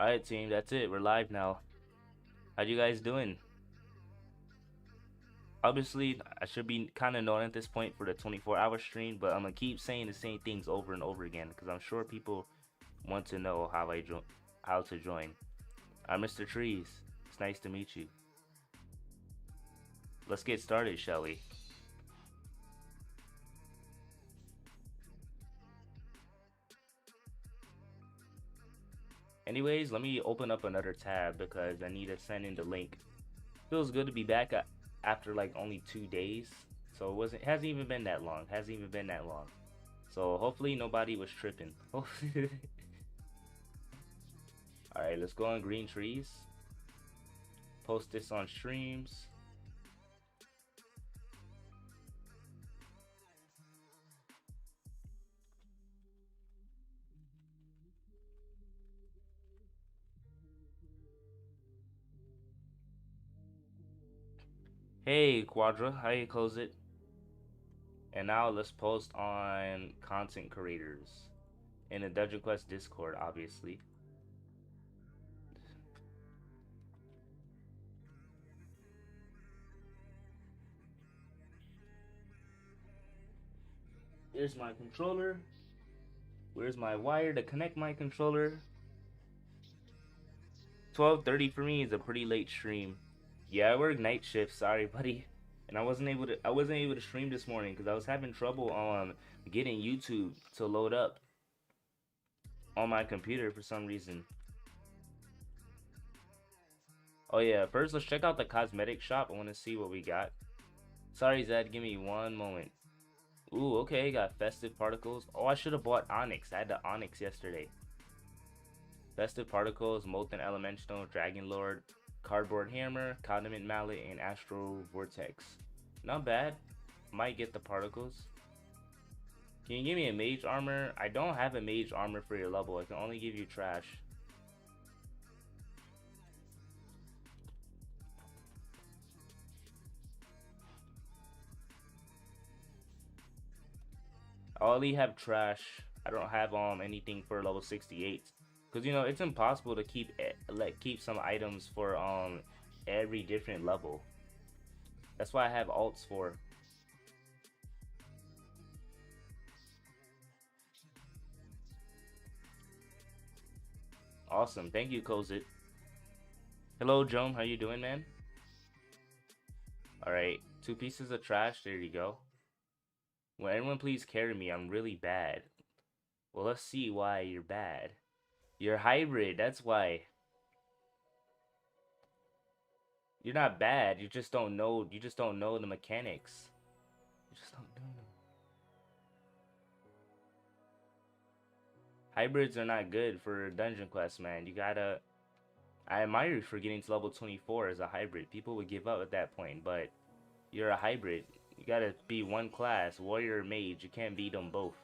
Alright, team, that's it. We're live now. How you guys doing? Obviously, I should be kind of known at this point for the 24-hour stream, but I'm gonna keep saying the same things over and over again because I'm sure people want to know how to join. I'm Mr. Trees. It's nice to meet you. Let's get started, shall we? Anyways, let me open up another tab because I need to send in the link. Feels good to be back after like only 2 days. So it hasn't even been that long. Hasn't even been that long. So hopefully nobody was tripping. Alright, let's go on green trees. Post this on streams. Hey Quadra, how you close it? And now let's post on content creators in the Dungeon Quest Discord, obviously. Here's my controller. Where's my wire to connect my controller? 12:30 for me is a pretty late stream. Yeah, I work night shift. Sorry, buddy. And I wasn't able to stream this morning because I was having trouble on getting YouTube to load up on my computer for some reason. Oh yeah, first let's check out the cosmetic shop. I want to see what we got. Sorry, Zed, give me one moment. Ooh, okay, got festive particles. Oh, I should have bought onyx. I had the onyx yesterday. Festive particles, molten elemental, dragon lord, cardboard hammer, condiment mallet, and astro vortex. Not bad. Might get the particles. Can you give me a mage armor? I don't have a mage armor for your level. I can only give you trash. I only have trash. I don't have anything for level 68. Cause you know it's impossible to keep some items for every different level. That's why I have alts for. Awesome. Thank you, Kozit. Hello, Joan. How you doing, man? Alright. 2 pieces of trash. There you go. Will anyone please carry me? I'm really bad. Well, let's see why you're bad. You're hybrid. That's why. You're not bad. You just don't know. You just don't know the mechanics. You just don't know them. Hybrids are not good for dungeon quests, man. You gotta. I admire you for getting to level 24 as a hybrid. People would give up at that point, but you're a hybrid. You gotta be one class, warrior or mage. You can't beat them both.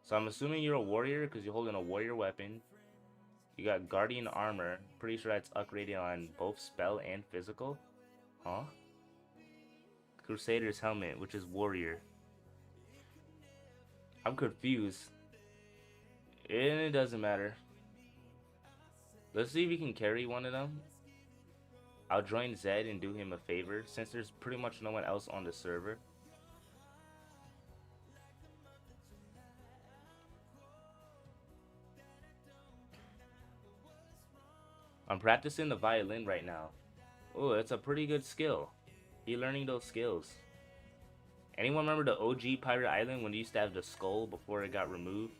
So I'm assuming you're a warrior because you're holding a warrior weapon. You got guardian armor. Pretty sure that's upgraded on both spell and physical. Huh? Crusader's helmet, which is warrior. I'm confused. It doesn't matter. Let's see if we can carry one of them. I'll join Zed and do him a favor since there's pretty much no one else on the server. I'm practicing the violin right now. Oh, it's a pretty good skill. You're learning those skills. Anyone remember the OG Pirate Island when you used to have the skull before it got removed?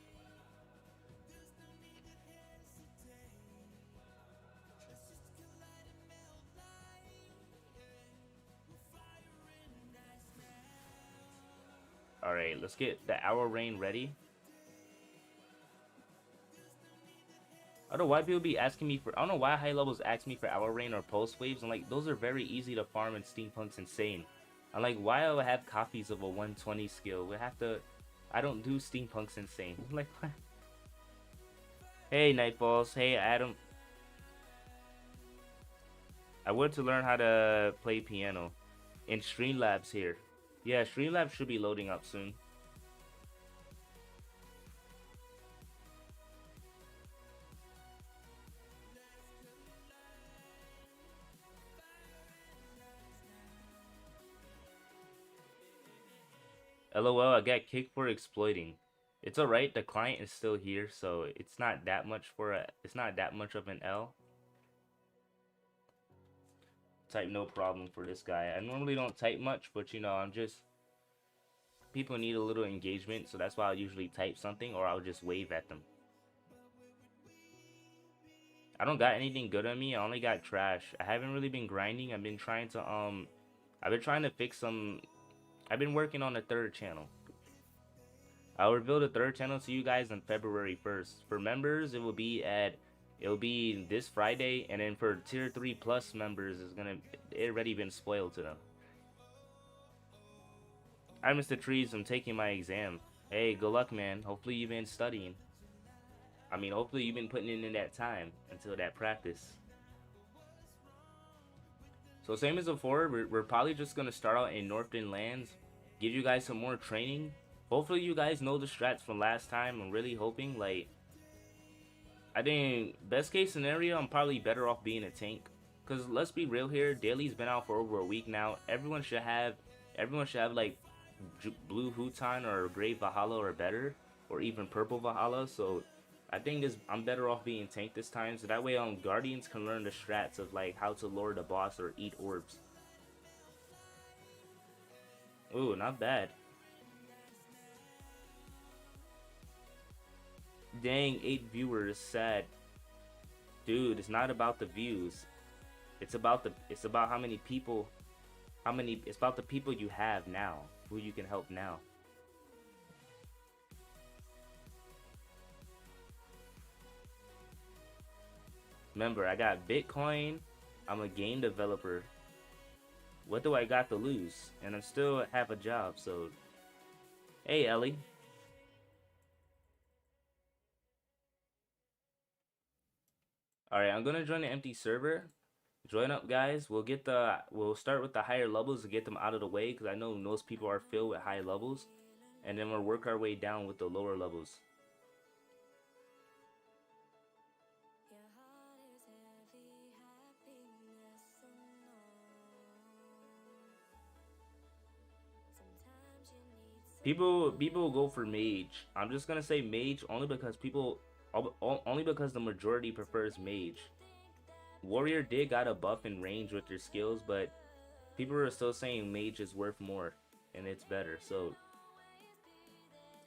Alright, let's get the Hour Rain ready. I don't know why people be asking me for. I don't know why high levels ask me for Hour Rain or Pulse Waves. I'm like, those are very easy to farm in Steampunk's Insane. I'm like, why do I have copies of a 120 skill? We have to. I don't do Steampunk's Insane. I'm like, what? Hey, Nightballs. Hey, Adam. I want to learn how to play piano. In Streamlabs here. Yeah, Streamlabs should be loading up soon. LOL, I got kicked for exploiting. It's alright, the client is still here, so it's not that much it's not that much of an L. Type no problem for this guy. I normally don't type much, but you know, I'm just people need a little engagement, so that's why I'll usually type something or I'll just wave at them. I don't got anything good on me, I only got trash. I haven't really been grinding. I've been trying to fix some I've been working on the third channel. I'll reveal the third channel to you guys on February 1st. For members, it'll be this Friday, and then for tier 3 plus members, it already been spoiled to them. Hi, Mr. Trees, I'm taking my exam. Hey, good luck, man. Hopefully you've been studying. I mean, hopefully you've been putting in that time until that practice. So same as before, we're probably just gonna start out in Northern Lands, give you guys some more training. Hopefully you guys know the strats from last time. I'm really hoping, like, I think best case scenario, I'm probably better off being a tank. Cause let's be real here, Daily's been out for over a week now. Everyone should have like blue Hutan or gray Valhalla or better, or even purple Valhalla. So I think I'm better off being tank this time. So that way Guardians can learn the strats of like how to lure the boss or eat orbs. Ooh, not bad. Dang, 8 viewers, sad. Dude, it's not about the views. It's about how many people, it's about the people you have now, who you can help now. Remember, I got Bitcoin, I'm a game developer. What do I got to lose? And I still have a job, so. Hey, Ellie. Alright, I'm gonna join an empty server. Join up, guys. We'll start with the higher levels to get them out of the way, because I know most people are filled with high levels. And then we'll work our way down with the lower levels. People go for mage. I'm just gonna say mage only because only because the majority prefers mage. Warrior did got a buff in range with their skills, but people are still saying mage is worth more and it's better. So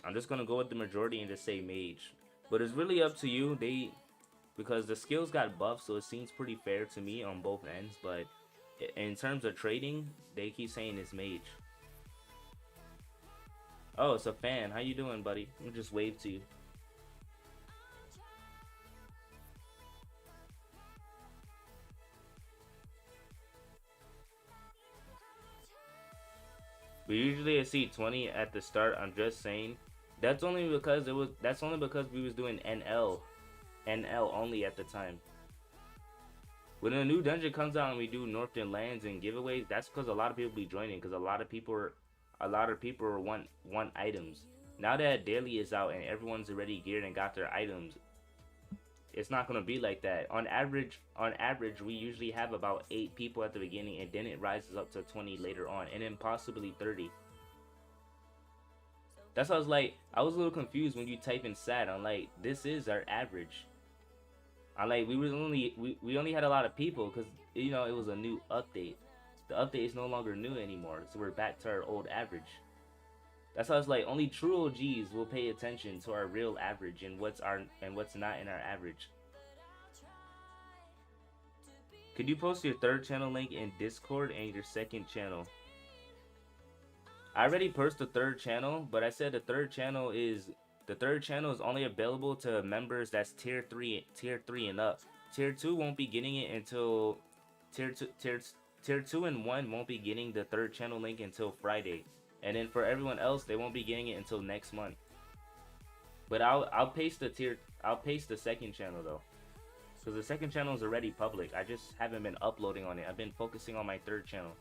I'm just gonna go with the majority and just say mage. But it's really up to you. Because the skills got buffed, so it seems pretty fair to me on both ends. But in terms of trading, they keep saying it's mage. Oh, it's a fan. How you doing, buddy? I'll just wave to you. We usually see 20 at the start. I'm just saying. That's only because we was doing NL only at the time. When a new dungeon comes out and we do Northern Lands and giveaways, that's because a lot of people be joining, because a lot of people want items. Now that daily is out and everyone's already geared and got their items, it's not gonna be like that. On average, we usually have about 8 people at the beginning, and then it rises up to 20 later on, and then possibly 30. That's why I was a little confused when you type in sad. I'm like, this is our average. I'm like, we only had a lot of people because, you know, it was a new update. The update is no longer new anymore, so we're back to our old average. That's how it's like, only true OGs will pay attention to our real average and what's not in our average. Could you post your third channel link in Discord and your second channel? I already posted the third channel, but I said the third channel is only available to members that's tier 3 and up. Tier 2 won't be getting it until tier 2 and 1 won't be getting the third channel link until Friday. And then for everyone else, they won't be getting it until next month. But I'll paste the second channel though, because the second channel is already public. I just haven't been uploading on it. I've been focusing on my third channel.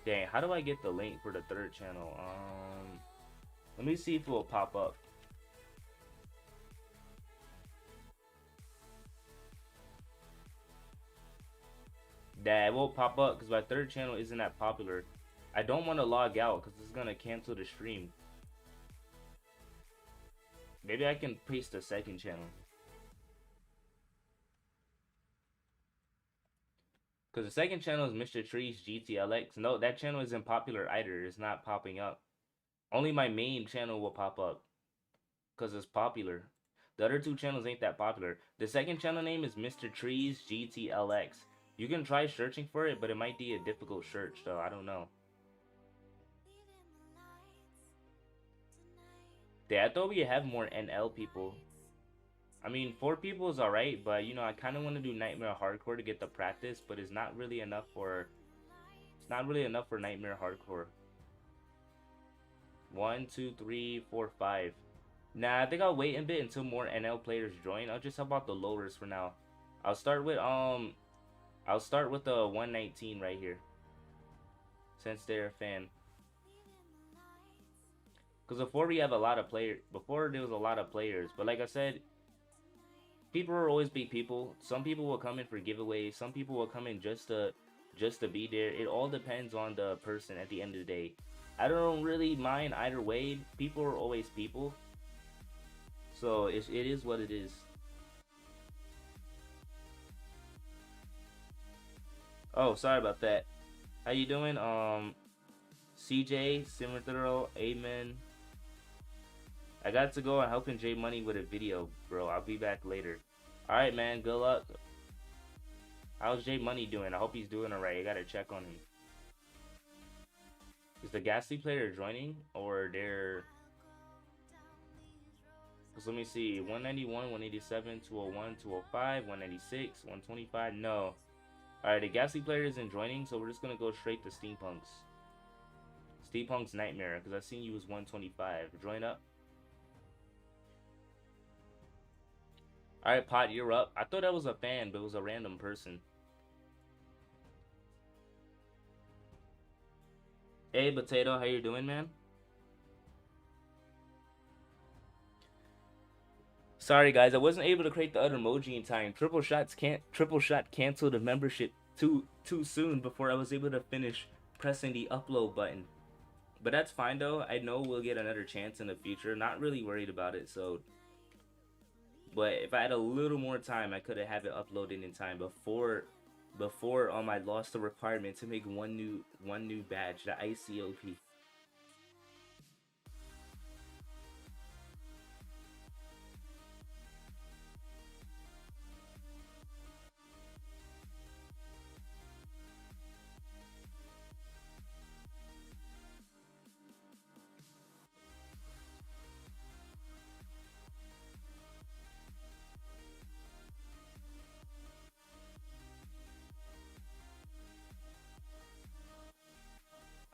Dang, how do I get the link for the third channel? Let me see if it will pop up. That won't pop up because my third channel isn't that popular. I don't want to log out because it's gonna cancel the stream. Maybe I can paste the second channel. Because the second channel is Mr. Trees GTLX. No, that channel isn't popular either. It's not popping up. Only my main channel will pop up. Because it's popular. The other two channels ain't that popular. The second channel name is Mr. Trees GTLX. You can try searching for it, but it might be a difficult search, though. I don't know. Yeah, I thought we have more NL people. I mean, 4 people is alright, but you know, I kind of want to do Nightmare Hardcore to get the practice, but it's not really enough for... It's not really enough for Nightmare Hardcore. 1, 2, 3, 4, 5. Nah, I think I'll wait a bit until more NL players join. I'll just help out the lowers for now. I'll start with the 119 right here. Since they're a fan. Because before we have a lot of players, before there was a lot of players, but like I said, people will always be people. Some people will come in for giveaways. Some people will come in just to be there. It all depends on the person at the end of the day. I don't really mind either way. People are always people. So it is what it is. Oh, sorry about that. How you doing? CJ, Simmerthorough, Amen. I got to go and helping J Money with a video, bro. I'll be back later. Alright, man. Good luck. How's J Money doing? I hope he's doing alright. I gotta check on him. Is the Ghastly player joining? Or they're... Because let me see. 191, 187, 201, 205, 196, 125. No. Alright, the Ghastly player isn't joining, so we're just gonna go straight to Steampunk's. Steampunk's Nightmare, because I seen you was 125. Join up. Alright, Pot, you're up. I thought that was a fan, but it was a random person. Hey, Potato, how you doing, man? Sorry, guys, I wasn't able to create the other emoji in time. Triple shot canceled the membership too soon before I was able to finish pressing the upload button. But that's fine, though. I know we'll get another chance in the future. Not really worried about it, so... But if I had a little more time, I could have it uploaded in time before I lost the requirement to make one new badge, the ICOP.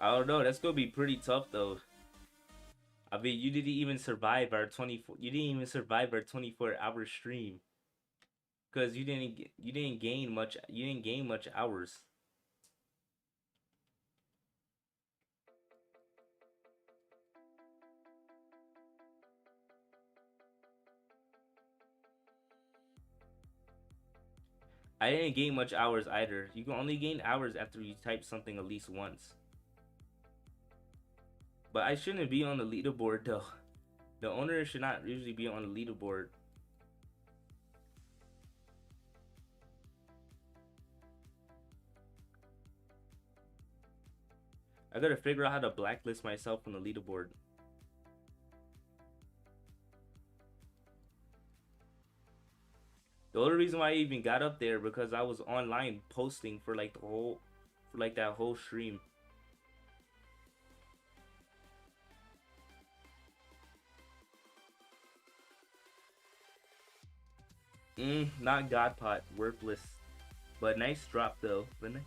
I don't know. That's gonna be pretty tough, though. I mean, you didn't even survive our 24. You didn't even survive our 24-hour stream, cause you didn't gain much. You didn't gain much hours. I didn't gain much hours either. You can only gain hours after you type something at least once. But I shouldn't be on the leaderboard though. The owner should not usually be on the leaderboard. I gotta figure out how to blacklist myself from the leaderboard. The only reason why I even got up there because I was online posting for like that whole stream. Not Godpot, worthless. But nice drop though. But nice.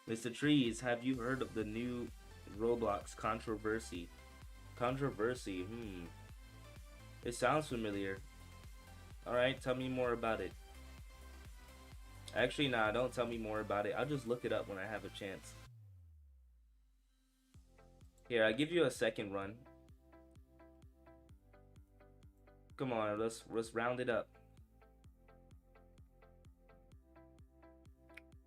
Mr. Trees, have you heard of the new Roblox controversy? Controversy, It sounds familiar. Alright, tell me more about it. Actually, nah, don't tell me more about it. I'll just look it up when I have a chance. Here, I'll give you a second run. Come on, let's round it up.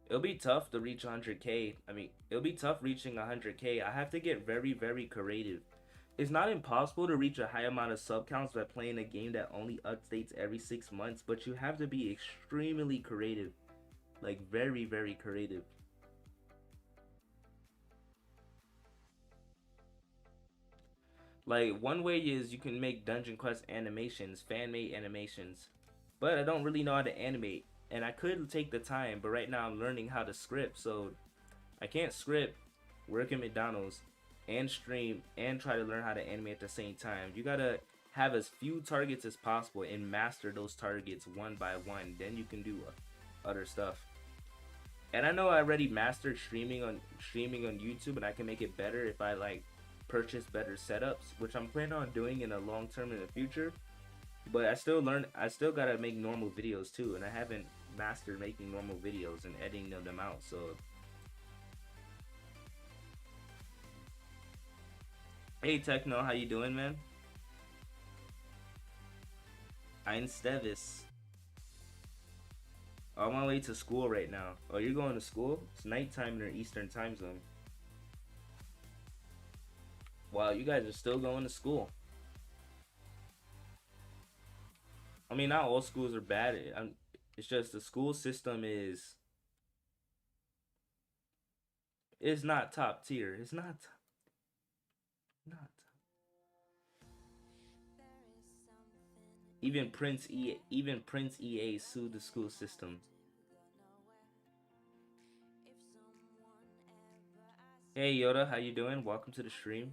It'll be tough to reach 100K. I mean, it'll be tough reaching 100K. I have to get very, very creative. It's not impossible to reach a high amount of sub counts by playing a game that only updates every 6 months, but you have to be extremely creative. Like, very, very creative. Like, one way is you can make Dungeon Quest animations, fan-made animations. But I don't really know how to animate. And I could take the time, but right now I'm learning how to script, so I can't script, work at McDonald's, and stream, and try to learn how to animate at the same time. You gotta have as few targets as possible and master those targets one by one. Then you can do other stuff. And I know I already mastered streaming on YouTube, and I can make it better if I like purchase better setups, which I'm planning on doing in the long term in the future. But I still gotta make normal videos too, and I haven't mastered making normal videos and editing them out. So hey Techno, how you doing, man? Ein Stevis. On my way to school right now. Oh, you're going to school? It's nighttime in your Eastern time zone. Wow, you guys are still going to school. I mean, not all schools are bad. It's just the school system is not top tier. It's not. Even Prince EA sued the school system. Hey Yoda, how you doing? Welcome to the stream.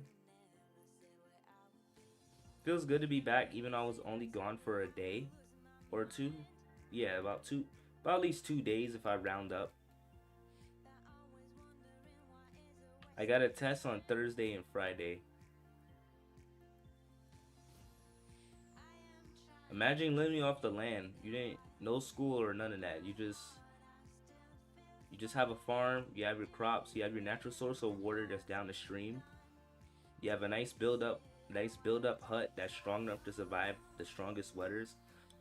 Feels good to be back, even though I was only gone for a day or two. Yeah, about at least 2 days if I round up. I got a test on Thursday and Friday. Imagine living off the land. You didn't no school or none of that. You just have a farm. You have your crops. You have your natural source of water that's down the stream. You have a nice build up hut that's strong enough to survive the strongest weathers.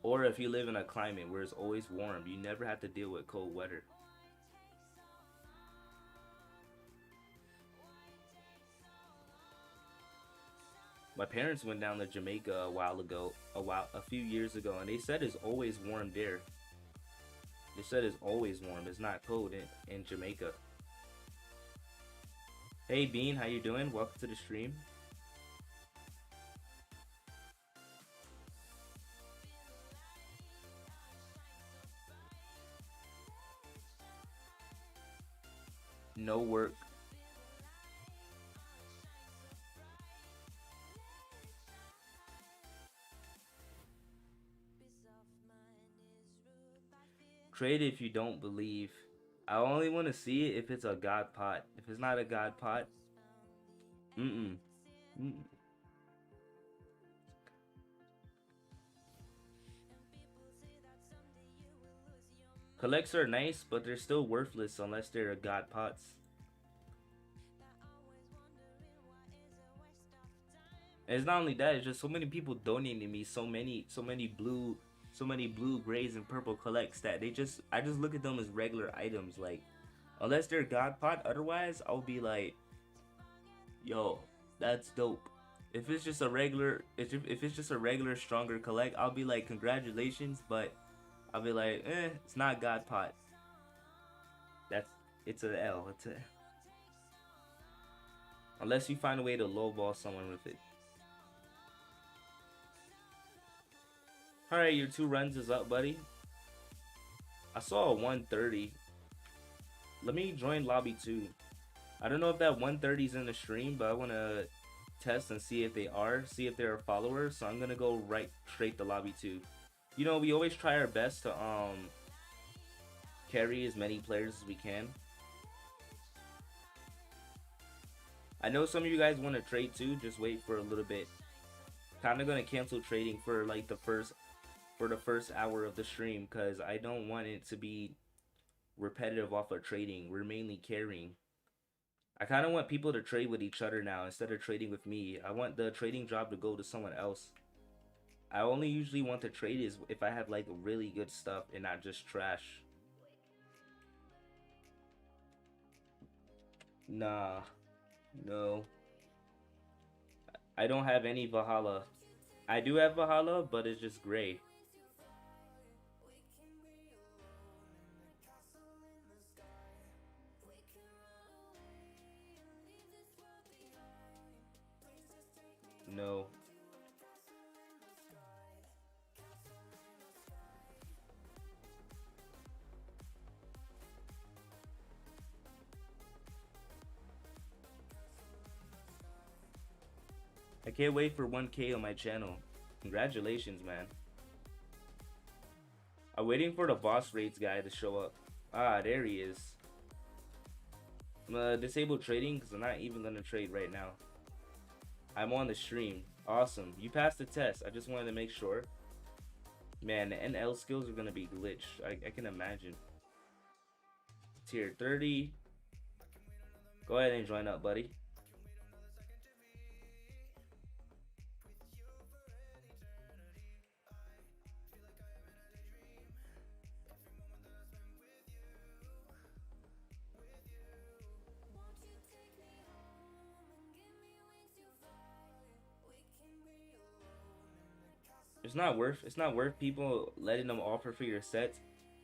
Or if you live in a climate where it's always warm, you never have to deal with cold weather. My parents went down to Jamaica a few years ago, and they said it's always warm there. They said it's always warm. It's not cold in Jamaica. Hey Bean, how you doing? Welcome to the stream. No work. Trade if you don't believe. I only want to see it if it's a god pot. If it's not a god pot, mm-mm. Mm-mm. Collects are nice, but they're still worthless unless they're god pots. And it's not only that; it's just so many people donating me so many blue, grays, and purple collects that I just look at them as regular items. Like, unless they're god pot, otherwise I'll be like, yo, that's dope. If it's just a regular, if it's just a regular stronger collect, I'll be like, congratulations, but I'll be like, it's not god pot. It's an L. Unless you find a way to lowball someone with it. Alright, your 2 runs is up, buddy. I saw a 130. Let me join lobby 2. I don't know if that 130 is in the stream, but I want to test and see if they're followers. So I'm going to go straight to lobby 2. You know, we always try our best to carry as many players as we can. I know some of you guys want to trade too. Just wait for a little bit. Kind of going to cancel trading for like the first hour of the stream, because I don't want it to be repetitive off of trading. We're mainly carrying. I kind of want people to trade with each other now instead of trading with me. I want the trading job to go to someone else. I only usually want to trade is if I have like really good stuff and not just trash. Nah, no. I don't have any Valhalla. I do have Valhalla, but it's just gray. No. I can't wait for 1K on my channel. Congratulations, man. I'm waiting for the boss raids guy to show up. Ah, there he is. I'm gonna disable trading because I'm not even gonna trade right now. I'm on the stream. Awesome. You passed the test. I just wanted to make sure. Man, the NL skills are gonna be glitched. I can imagine. Tier 30. Go ahead and join up, buddy. It's not worth people letting them offer for your sets.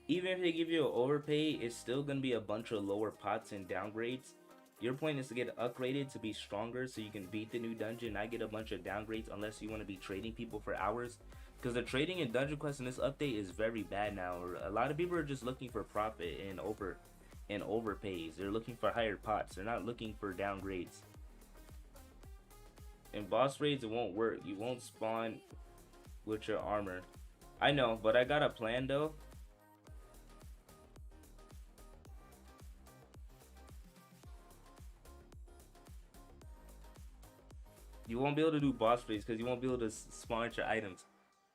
Even if they give you an overpay, it's still gonna be a bunch of lower pots and downgrades. Your point is to get upgraded to be stronger so you can beat the new dungeon, not get a bunch of downgrades unless you want to be trading people for hours. Because the trading in Dungeon Quest in this update is very bad now. A lot of people are just looking for profit and overpays. They're looking for higher pots. They're not looking for downgrades. In boss raids, it won't work. You won't spawn with your armor. I know, but I got a plan though. You won't be able to do boss raids because you won't be able to spawn your items.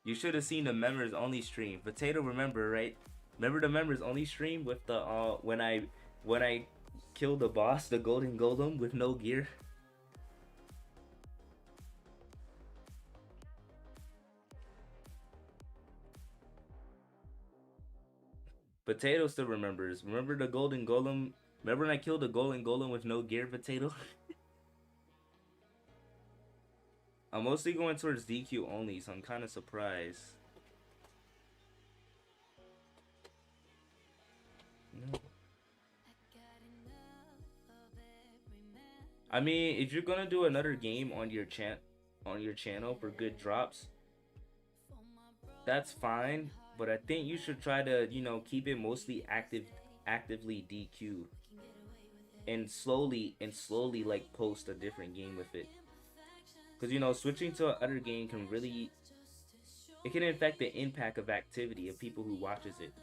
You should have seen the members only stream. Potato, remember, right? Remember the members only stream with the when I killed the boss, the golden golem with no gear. Potato still remembers. Remember the golden golem? Remember when I killed the golden golem with no gear, Potato? I'm mostly going towards DQ only, so I'm kind of surprised. No. I mean, if you're gonna do another game on your channel for good drops, that's fine. But I think you should try to, keep it mostly actively DQ, and slowly like post a different game with it. Because switching to another game can really, it can affect the impact of activity of people who watches it.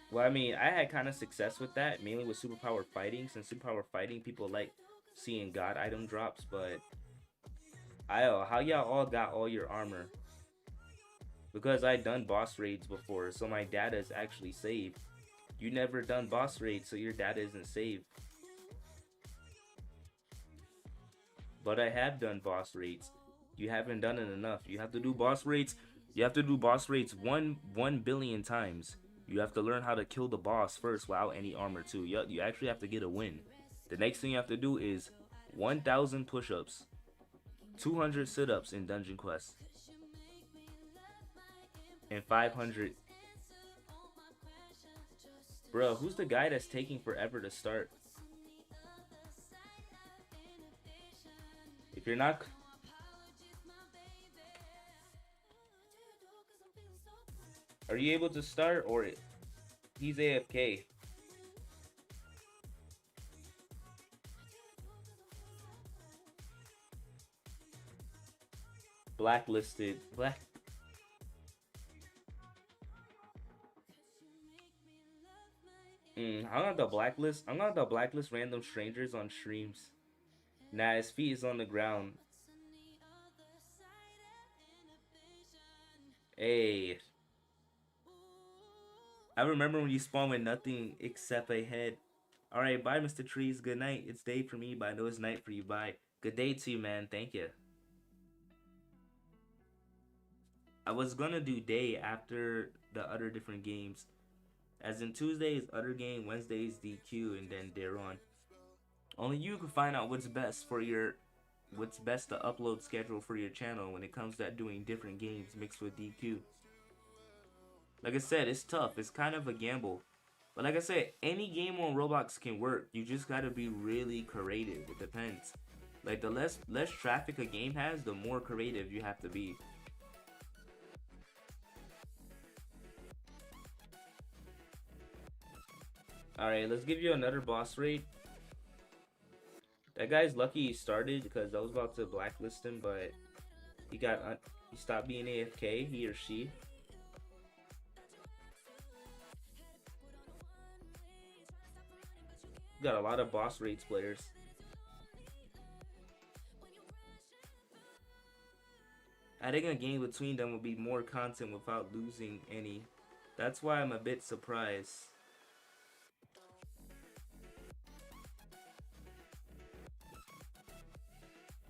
Well, I mean, I had kind of success with that, mainly with superpower fighting. Since superpower fighting, people like seeing god item drops. But how y'all all got all your armor? Because I done boss raids before, so my data is actually saved. You never done boss raids, so your data isn't saved. But I have done boss raids. You haven't done it enough. You have to do boss raids. You have to do boss raids 1 billion times. You have to learn how to kill the boss first without any armor too. You actually have to get a win. The next thing you have to do is 1,000 push-ups, 200 sit-ups in Dungeon Quest, and 500. Bro, who's the guy that's taking forever to start? If you're not... Are you able to start, or he's AFK? Blacklisted. I'm gonna the blacklist random strangers on streams. Nah, his feet is on the ground. Hey. I remember when you spawn with nothing except a head. Alright, bye, Mr. Trees. Good night. It's day for me, but I know it's night for you. Bye. Good day to you, man. Thank you. I was gonna do day after the other different games. As in Tuesday is other game, Wednesday is DQ, and then thereon. Only you can find out what's best to upload schedule for your channel when it comes to doing different games mixed with DQ. Like I said, it's tough. It's kind of a gamble. But like I said, any game on Roblox can work. You just gotta be really creative. It depends. Like the less traffic a game has, the more creative you have to be. Alright, let's give you another boss raid. That guy's lucky he started because I was about to blacklist him, but he stopped being AFK, he or she. Got a lot of boss raids players. Adding a game between them would be more content without losing any. That's why I'm a bit surprised.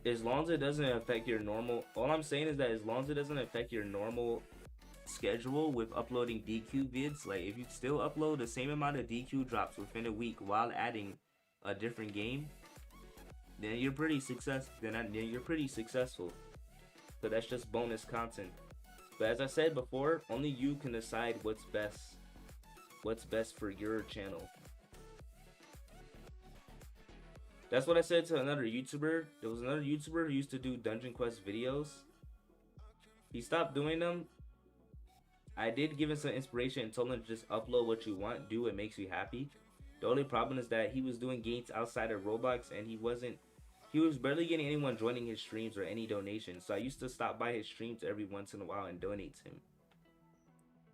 As long as it doesn't affect your normal, all I'm saying is that as long as it doesn't affect your normal schedule with uploading DQ vids, like if you still upload the same amount of DQ drops within a week while adding a different game, then you're pretty successful. Then you're pretty successful. So that's just bonus content. But as I said before, only you can decide what's best for your channel. That's what I said to another YouTuber. There was another YouTuber who used to do Dungeon Quest videos. He stopped doing them. I did give him some inspiration and told him to just upload what you want, do what makes you happy. The only problem is that he was doing games outside of Roblox and he was barely getting anyone joining his streams or any donations. So I used to stop by his streams every once in a while and donate to him.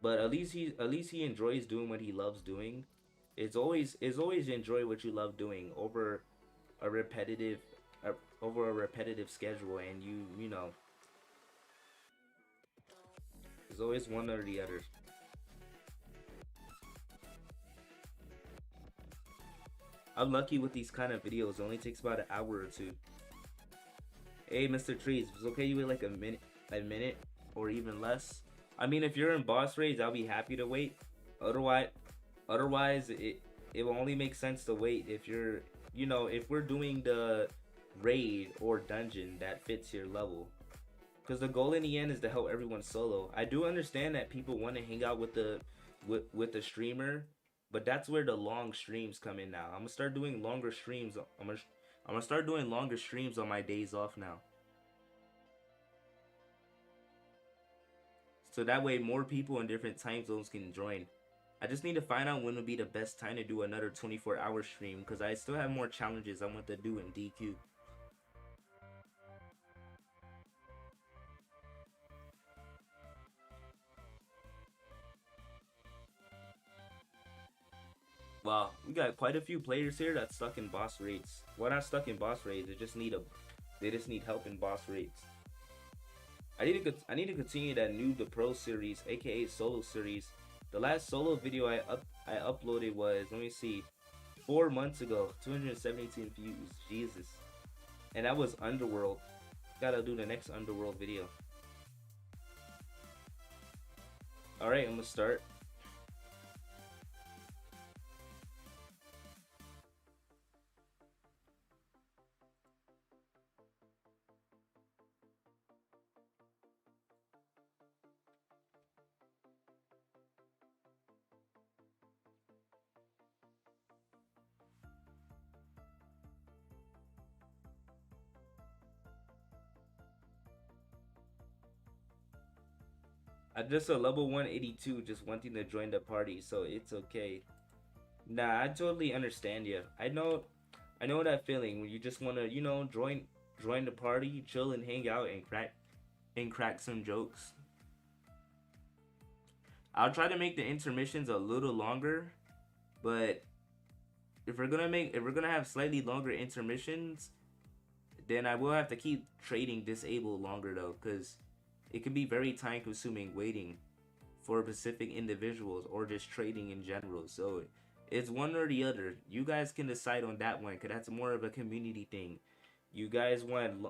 But at least he enjoys doing what he loves doing. It's always enjoy what you love doing over a repetitive schedule, and you know, there's always one or the other. I'm lucky with these kind of videos. It only takes about an hour or two. Hey, Mr. Trees, it's okay you wait like a minute or even less. I mean, if you're in boss raids, I'll be happy to wait. Otherwise, it will only make sense to wait if you're, you know, if we're doing the raid or dungeon that fits your level. Because the goal in the end is to help everyone solo. I do understand that people want to hang out with the streamer, but that's where the long streams come in now. I'm gonna start doing longer streams. I'm gonna start doing longer streams on my days off now. So that way more people in different time zones can join. I just need to find out when would be the best time to do another 24-hour stream, because I still have more challenges I want to do in DQ. Wow, we got quite a few players here that's stuck in boss raids. Well, not stuck in boss raids. They just need help in boss raids. I need to continue that Noob the Pro series, aka solo series. The last solo video I uploaded was, let me see, 4 months ago. 217 views. Jesus. And that was Underworld. Gotta do the next Underworld video. Alright, I'm gonna start. I'm just a level 182 just wanting to join the party, so it's okay. Nah, I totally understand you. I know that feeling when you just wanna, you know, join the party, chill and hang out and crack some jokes. I'll try to make the intermissions a little longer, but if we're gonna have slightly longer intermissions, then I will have to keep trading disabled longer though, because it can be very time consuming waiting for specific individuals or just trading in general. So it's one or the other. You guys can decide on that one, because that's more of a community thing. You guys want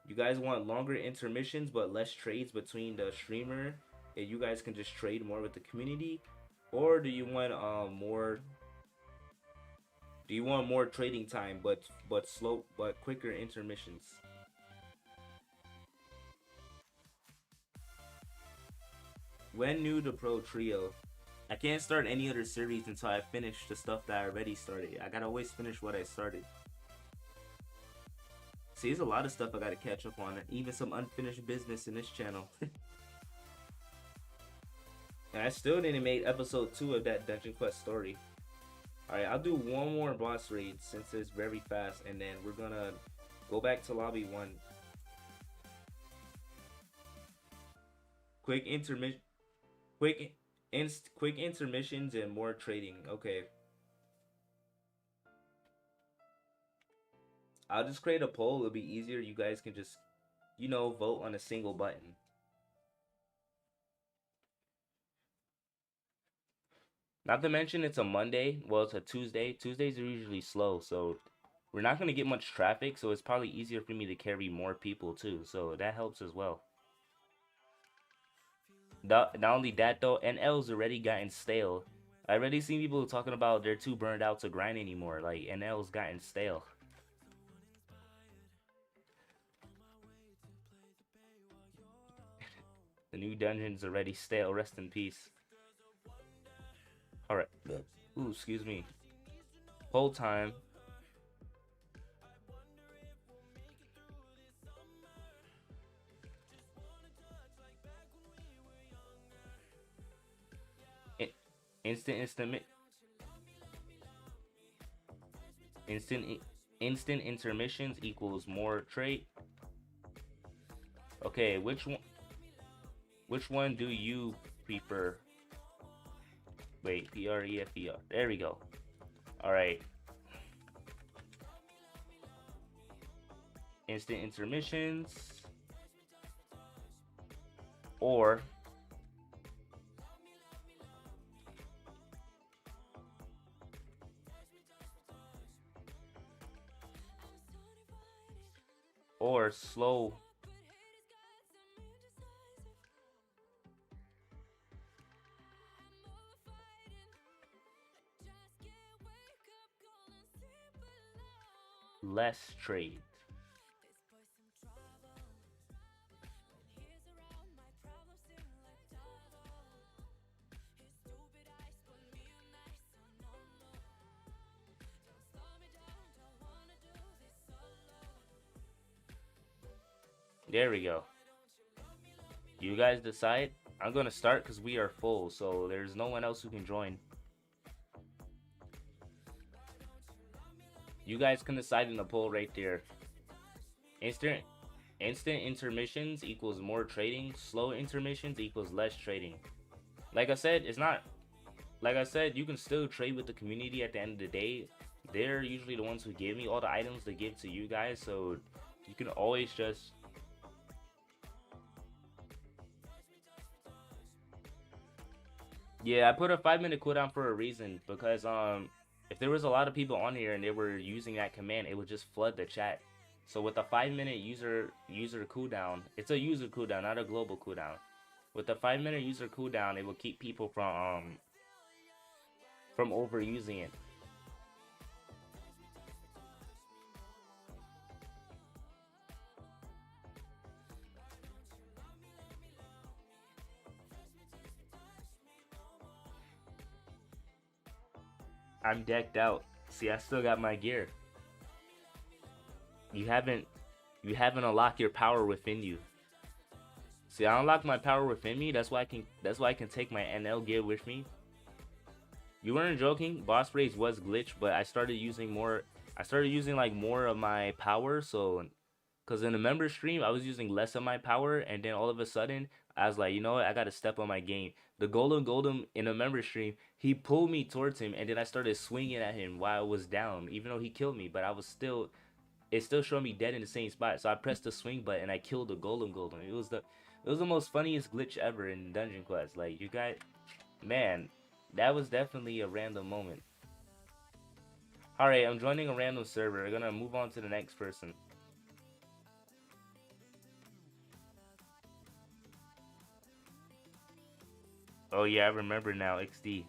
You guys want longer intermissions but less trades between the streamer, and you guys can just trade more with the community, or do you want more? Do you want more trading time but slow but quicker intermissions? When new to Pro Trio, I can't start any other series until I finish the stuff that I already started. I gotta always finish what I started. See, there's a lot of stuff I gotta catch up on, even some unfinished business in this channel. And I still didn't make episode 2 of that Dungeon Quest story. Alright, I'll do one more boss raid since it's very fast, and then we're gonna go back to lobby 1. Quick intermission, quick intermissions and more trading. Okay. I'll just create a poll. It'll be easier. You guys can just, vote on a single button. Not to mention it's a Monday. Well, it's a Tuesday. Tuesdays are usually slow, so we're not going to get much traffic, so it's probably easier for me to carry more people too, so that helps as well. Not only that though, NL's already gotten stale. I already seen people talking about they're too burned out to grind anymore. Like, NL's gotten stale. The new dungeon's already stale. Rest in peace. Alright. Ooh, excuse me. Whole time. Instant intermissions equals more trade. Okay, which one do you prefer? Wait, PREFER. There we go. Alright. Instant intermissions or slow less trade. There we go. You guys decide. I'm gonna start because we are full, so there's no one else who can join. You guys can decide in the poll right there. Instant intermissions equals more trading. Slow intermissions equals less trading. Like I said, it's not. Like I said, you can still trade with the community at the end of the day. They're usually the ones who give me all the items to give to you guys, so you can always just. Yeah, I put a 5-minute cooldown for a reason, because if there was a lot of people on here and they were using that command, it would just flood the chat. So with a 5-minute user cooldown, it's a user cooldown, not a global cooldown. With the 5-minute user cooldown, it will keep people from overusing it. I'm decked out. See, I still got my gear. You haven't unlocked your power within you. See, I unlocked my power within me. That's why I can take my NL gear with me. You weren't joking. Boss raids was glitched, but I started using like more of my power. So, cause in the member stream I was using less of my power, and then all of a sudden I was like, you know what? I gotta step on my game. The golem in a member stream, he pulled me towards him, and then I started swinging at him while I was down, even though he killed me. But it still showed me dead in the same spot. So I pressed the swing button and I killed the golem. It was the most funniest glitch ever in Dungeon Quest. Like, you guys, man, that was definitely a random moment. Alright, I'm joining a random server. We're gonna move on to the next person. Oh yeah, I remember now. XD.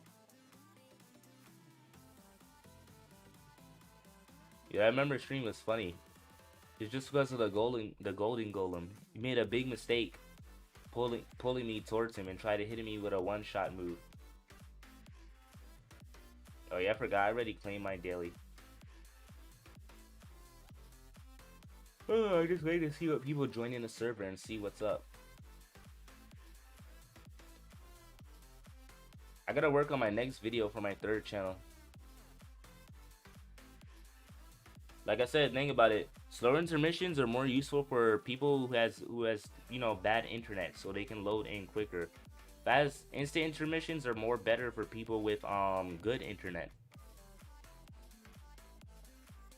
Yeah, I remember stream was funny. It's just because of the golden golem. He made a big mistake pulling me towards him and tried to hit me with a one-shot move. Oh yeah, I forgot. I already claimed my daily. Oh, I just wait to see what people join in the server and see what's up. I gotta work on my next video for my third channel. Like I said, think about it. Slow intermissions are more useful for people who has bad internet, so they can load in quicker. Fast instant intermissions are more better for people with good internet.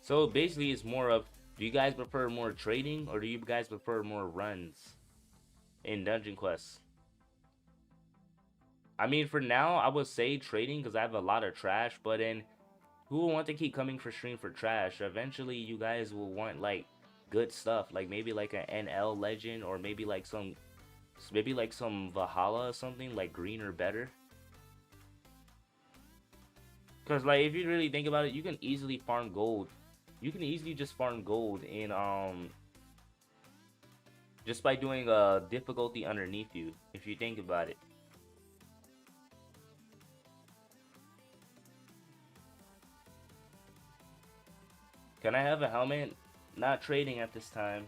So basically, it's more of, do you guys prefer more trading or do you guys prefer more runs in Dungeon Quests? I mean, for now, I would say trading because I have a lot of trash, but then who will want to keep coming for stream for trash? Eventually, you guys will want like good stuff, like maybe like an NL legend or maybe like some Valhalla or something like green or better. Because like if you really think about it, you can easily farm gold. You can easily just farm gold in just by doing a difficulty underneath you, if you think about it. Can I have a helmet? Not trading at this time.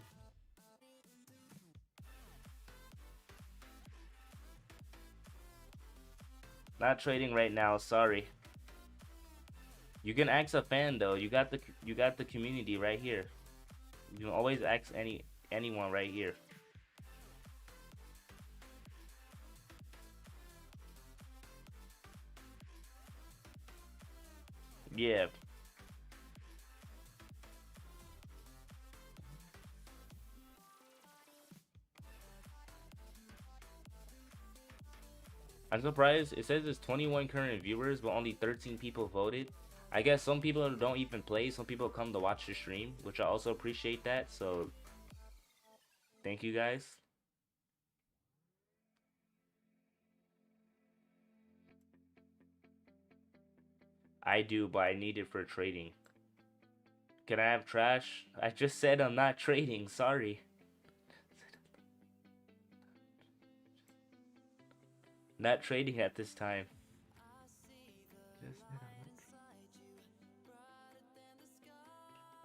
Not trading right now, sorry. You can ask a fan though. You got the community right here. You can always ask anyone right here. Yeah. I'm surprised. It says there's 21 current viewers, but only 13 people voted. I guess some people don't even play. Some people come to watch the stream, which I also appreciate that. So thank you guys. I do, but I need it for trading. Can I have trash? I just said I'm not trading. Sorry. Not trading at this time.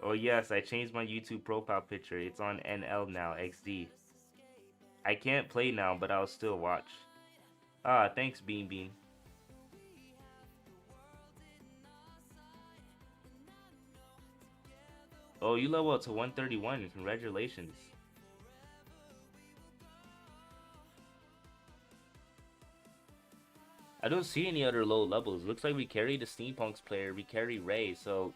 Oh yes, I changed my YouTube profile picture. It's on NL now, XD. I can't play now, but I'll still watch. Ah, thanks, Bean Bean. Oh, you level up to 131. Congratulations. I don't see any other low levels. Looks like we carry the Steampunks player. We carry Ray. So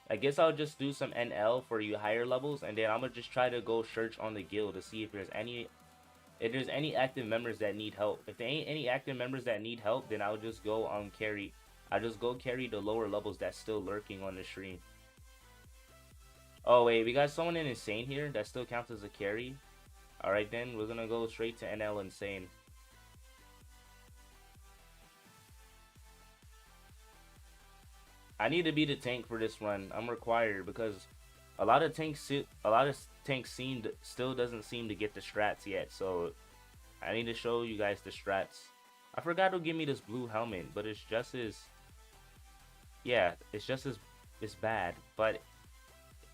I guess I'll just do some NL for you higher levels, and then I'm gonna just try to go search on the guild to see if there's any active members that need help. If there ain't any active members that need help, then I'll just go carry. I'll just go carry the lower levels that's still lurking on the stream. Oh wait, we got someone in Insane here that still counts as a carry. Alright then, we're gonna go straight to NL Insane. I need to be the tank for this run. I'm required because a lot of tanks still doesn't seem to get the strats yet. So I need to show you guys the strats. I forgot to give me this blue helmet, but it's just as it's bad. But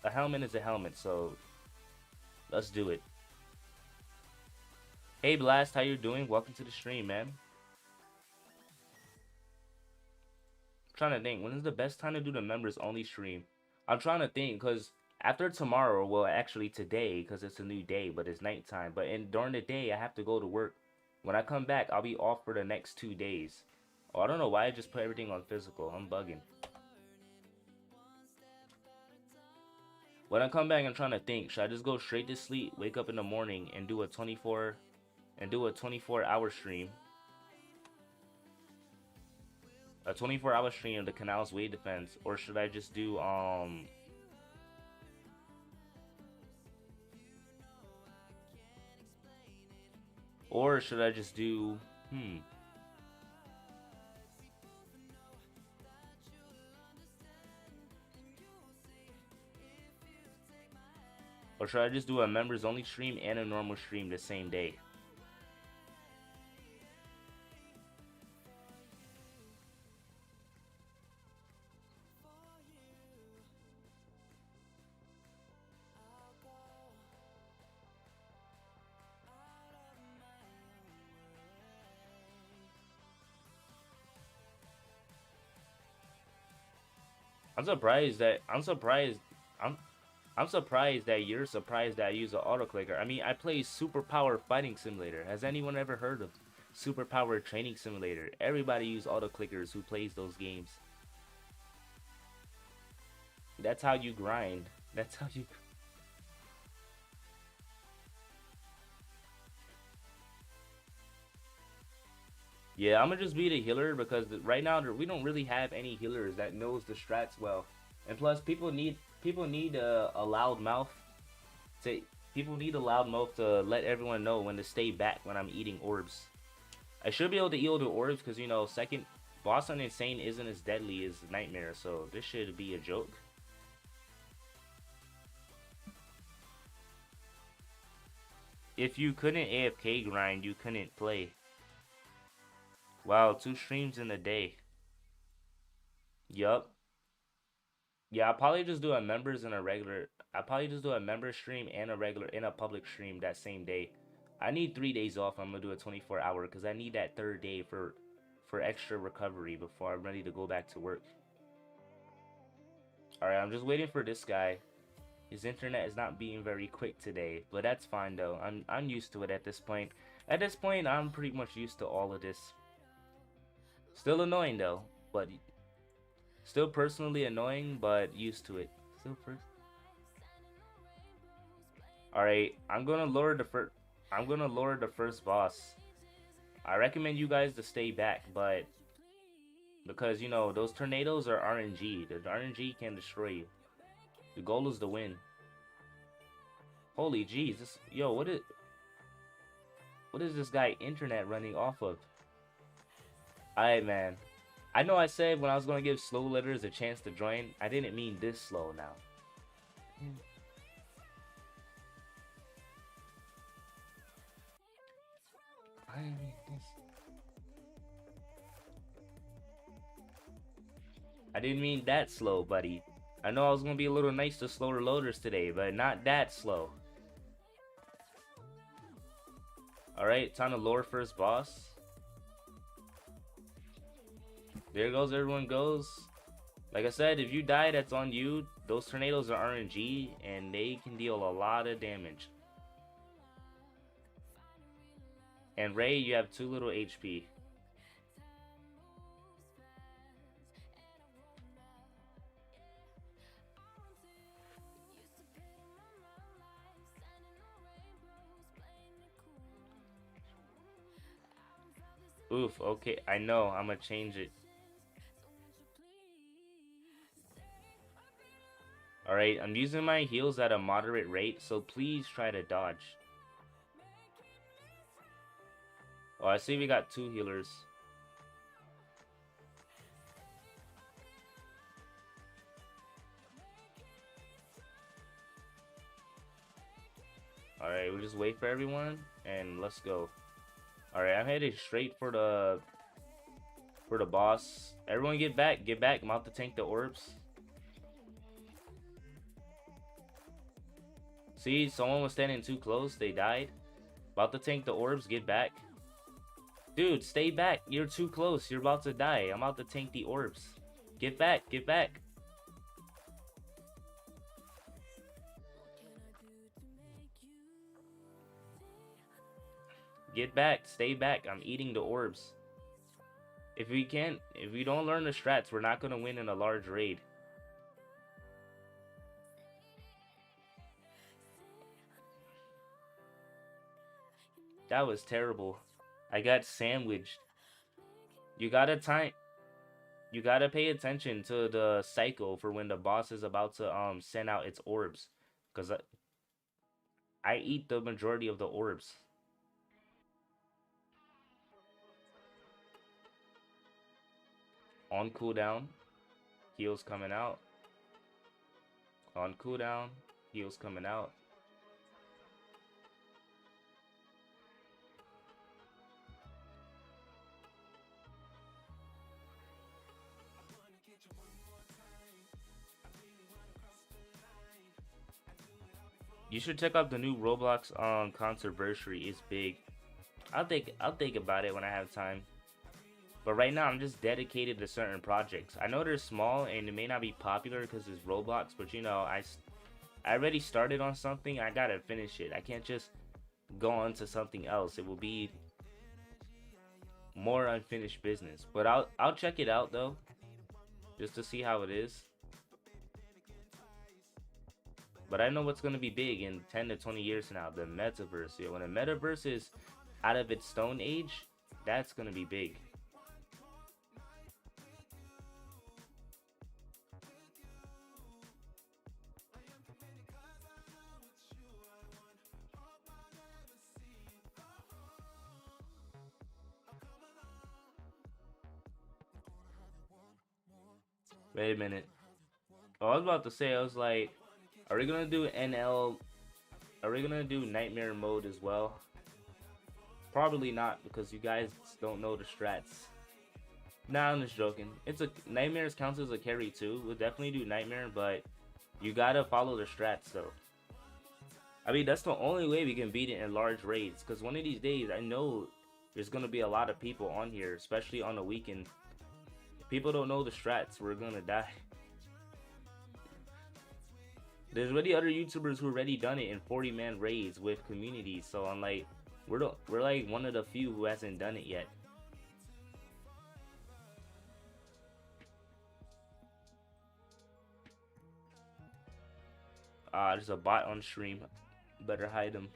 a helmet is a helmet, so let's do it. Hey Blast, how you doing? Welcome to the stream, man. Trying to think, when is the best time to do the members only stream? I'm trying to think because after tomorrow, well, actually today, because it's a new day, but it's nighttime. But during the day, I have to go to work. When I come back, I'll be off for the next 2 days. Oh, I don't know why I just put everything on physical. I'm bugging. When I come back, I'm trying to think. Should I just go straight to sleep, wake up in the morning, and do a 24-hour stream? A 24-hour stream of the Canal's Wave Defense, or should I just do or should I just do Or should I just do a members only stream and a normal stream the same day? I'm surprised that I'm I'm surprised that you're surprised that I use an auto clicker. I mean, I play Superpower Fighting Simulator. Has anyone ever heard of Superpower Training Simulator? Everybody use auto clickers who plays those games. That's how you grind. That's how you. Yeah, I'm gonna just be the healer because right now we don't really have any healers that knows the strats well, and plus people need a loud mouth to people need a loud mouth to let everyone know when to stay back when I'm eating orbs. I should be able to heal the orbs because you know second boss on insane isn't as deadly as nightmare, so this should be a joke. If you couldn't AFK grind, you couldn't play. Wow, 2 streams in a day. Yup. Yeah, I'll probably just do a members and a regular. I'll probably just do a member stream and a regular in a public stream that same day. I need 3 days off. I'm gonna do a 24-hour because I need that third day for extra recovery before I'm ready to go back to work. All right, I'm just waiting for this guy. His internet is not being very quick today, but that's fine though. I'm used to it at this point. At this point, I'm pretty much used to all of this. Still annoying though, but still personally annoying, but used to it. Still All right, I'm gonna lower the first boss. I recommend you guys to stay back, but because you know those tornadoes are RNG. The RNG can destroy you. The goal is to win. Holy jeez, yo, what is this guy internet running off of? Alright, man. I know I said when I was gonna give slow letters a chance to join, I didn't mean this slow now. I didn't mean this. I didn't mean that slow, buddy. I know I was gonna be a little nice to slower loaders today, but not that slow. Alright, time to lower first boss. There goes, everyone goes. Like I said, if you die, that's on you. Those tornadoes are RNG, and they can deal a lot of damage. And Ray, you have too little HP. Oof, okay, I know, I'm gonna change it. Alright, I'm using my heals at a moderate rate, so please try to dodge. Oh, I see we got 2 healers. Alright, we'll just wait for everyone, and let's go. Alright, I'm headed straight for the boss. Everyone get back, get back. I'm about to tank the orbs. See, someone was standing too close, they died. About to tank the orbs, get back. Dude, stay back. You're too close. You're about to die. I'm about to tank the orbs. Get back, get back. Get back, stay back. I'm eating the orbs. If we don't learn the strats, we're not gonna win in a large raid. That was terrible. I got sandwiched. You gotta time. You gotta pay attention to the cycle for when the boss is about to send out its orbs, cause I eat the majority of the orbs. On cooldown, heals coming out. On cooldown, heals coming out. You should check out the new Roblox controversy. It's big. I'll think about it when I have time. But right now, I'm just dedicated to certain projects. I know they're small and it may not be popular because it's Roblox, but you know, I already started on something. I gotta finish it. I can't just go on to something else. It will be more unfinished business. But I'll check it out though, just to see how it is. But I know what's gonna be big in 10 to 20 years from now. The metaverse. Yeah, when the metaverse is out of its stone age, that's gonna be big. Wait a minute. Oh, I was about to say, I was like, are we gonna do NL? Are we gonna do nightmare mode as well? Probably not because you guys don't know the strats. Nah, I'm just joking. It's a nightmares counts as a carry too. We'll definitely do nightmare, but you gotta follow the strats though. I mean, that's the only way we can beat it in large raids. Because one of these days, I know there's gonna be a lot of people on here, especially on the weekend. If people don't know the strats, we're gonna die. There's already other YouTubers who already done it in 40-man raids with communities. So I'm like, we're like one of the few who hasn't done it yet. There's a bot on stream. Better hide him.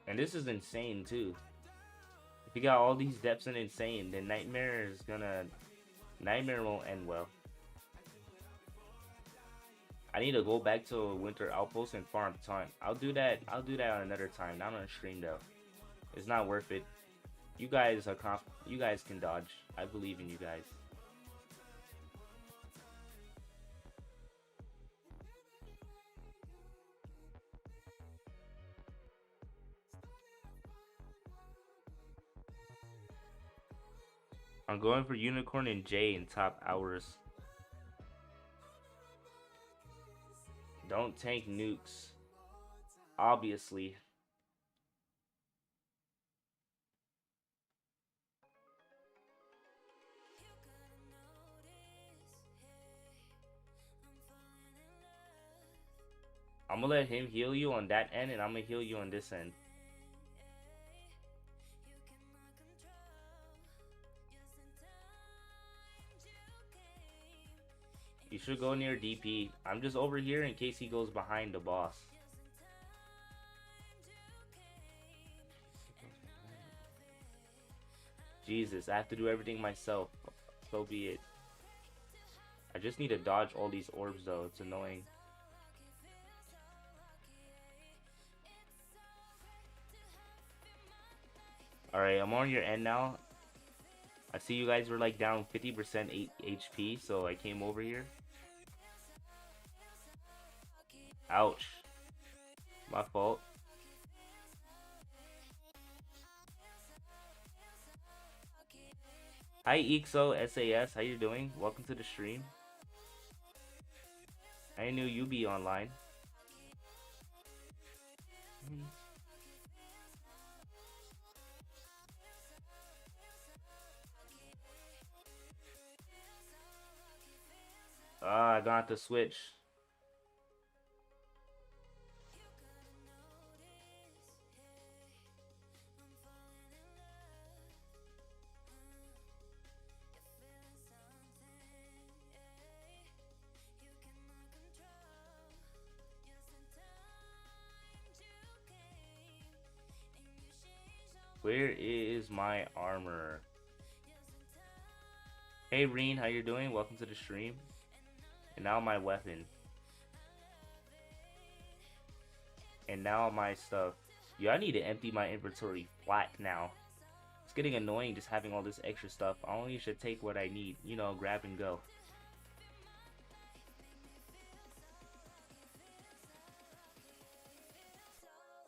And this is insane too. If you got all these depths and insane, then Nightmare won't end well. I need to go back to Winter Outpost and farm time. I'll do that on another time, not on stream though. It's not worth it. You guys can dodge. I believe in you guys. I'm going for Unicorn and J in top hours. Don't tank nukes. Obviously. I'm gonna let him heal you on that end, and I'm gonna heal you on this end. You should go near DP. I'm just over here in case he goes behind the boss. Jesus, I have to do everything myself. So be it. I just need to dodge all these orbs though. It's annoying. Alright, I'm on your end now. I see you guys were like down 50% HP, so I came over here. Ouch. My fault. Hi EXO SAS, how you doing? Welcome to the stream. I knew you'd be online. I got to switch. Where is my armor? Hey Reen, how you doing? Welcome to the stream. And now my weapon. And now my stuff. Yeah, I need to empty my inventory flat now. It's getting annoying just having all this extra stuff. I only should take what I need. You know, grab and go.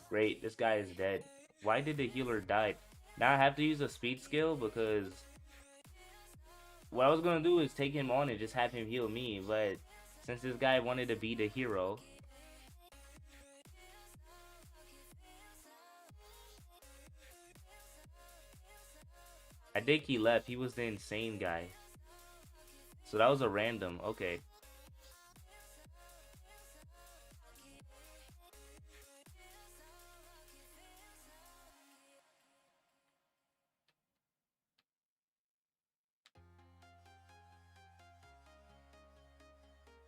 Great, this guy is dead. Why did the healer die? Now I have to use a speed skill because... what I was gonna do is take him on and just have him heal me, but since this guy wanted to be the hero, I think he left. He was the insane guy. So that was a random. Okay.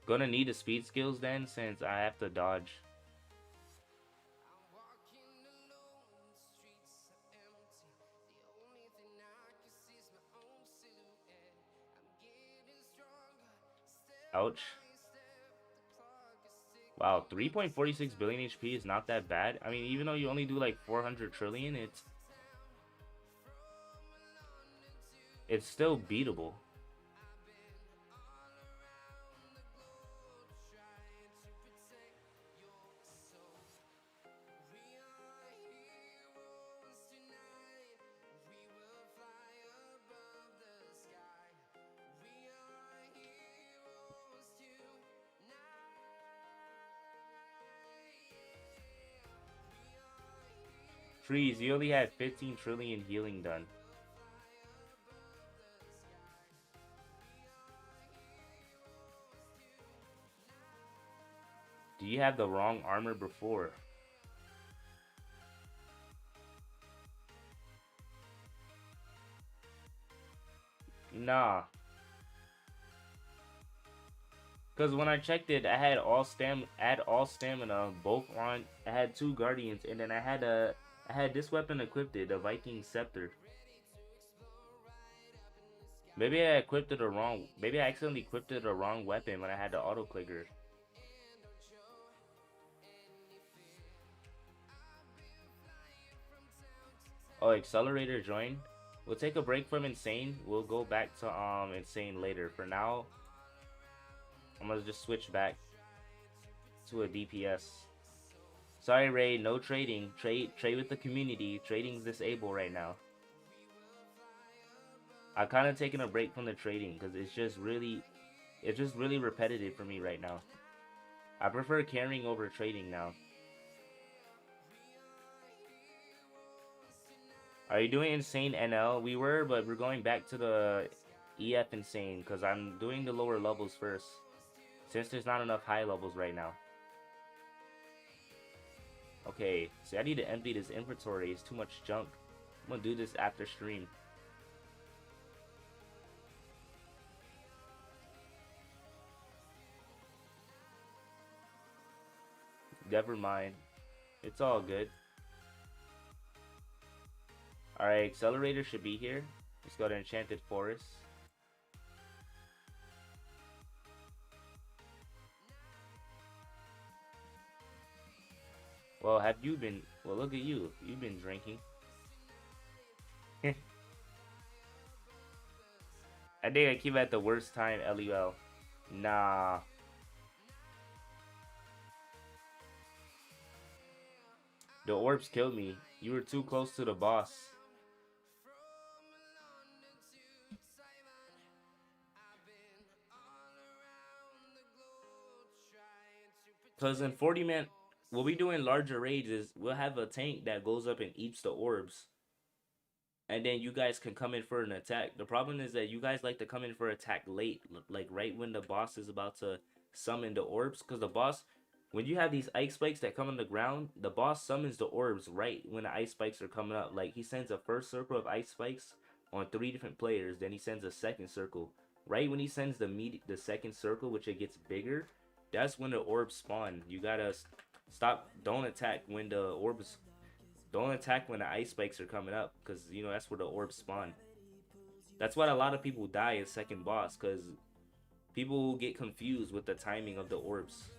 Gonna need the speed skills then, since I have to dodge. Ouch. Wow, 3.46 billion HP is not that bad. I mean, even though you only do like 400 trillion, it's still beatable. Freeze, you only had 15 trillion healing done. Do you have the wrong armor before? Nah. Cause when I checked it, I had all stamina, both on. I had 2 guardians, and then I had this weapon equipped, the Viking scepter. Maybe I equipped it the wrong. Maybe I accidentally equipped it the wrong weapon when I had the auto clicker. Oh, accelerator join. We'll take a break from insane. We'll go back to insane later. For now, I'm gonna just switch back to a DPS. Sorry, Ray, no trading. Trade with the community. Trading's disabled right now. I've kind of taken a break from the trading because it's just really repetitive for me right now. I prefer carrying over trading now. Are you doing insane NL? We were, but we're going back to the EF insane because I'm doing the lower levels first, since there's not enough high levels right now. Okay, so I need to empty this inventory. It's too much junk. I'm gonna do this after stream. Never mind. It's all good. Alright, accelerator should be here. Let's go to Enchanted Forest. Well, have you been... Well, look at you. You've been drinking. I think I keep at the worst time, LUL. Nah. The orbs killed me. You were too close to the boss. Because in 40-man, what we do in larger raids is we'll have a tank that goes up and eats the orbs. And then you guys can come in for an attack. The problem is that you guys like to come in for attack late. Like right when the boss is about to summon the orbs. Because the boss, when you have these ice spikes that come on the ground, the boss summons the orbs right when the ice spikes are coming up. Like he sends a first circle of ice spikes on 3 different players. Then he sends a second circle. Right when he sends the second circle, which it gets bigger, that's when the orbs spawn. You gotta stop. Don't attack when the orbs. Don't attack when the ice spikes are coming up, because you know that's where the orbs spawn. That's why a lot of people die in second boss, because people get confused with the timing of the orbs.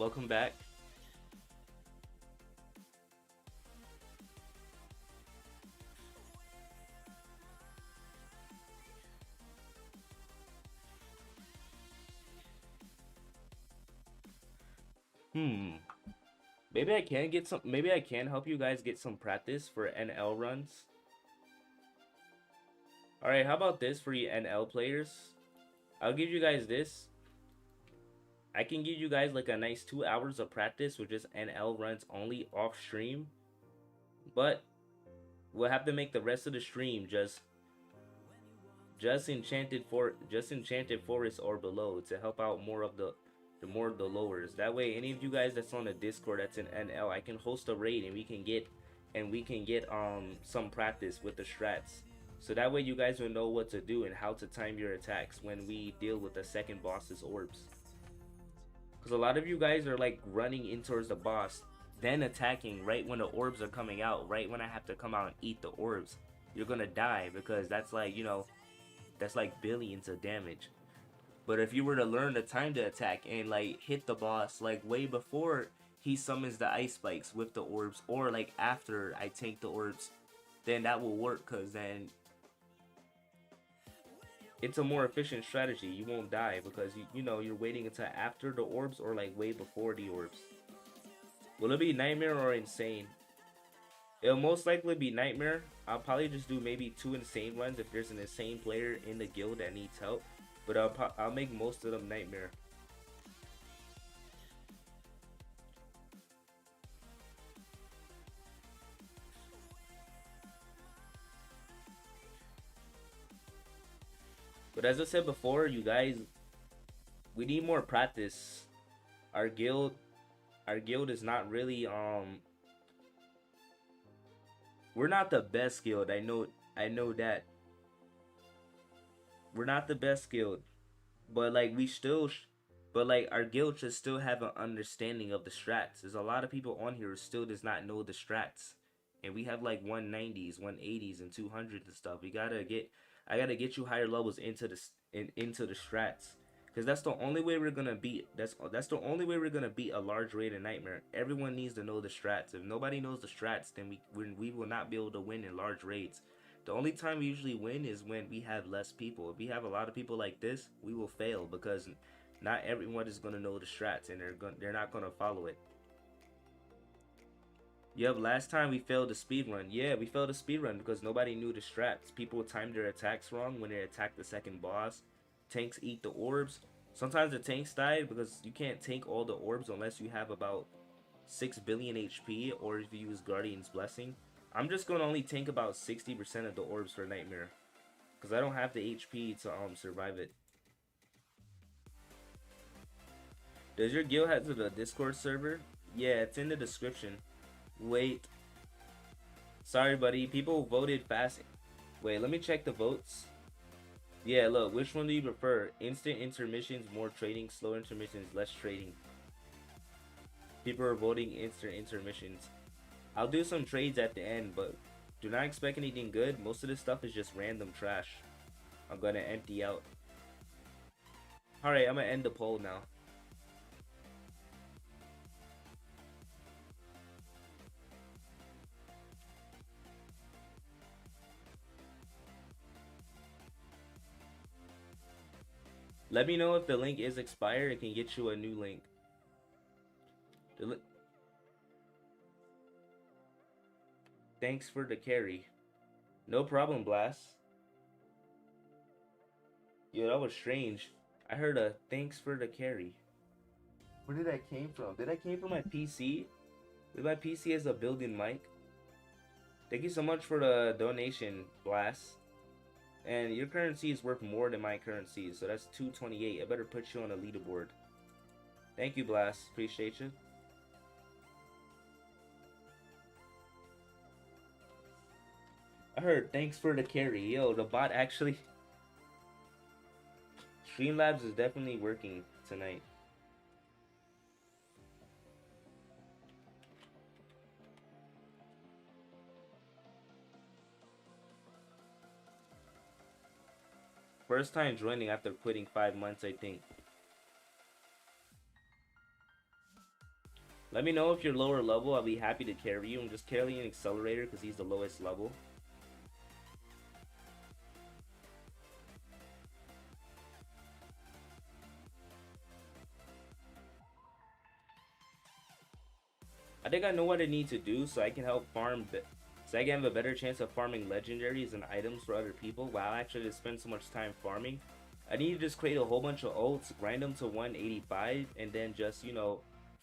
Welcome back. Hmm. Maybe I can get some. Maybe I can help you guys get some practice for NL runs. All right. How about this for you NL players? I'll give you guys this. I can give you guys like a nice 2 hours of practice with just NL runs only off stream, but we'll have to make the rest of the stream just enchanted forest or below to help out more of the lowers. That way, any of you guys that's on the Discord that's in NL, I can host a raid and we can get some practice with the strats. So that way you guys will know what to do and how to time your attacks when we deal with the second boss's orbs. Because a lot of you guys are like running in towards the boss, then attacking right when the orbs are coming out, right when I have to come out and eat the orbs. You're gonna die because that's like, you know, that's like billions of damage. But if you were to learn the time to attack and like hit the boss like way before he summons the ice spikes with the orbs, or like after I tank the orbs, then that will work, because then it's a more efficient strategy. You won't die because you know you're waiting until after the orbs or like way before the orbs. Will it be Nightmare or Insane? It'll most likely be Nightmare. I'll probably just do maybe 2 insane runs if there's an insane player in the guild that needs help. But I'll make most of them Nightmare. But as I said before, you guys, we need more practice. Our guild is not really we're not the best guild. I know that. We're not the best guild. But like but like our guild should still have an understanding of the strats. There's a lot of people on here who still does not know the strats. And we have like 190s, 180s, and 200s and stuff. I gotta get you higher levels into into the strats. Because that's the only way we're gonna beat that's the only way we're gonna beat a large raid in Nightmare. Everyone needs to know the strats. If nobody knows the strats, then we will not be able to win in large raids. The only time we usually win is when we have less people. If we have a lot of people like this, we will fail because not everyone is gonna know the strats and they're not gonna follow it. Yep, last time we failed the speed run. Yeah, we failed the speed run because nobody knew the strats. People timed their attacks wrong when they attack the second boss. Tanks eat the orbs. Sometimes the tanks died because you can't tank all the orbs unless you have about 6 billion HP or if you use Guardian's Blessing. I'm just gonna only tank about 60% of the orbs for Nightmare because I don't have the HP to survive it. Does your guild have a Discord server? Yeah, it's in the description. Wait. Sorry, buddy. People voted fast. Wait, let me check the votes. Yeah, look. Which one do you prefer? Instant intermissions, more trading. Slow intermissions, less trading. People are voting instant intermissions. I'll do some trades at the end, but do not expect anything good. Most of this stuff is just random trash. I'm gonna empty out. Alright, I'm gonna end the poll now. Let me know if the link is expired. I can get you a new link. Thanks for the carry. No problem, Blast. Yo, that was strange. I heard a thanks for the carry. Where did that came from? Did that came from my PC? Did my PC has a built-in mic? Thank you so much for the donation, Blast. And your currency is worth more than my currency, so that's 228. I better put you on a leaderboard. Thank you, Blast. Appreciate you. I heard thanks for the carry. Yo, the bot actually... Streamlabs is definitely working tonight. First time joining after quitting 5 months, I think. Let me know if you're lower level. I'll be happy to carry you. I'm just carrying Accelerator because he's the lowest level. I think I know what I need to do so I can help farm, so I can have a better chance of farming legendaries and items for other people. Wow, actually, to spend so much time farming, I need to just create a whole bunch of ults, grind them to 185, and then just, you know,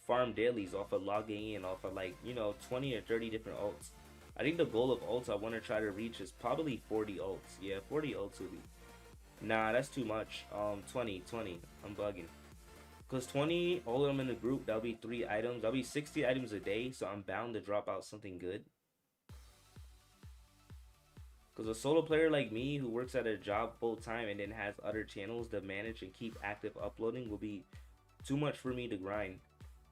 farm dailies off of logging in, off of like, you know, 20 or 30 different ults. I think the goal of ults I want to try to reach is probably 40 ults. Yeah, 40 ults will be. Nah, that's too much. 20, 20. I'm bugging. Because 20, all of them in the group, that'll be 3 items. That'll be 60 items a day, so I'm bound to drop out something good. Because a solo player like me who works at a job full time and then has other channels to manage and keep active uploading will be too much for me to grind.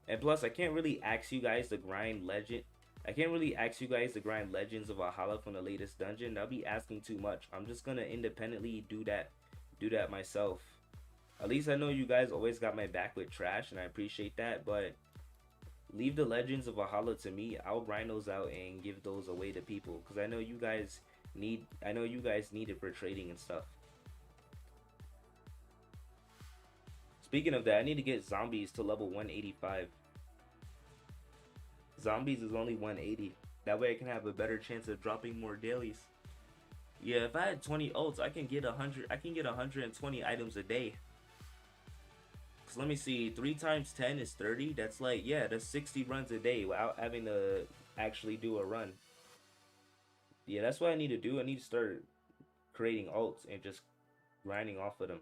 And plus, I can't really ask you guys to grind legend. I can't really ask you guys to grind Legends of Valhalla from the latest dungeon. That'll be asking too much. I'm just gonna independently do that myself. At least I know you guys always got my back with trash, and I appreciate that. But leave the Legends of Valhalla to me. I'll grind those out and give those away to people because I know you guys need. I know you guys need it for trading and stuff. Speaking of that, I need to get zombies to level 185. Zombies is only 180. That way I can have a better chance of dropping more dailies. Yeah, if I had 20 ults, I can get 100. I can get 120 items a day. Cause let me see, 3 times 10 is 30. That's like, yeah, that's 60 runs a day without having to actually do a run. Yeah, that's what I need to do. I need to start creating ults and just grinding off of them.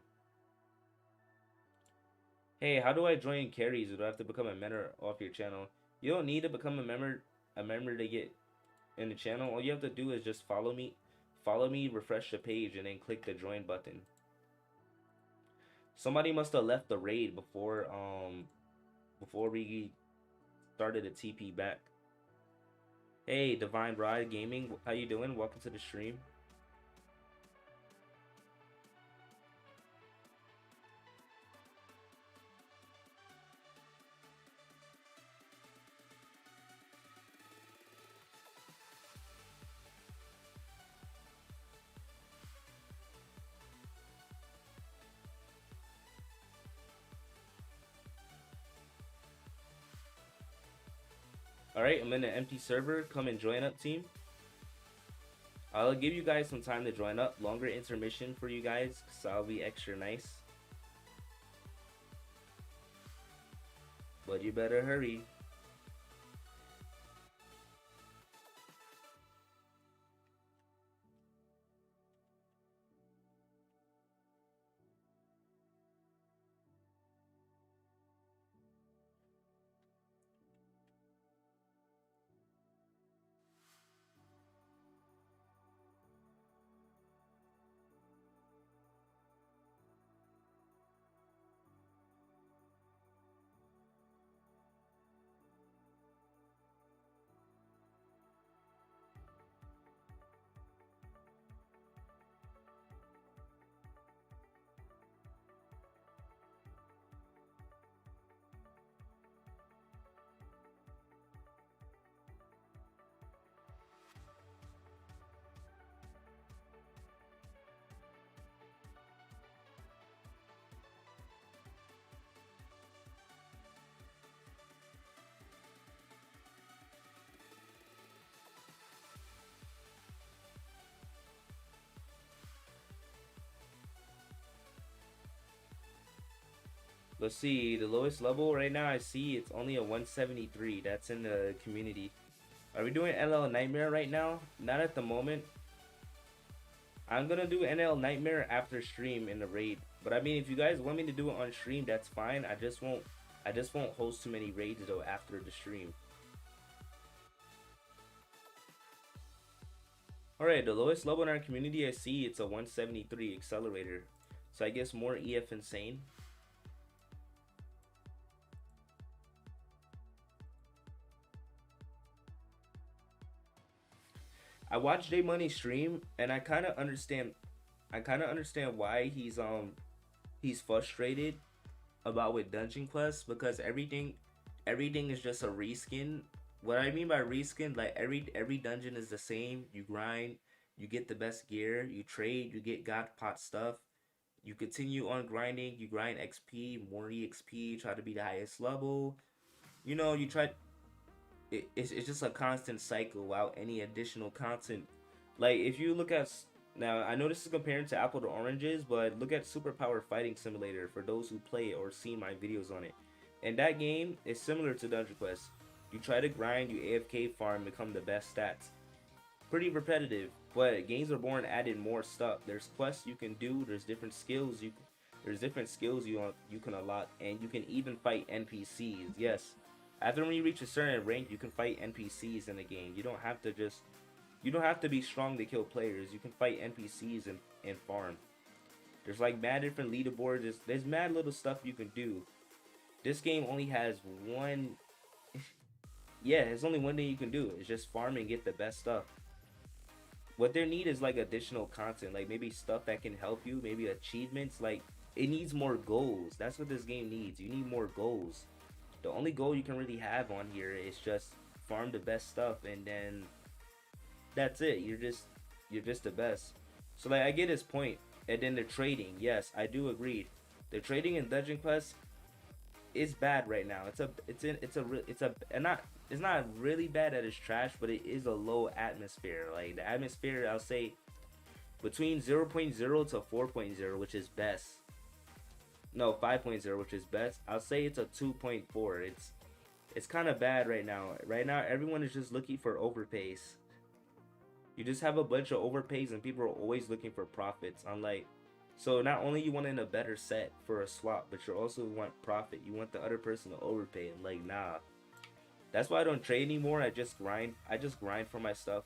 Hey, how do I join carries? Do I have to become a member off your channel? You don't need to become a member to get in the channel. All you have to do is just follow me, refresh the page, and then click the join button. Somebody must have left the raid before we started a TP back. Hey, Divine Ride Gaming, how you doing? Welcome to the stream. Alright, I'm in an empty server. Come and join up, team. I'll give you guys some time to join up. Longer intermission for you guys, so I'll be extra nice. But you better hurry. Let's see, the lowest level right now I see it's only a 173. That's in the community. Are we doing NL Nightmare right now? Not at the moment. I'm gonna do NL Nightmare after stream in the raid. But I mean, if you guys want me to do it on stream, that's fine. I just won't host too many raids though after the stream. Alright, the lowest level in our community I see it's a 173 accelerator. So I guess more EF insane. I watched J Money stream and I kind of understand why he's frustrated about with dungeon quests because everything is just a reskin. What I mean by reskin, like every dungeon is the same. You grind, you get the best gear, you trade, you get god pot stuff. You continue on grinding, you grind XP, more EXP, try to be the highest level. You know, you try it's just a constant cycle without any additional content. Like if you look at now, I know this is comparing to apple to oranges, but look at Superpower Fighting Simulator for those who play or seen my videos on it. And that game is similar to Dungeon Quest. You try to grind, you AFK farm, become the best stats. Pretty repetitive, but Games are Born added more stuff. There's quests you can do. There's different skills there's different skills you can unlock, and you can even fight NPCs. Yes, after when you reach a certain rank, you can fight NPCs in the game. You don't have to be strong to kill players. You can fight NPCs and farm. There's like mad different leaderboards. There's mad little stuff you can do. This game only has one. Yeah, there's only one thing you can do. It's just farm and get the best stuff. What they need is like additional content, like maybe stuff that can help you, maybe achievements. Like it needs more goals. That's what this game needs. You need more goals. The only goal you can really have on here is just farm the best stuff, and then that's it. You're just the best. So like I get his point. And then the trading, yes, I do agree. The trading in Dungeon Quest is bad right now. It's not really bad that it's trash, but it is a low atmosphere. Like the atmosphere, I'll say between 0.0 to 4.0, which is best. No, 5.0, which is best. I'll say it's a 2.4. It's kind of bad right now. Right now, everyone is just looking for overpays. You just have a bunch of overpays, and people are always looking for profits. Unlike, so not only you want in a better set for a swap, but you also want profit. You want the other person to overpay. And like, nah. That's why I don't trade anymore. I just grind. I just grind for my stuff.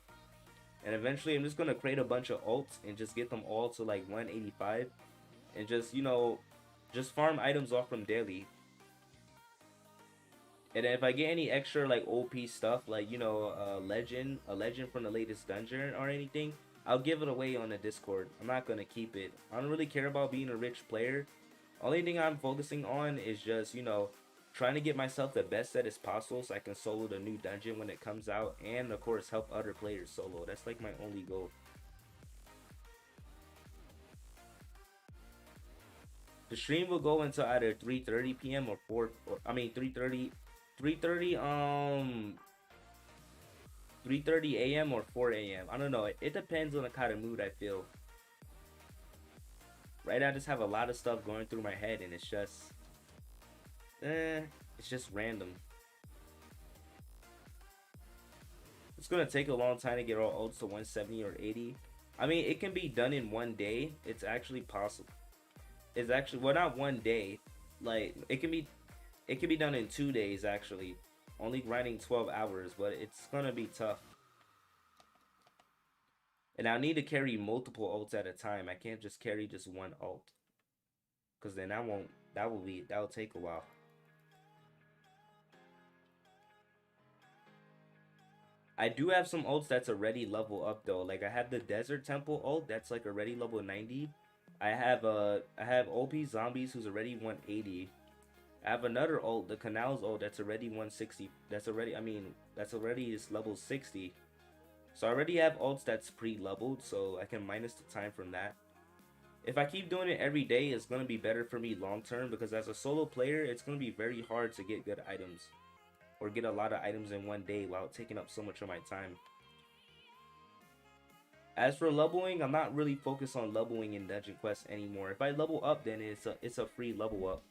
And eventually I'm just gonna create a bunch of alts and just get them all to like 185. And just, you know, just farm items off from daily. And then if I get any extra like OP stuff, like, you know, a legend from the latest dungeon or anything, I'll give it away on the Discord. I'm not gonna keep it. I don't really care about being a rich player. Only thing I'm focusing on is just, you know, trying to get myself the best set as possible so I can solo the new dungeon when it comes out, and of course help other players solo. That's like my only goal. The stream will go until either 3:30 p.m. or 4 or I mean 3:30 a.m. or 4 a.m. I don't know. It depends on the kind of mood I feel. Right now I just have a lot of stuff going through my head, and it's just random. It's gonna take a long time to get all ults to 170 or 80. I mean, it can be done in one day. It's actually possible. It's actually, well, not one day. Like it can be done in 2 days actually. Only grinding 12 hours, but it's gonna be tough. And I need to carry multiple ults at a time. I can't just carry just one ult, cause then that will take a while. I do have some ults that's already level up though. Like I have the Desert Temple ult that's like already level 90. I have OP Zombies who's already 180. I have another ult, the Canals ult, that's already 160. That's already is level 60. So I already have ults that's pre-leveled, so I can minus the time from that. If I keep doing it every day, it's going to be better for me long term, because as a solo player, it's going to be very hard to get good items. Or get a lot of items in one day while taking up so much of my time. As for leveling, I'm not really focused on leveling in Dungeon Quest anymore. If I level up, then it's a free level up.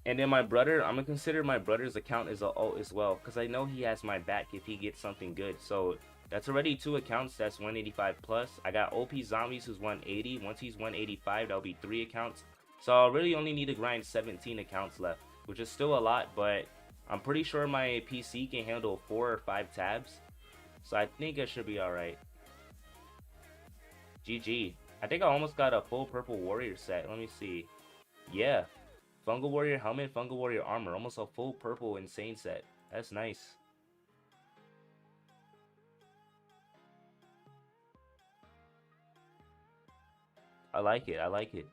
And then my brother, I'm gonna consider my brother's account as a ult as well, because I know he has my back if he gets something good. So that's already 2 accounts that's 185 plus. I got OP Zombies who's 180. Once he's 185, that'll be 3 accounts. So I'll really only need to grind 17 accounts left, which is still a lot, but I'm pretty sure my PC can handle 4 or 5 tabs. So I think I should be alright. GG. I think I almost got a full purple warrior set. Let me see. Yeah. Fungal Warrior helmet, Fungal Warrior armor. Almost a full purple insane set. That's nice. I like it. I like it.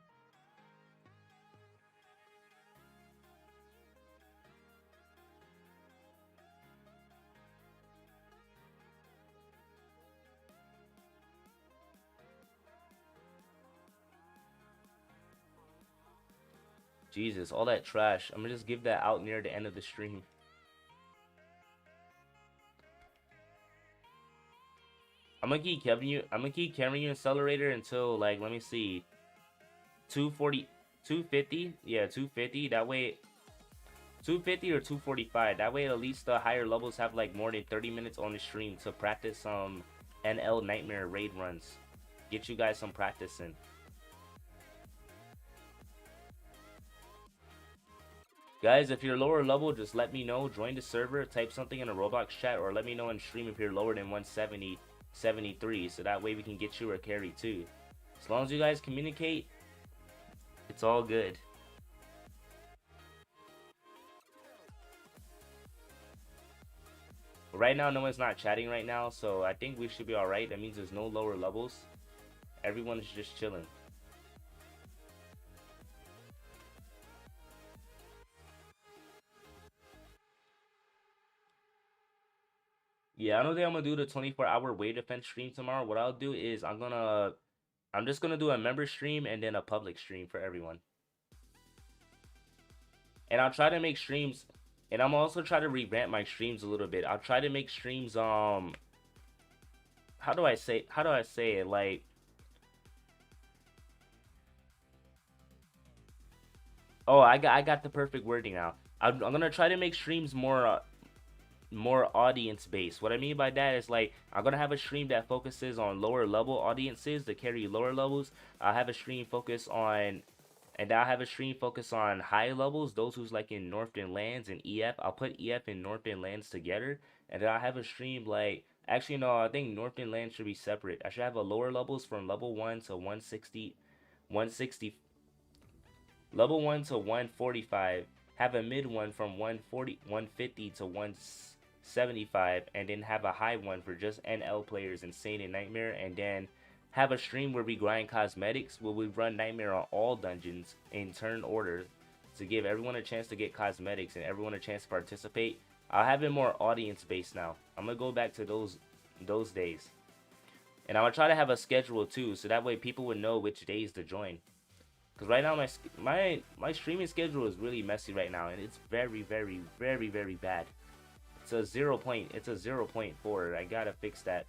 Jesus, all that trash. I'm gonna just give that out near the end of the stream. I'm gonna keep carrying you accelerator until like let me see. 240 250? Yeah, 250. That way 250 or 245. That way at least the higher levels have like more than 30 minutes on the stream to practice some NL Nightmare raid runs. Get you guys some practice in. Guys, if you're lower level, just let me know. Join the server, type something in a Roblox chat, or let me know in stream if you're lower than 170, 73, so that way we can get you a carry too. As long as you guys communicate, it's all good. Right now, no one's not chatting right now, so I think we should be alright. That means there's no lower levels. Everyone is just chilling. Yeah, I don't think I'm gonna do the 24-hour wave defense stream tomorrow. What I'll do is I'm just gonna do a member stream and then a public stream for everyone. And I'll try to make streams, and I'm also try to revamp my streams a little bit. I'll try to make streams how do I say it, like oh, I got the perfect wording now. I'm gonna try to make streams more audience based. What I mean by that is like I'm gonna have a stream that focuses on lower level audiences to carry lower levels. I'll have a stream focus on and I'll have a stream focus on high levels, those who's like in Northern Lands and EF. I'll put EF and Northern Lands together, and then I'll have a stream like actually no, I think Northern Lands should be separate. I should have a lower levels from level 1 to 160, 160, level 1 to 145, have a mid one from 140, 150 to 175, and then have a high one for just NL players, Insane and Nightmare, and then have a stream where we grind cosmetics, where we run Nightmare on all dungeons in turn order to give everyone a chance to get cosmetics and everyone a chance to participate. I'll have it more audience based now. I'm gonna go back to those days, and I'm gonna try to have a schedule too, so that way people would know which days to join. Cause right now my streaming schedule is really messy right now, and it's very bad. It's a 0.4. I gotta fix that.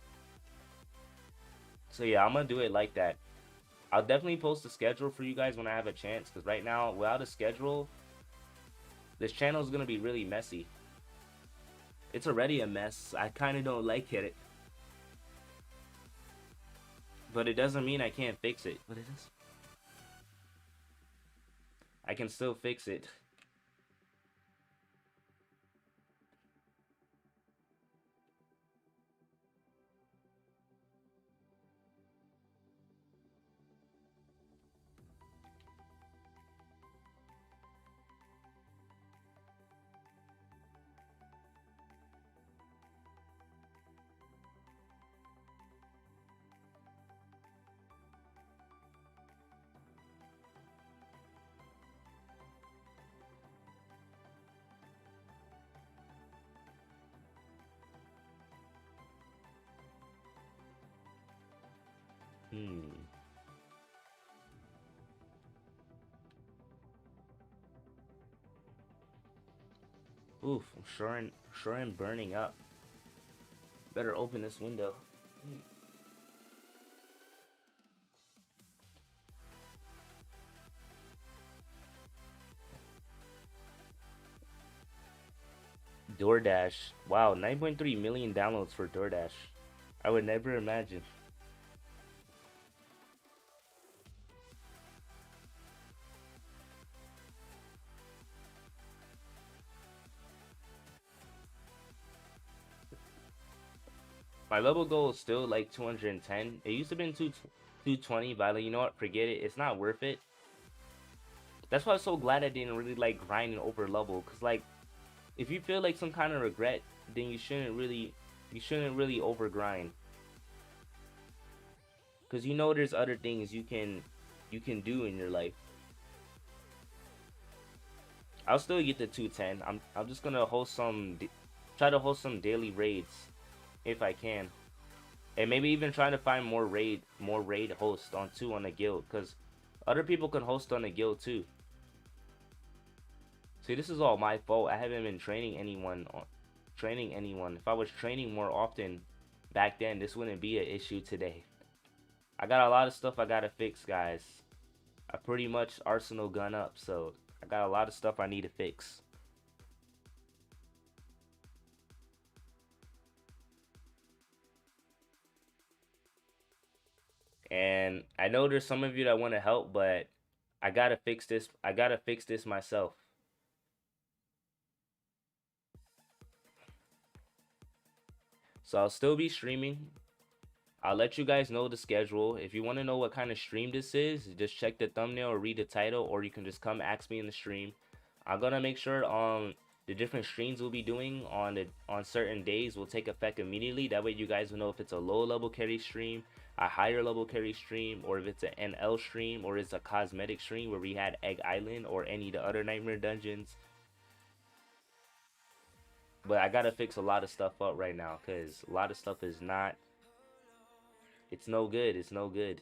So yeah, I'm gonna do it like that. I'll definitely post a schedule for you guys when I have a chance. Cause right now, without a schedule, this channel is gonna be really messy. It's already a mess. I kind of don't like it, but it doesn't mean I can't fix it. What is this? I can still fix it. Oof, I'm sure I'm burning up. Better open this window. DoorDash. Wow, 9.3 million downloads for DoorDash. I would never imagine. My level goal is still like 210. It used to be 220, but like, you know what? Forget it. It's not worth it. That's why I'm so glad I didn't really like grinding over level. Cause like, if you feel like some kind of regret, then you shouldn't really over grind. Cause you know there's other things you can do in your life. I'll still get the 210. I'm just gonna try to host some daily raids if I can, and maybe even trying to find more raid hosts on the guild, because other people can host on the guild too. See, this is all my fault. I haven't been training anyone. If I was training more often back then, this wouldn't be an issue today. I got a lot of stuff I gotta fix, guys. I pretty much arsenal gun up, so I got a lot of stuff I need to fix. And I know there's some of you that want to help, but I gotta fix this. I gotta fix this myself. So I'll still be streaming. I'll let you guys know the schedule. If you want to know what kind of stream this is, just check the thumbnail or read the title, or you can just come ask me in the stream. I'm gonna make sure the different streams we'll be doing on certain days will take effect immediately. That way you guys will know if it's a low level carry stream, a higher level carry stream, or if it's an NL stream, or it's a cosmetic stream where we had Egg Island or any of the other Nightmare Dungeons. But I gotta fix a lot of stuff up right now because a lot of stuff is not. It's no good. It's no good.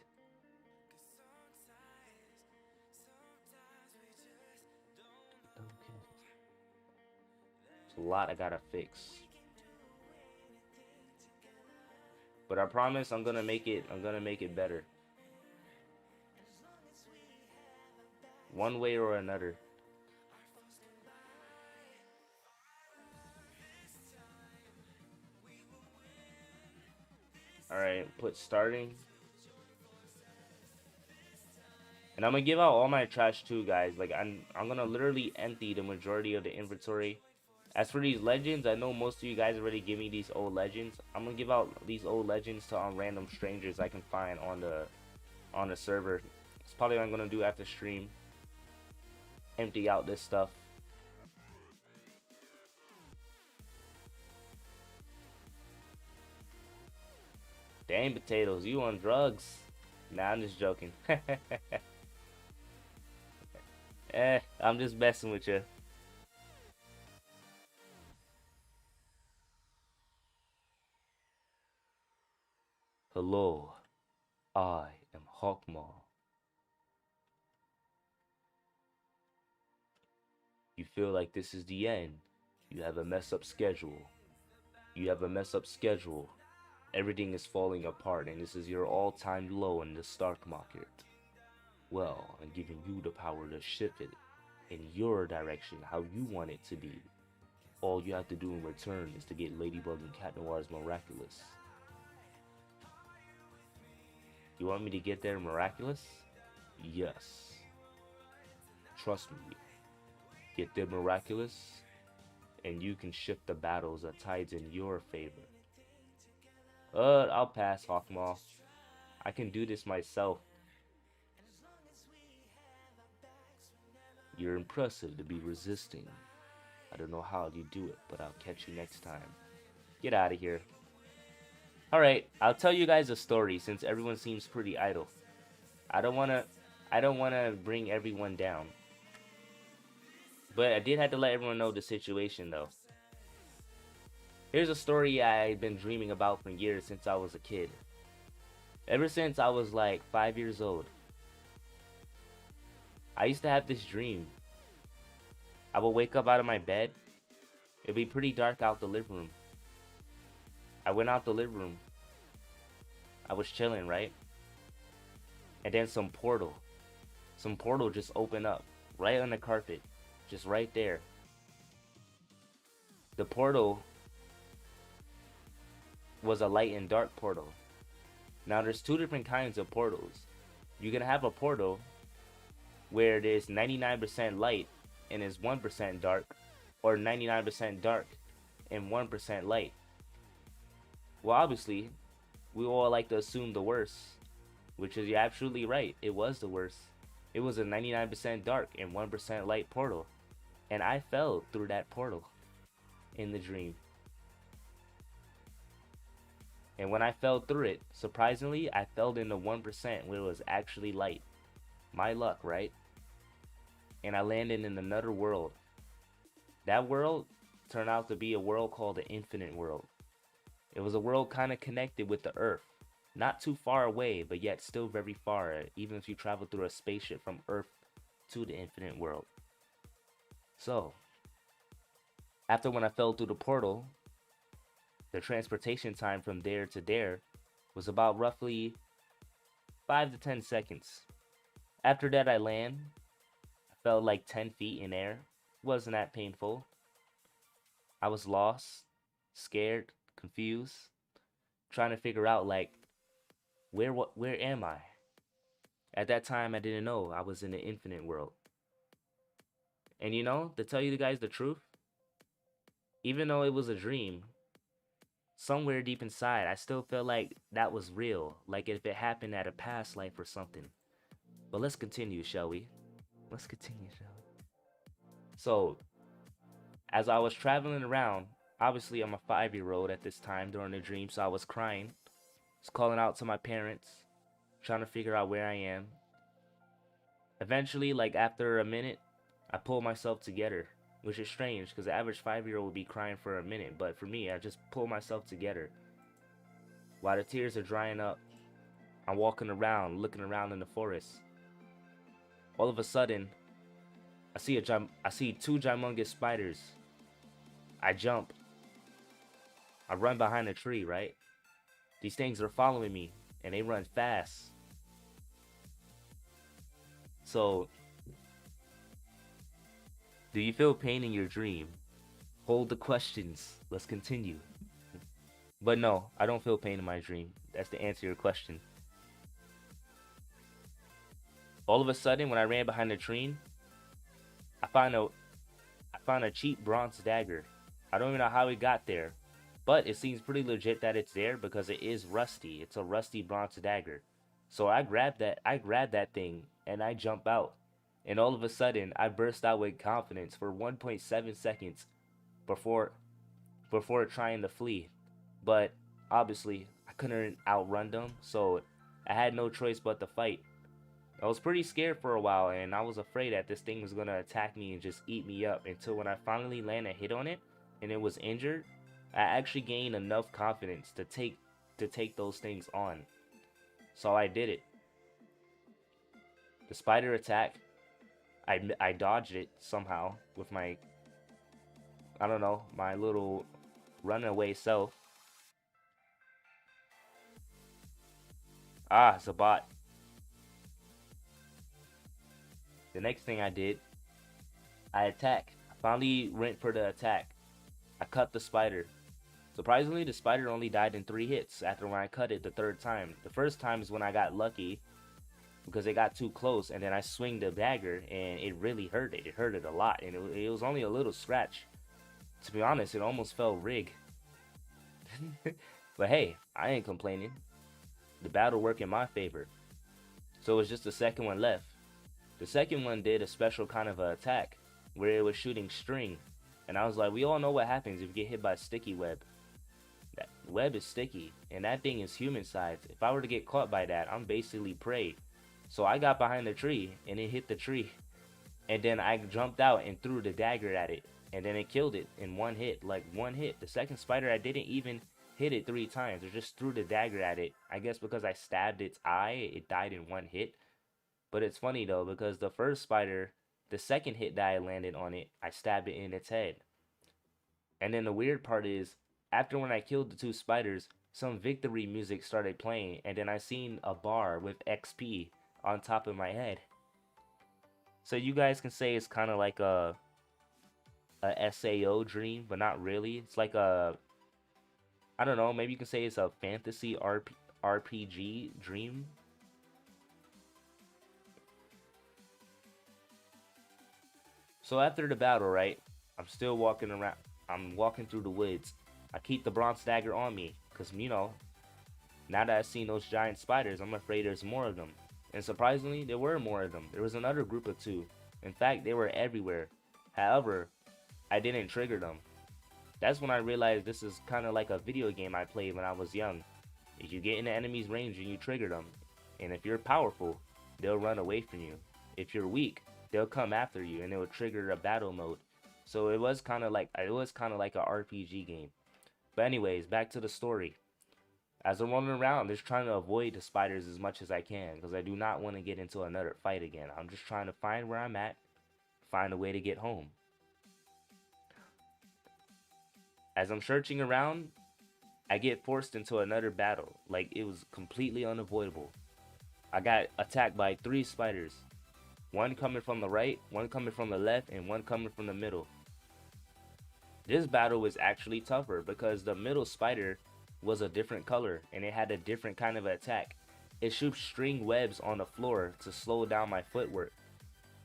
It's a lot I gotta fix. But I promise I'm gonna make it. I'm gonna make it better. One way or another. Alright, put starting. And I'm gonna give out all my trash too, guys. Like I'm gonna literally empty the majority of the inventory. As for these legends, I know most of you guys already give me these old legends. I'm gonna give out these old legends to random strangers I can find on the server. It's probably what I'm gonna do after stream. Empty out this stuff. Dang potatoes, you on drugs? Nah, I'm just joking. I'm just messing with you. Hello, I am Hawkmaw. You feel like this is the end. You have a mess up schedule. You have a mess up schedule. Everything is falling apart and this is your all-time low in the stock market. Well, I'm giving you the power to shift it in your direction, how you want it to be. All you have to do in return is to get Ladybug and Cat Noir's Miraculous. You want me to get their Miraculous? Yes. Trust me. Get their Miraculous, and you can shift the battles that tides in your favor. I'll pass, Hawkmaw. I can do this myself. You're impressive to be resisting. I don't know how you do it, but I'll catch you next time. Get out of here. Alright, I'll tell you guys a story since everyone seems pretty idle. I don't wanna bring everyone down. But I did have to let everyone know the situation though. Here's a story I've been dreaming about for years since I was a kid. Ever since I was like 5 years old. I used to have this dream. I would wake up out of my bed. It'd be pretty dark out the living room. I went out the living room. I was chilling, right? And then some portal just opened up right on the carpet. Just right there. The portal was a light and dark portal. Now there's two different kinds of portals. You can have a portal where there's 99% light and is 1% dark, or 99% dark and 1% light. Well, obviously, we all like to assume the worst, which is you're absolutely right. It was the worst. It was a 99% dark and 1% light portal. And I fell through that portal in the dream. And when I fell through it, surprisingly, I fell in the 1% where it was actually light. My luck, right? And I landed in another world. That world turned out to be a world called the Infinite World. It was a world kind of connected with the Earth. Not too far away, but yet still very far, even if you travel through a spaceship from Earth to the Infinite World. So, after when I fell through the portal, the transportation time from there to there was about roughly 5 to 10 seconds. After that, I land. I fell like 10 feet in air. Wasn't that painful. I was lost, scared, confused, trying to figure out like where am I? At that time, I didn't know I was in the infinite world. And you know, to tell you guys the truth, even though it was a dream, somewhere deep inside, I still felt like that was real, like if it happened at a past life or something. But let's continue, shall we? Let's continue, shall we? So, as I was traveling around, obviously I'm a 5-year-old at this time during the dream, so I was crying, was calling out to my parents, trying to figure out where I am. Eventually, like after a minute, I pulled myself together, which is strange because the average 5-year-old would be crying for a minute, but for me, I just pulled myself together. While the tears are drying up, I'm walking around, looking around in the forest. All of a sudden, I see two gymongous spiders. I jump. I run behind a tree, right? These things are following me, and they run fast. So, do you feel pain in your dream? Hold the questions. Let's continue. But no, I don't feel pain in my dream. That's to answer your question. All of a sudden, when I ran behind the tree, I found a cheap bronze dagger. I don't even know how it got there, but it seems pretty legit that it's there because it is rusty. It's a rusty bronze dagger. So I grabbed that thing and I jump out. And all of a sudden, I burst out with confidence for 1.7 seconds before trying to flee. But obviously, I couldn't outrun them, so I had no choice but to fight. I was pretty scared for a while, and I was afraid that this thing was gonna attack me and just eat me up until when I finally landed a hit on it and it was injured, I actually gained enough confidence to take those things on. So I did it. The spider attack, I dodged it somehow with my, I don't know, my little runaway self. Ah, it's a bot. The next thing I did, I attack. I finally went for the attack. I cut the spider. Surprisingly, the spider only died in 3 hits after when I cut it the 3rd time. The first time is when I got lucky because it got too close, and then I swing the dagger and it really hurt it. It hurt it a lot, and it was only a little scratch. To be honest, it almost felt rigged. But hey, I ain't complaining. The battle worked in my favor. So it was just the second one left. The second one did a special kind of a attack where it was shooting string. And I was like, we all know what happens if you get hit by a sticky web. That web is sticky, and that thing is human sized. If I were to get caught by that, I'm basically prey. So I got behind the tree, and it hit the tree. And then I jumped out and threw the dagger at it. And then it killed it in 1 hit, like 1 hit. The second spider, I didn't even hit it 3 times. I just threw the dagger at it. I guess because I stabbed its eye, it died in 1 hit. But it's funny though, because the first spider, the second hit that I landed on it, I stabbed it in its head. And then the weird part is, after when I killed the 2 spiders, some victory music started playing, and then I seen a bar with XP on top of my head. So you guys can say it's kind of like a SAO dream, but not really. It's like a, I don't know, maybe you can say it's a fantasy RPG dream. So after the battle, right, I'm still walking around. I'm walking through the woods. I keep the bronze dagger on me, because, you know, now that I've seen those giant spiders, I'm afraid there's more of them. And surprisingly, there were more of them. There was another group of 2. In fact, they were everywhere. However, I didn't trigger them. That's when I realized this is kind of like a video game I played when I was young. If you get in the enemy's range and you trigger them, and if you're powerful, they'll run away from you. If you're weak, they'll come after you and it will trigger a battle mode. So it was kind of like a RPG game. But anyways, back to the story. As I'm running around, just trying to avoid the spiders as much as I can because I do not want to get into another fight again. I'm just trying to find where I'm at, find a way to get home. As I'm searching around, I get forced into another battle. Like, it was completely unavoidable. I got attacked by 3 spiders. One coming from the right, one coming from the left, and one coming from the middle. This battle was actually tougher because the middle spider was a different color and it had a different kind of attack. It shoots string webs on the floor to slow down my footwork.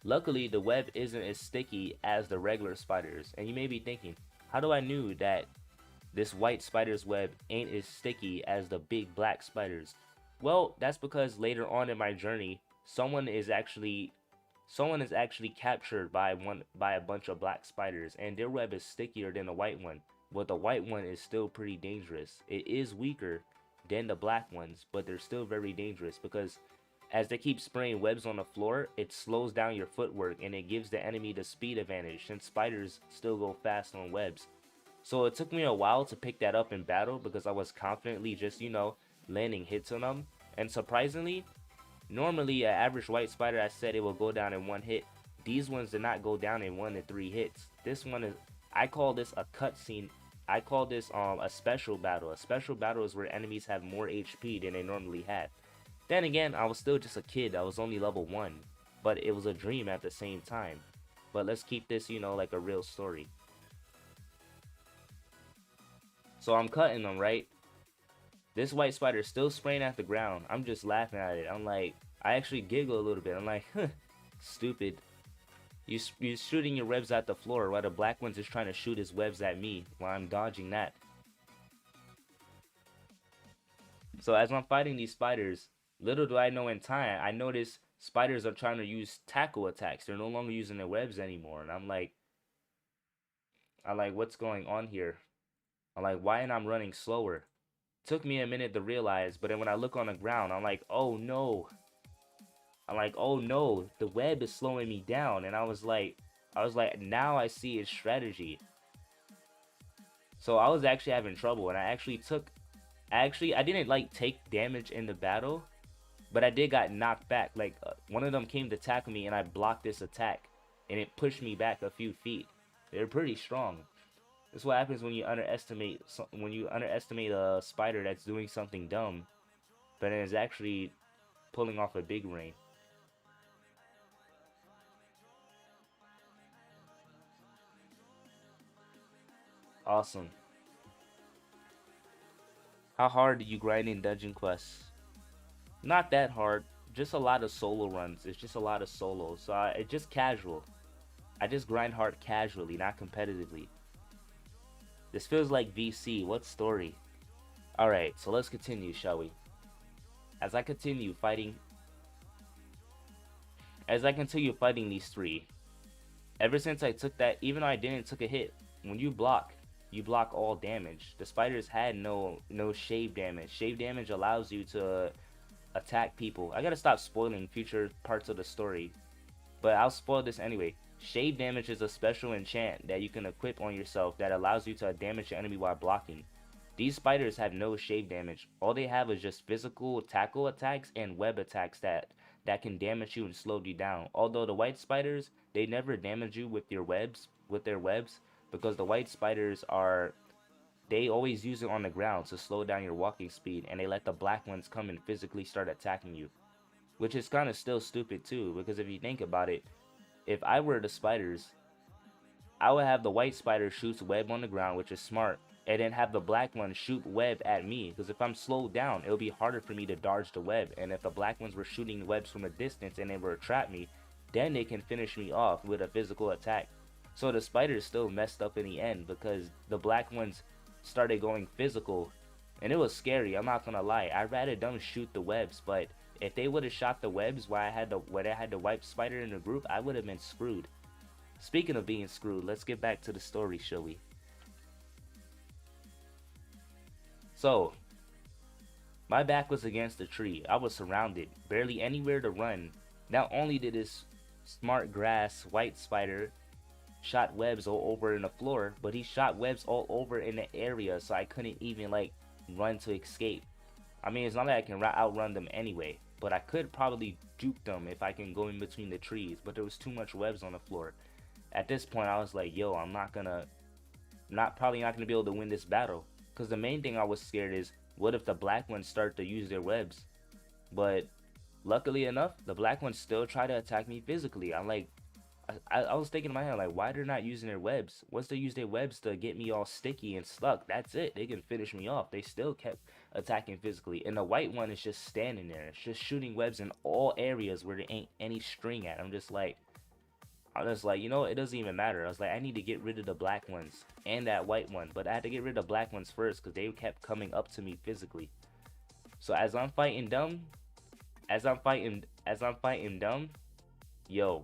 Luckily, the web isn't as sticky as the regular spiders, and you may be thinking, how do I know that this white spider's web ain't as sticky as the big black spiders? Well, that's because later on in my journey, someone is actually captured by a bunch of black spiders, and their web is stickier than the white one. But the white one is still pretty dangerous. It is weaker than the black ones, but they're still very dangerous because as they keep spraying webs on the floor, it slows down your footwork and it gives the enemy the speed advantage since spiders still go fast on webs. So it took me a while to pick that up in battle because I was confidently just, landing hits on them. And surprisingly, normally an average white spider, I said it will go down in 1 hit. These ones did not go down in 1 to 3 hits. This one is, I call this a cutscene. I call this a special battle. A special battle is where enemies have more HP than they normally have. Then again, I was still just a kid. I was only level 1, but it was a dream at the same time. But let's keep this, like a real story. So I'm cutting them, right? This white spider is still spraying at the ground. I'm just laughing at it. I'm like, I actually giggle a little bit. I'm like, huh, stupid. You're shooting your webs at the floor while the black one's just trying to shoot his webs at me while I'm dodging that. So as I'm fighting these spiders, little do I know in time, I notice spiders are trying to use tackle attacks. They're no longer using their webs anymore. And I'm like, what's going on here? I'm like, why am I running slower? Took me a minute to realize, but then when I look on the ground, I'm like, oh no. The web is slowing me down. And I was like, now I see its strategy. So I was actually having trouble, and I didn't like take damage in the battle, but I did got knocked back. Like one of them came to tackle me and I blocked this attack and it pushed me back a few feet. They're pretty strong. This is what happens when you underestimate a spider that's doing something dumb, but then is actually pulling off a big rain. Awesome. How hard do you grind in dungeon quests? Not that hard. Just a lot of solo runs. It's just a lot of solos. So it's just casual. I just grind hard casually, not competitively. This feels like VC. What story? Alright, so let's continue, shall we? As I continue fighting these 3, ever since I took that, even though I didn't took a hit, when you block all damage. The spiders had no shave damage. Shave damage allows you to attack people. I gotta stop spoiling future parts of the story, but I'll spoil this anyway. Shave damage is a special enchant that you can equip on yourself that allows you to damage your enemy while blocking. These spiders have no shave damage. All they have is just physical tackle attacks and web attacks that can damage you and slow you down. Although the white spiders, they never damage you with their webs, because the white spiders they always use it on the ground to slow down your walking speed, and they let the black ones come and physically start attacking you. Which is kind of still stupid too, because if you think about it, if I were the spiders, I would have the white spider shoots web on the ground, which is smart, and then have the black one shoot web at me, because if I'm slowed down, it'll be harder for me to dodge the web, and if the black ones were shooting webs from a distance and they were to trap me, then they can finish me off with a physical attack. So the spiders still messed up in the end, because the black ones started going physical, and it was scary. I'm not gonna lie. I'd rather them shoot the webs, but if they would have shot the webs when I had the white spider in the group, I would have been screwed. Speaking of being screwed, let's get back to the story, shall we? So, my back was against a tree. I was surrounded, barely anywhere to run. Not only did this smart grass white spider shot webs all over in the floor, but he shot webs all over in the area, so I couldn't even run to escape. I mean, it's not like I can outrun them anyway, but I could probably juke them if I can go in between the trees, but there was too much webs on the floor. At this point, I was like, yo, I'm not gonna probably not gonna be able to win this battle. Cause the main thing I was scared is, what if the black ones start to use their webs? But luckily enough, the black ones still try to attack me physically. I'm like, I was thinking in my head, like, why they're not using their webs? Once they use their webs to get me all sticky and stuck, that's it. They can finish me off. They still kept attacking physically. And the white one is just standing there. It's just shooting webs in all areas where there ain't any string at. I'm just like, you know, it doesn't even matter. I was like, I need to get rid of the black ones and that white one. But I had to get rid of the black ones first because they kept coming up to me physically. So as I'm fighting them, yo,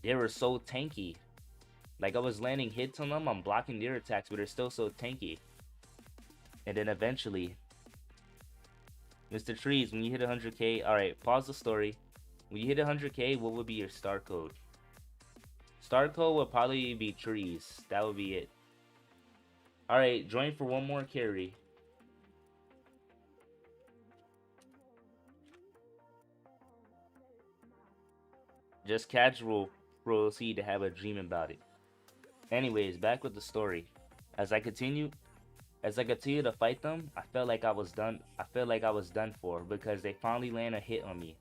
they were so tanky. Like, I was landing hits on them, I'm blocking their attacks, but they're still so tanky. And then eventually, Mr. Trees, when you hit 100k, alright, pause the story. When you hit 100k, what would be your star code? Star code would probably be Trees. That would be it. Alright, join for one more carry. Just casual proceed to have a dream about it. Anyways, back with the story. As I continue to fight them, I felt like I was done for because they finally land a hit on me.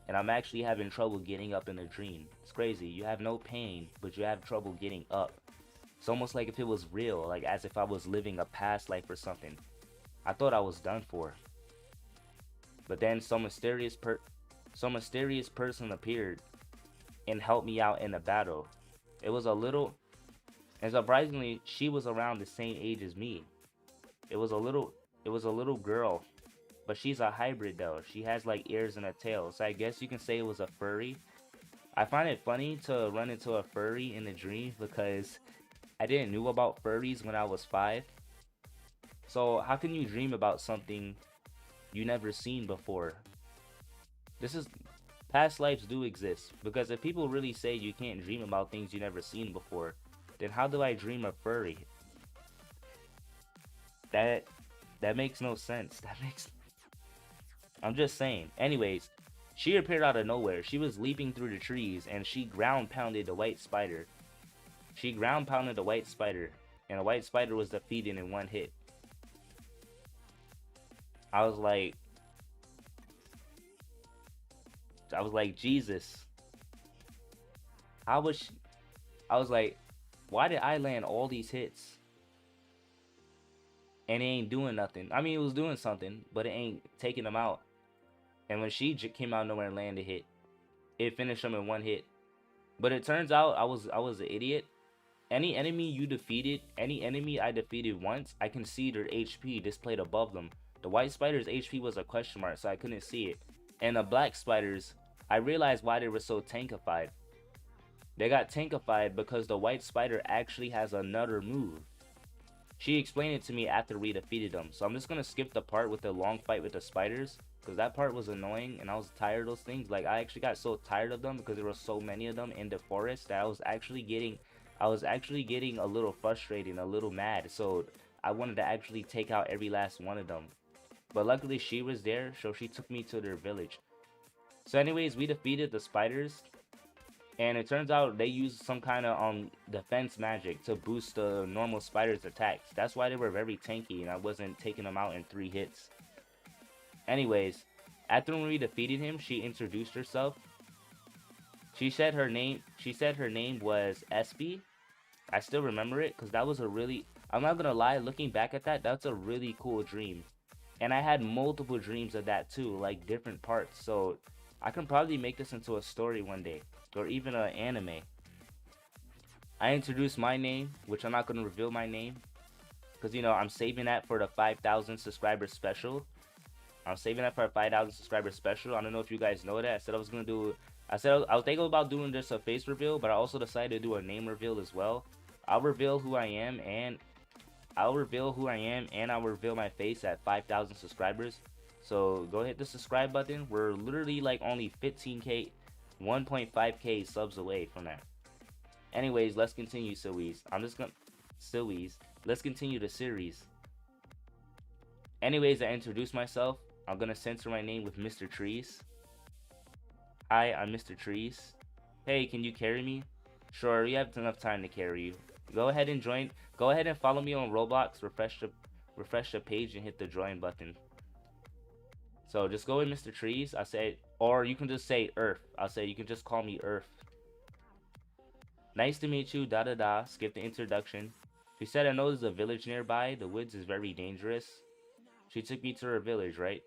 And I'm actually having trouble getting up in the dream. It's crazy. You have no pain, but you have trouble getting up. It's almost like if it was real, like as if I was living a past life or something. I thought I was done for. But then some mysterious person appeared and helped me out in the battle. And surprisingly, she was around the same age as me. It was a little girl, but she's a hybrid though. She has like ears and a tail, so I guess you can say it was a furry. I find it funny to run into a furry in a dream because I didn't know about furries when I was 5. So how can you dream about something you never seen before? Past lives do exist, because if people really say you can't dream about things you never seen before, then how do I dream of furry? That makes no sense. I'm just saying. Anyways, she appeared out of nowhere. She was leaping through the trees and she ground pounded the white spider. And the white spider was defeated in one hit. I was like, Jesus. I was like, why did I land all these hits? And it ain't doing nothing. I mean, it was doing something, but it ain't taking them out. And when she came out of nowhere and landed a hit, it finished them in one hit. But it turns out I was an idiot. Any enemy I defeated once, I can see their HP displayed above them. The white spider's HP was a question mark, so I couldn't see it. And the black spiders, I realized why they were so tankified. They got tankified because the white spider actually has another move. She explained it to me after we defeated them. So I'm just going to skip the part with the long fight with the spiders, because that part was annoying and I was tired of those things. Like, I actually got so tired of them because there were so many of them in the forest that I was actually getting a little frustrated, a little mad. So I wanted to actually take out every last one of them. But luckily she was there, so she took me to their village. So anyways, we defeated the spiders. And it turns out they used some kind of defense magic to boost the normal spider's attacks. That's why they were very tanky and I wasn't taking them out in 3 hits. Anyways, after we defeated him, she introduced herself. She said her name was Espy. I still remember it because that was I'm not gonna lie, looking back at that, that's a really cool dream. And I had multiple dreams of that too, like different parts. So I can probably make this into a story one day, or even an anime. I introduced my name, which I'm not going to reveal my name, because, you know, I'm saving that for the 5,000 subscriber special. I was thinking know if you guys know that. I was thinking about doing just a face reveal, but I also decided to do a name reveal as well. I'll reveal who I am, and I'll reveal my face at 5,000 subscribers. So go hit the subscribe button. We're literally like only 15k, 1.5k subs away from that. Anyways, let's continue, Sillies. Let's continue the series. Anyways, I introduced myself. I'm gonna censor my name with Mr. Trees. Hi, I'm Mr. Trees. Hey, can you carry me? Sure, we have enough time to carry you. Go ahead and join. Go ahead and follow me on Roblox. Refresh the page and hit the join button. So just go with Mr. Trees. I say, or you can just say Earth. I'll say you can just call me Earth. Nice to meet you. Da da da. Skip the introduction. She said, I know there's a village nearby. The woods is very dangerous. She took me to her village, right?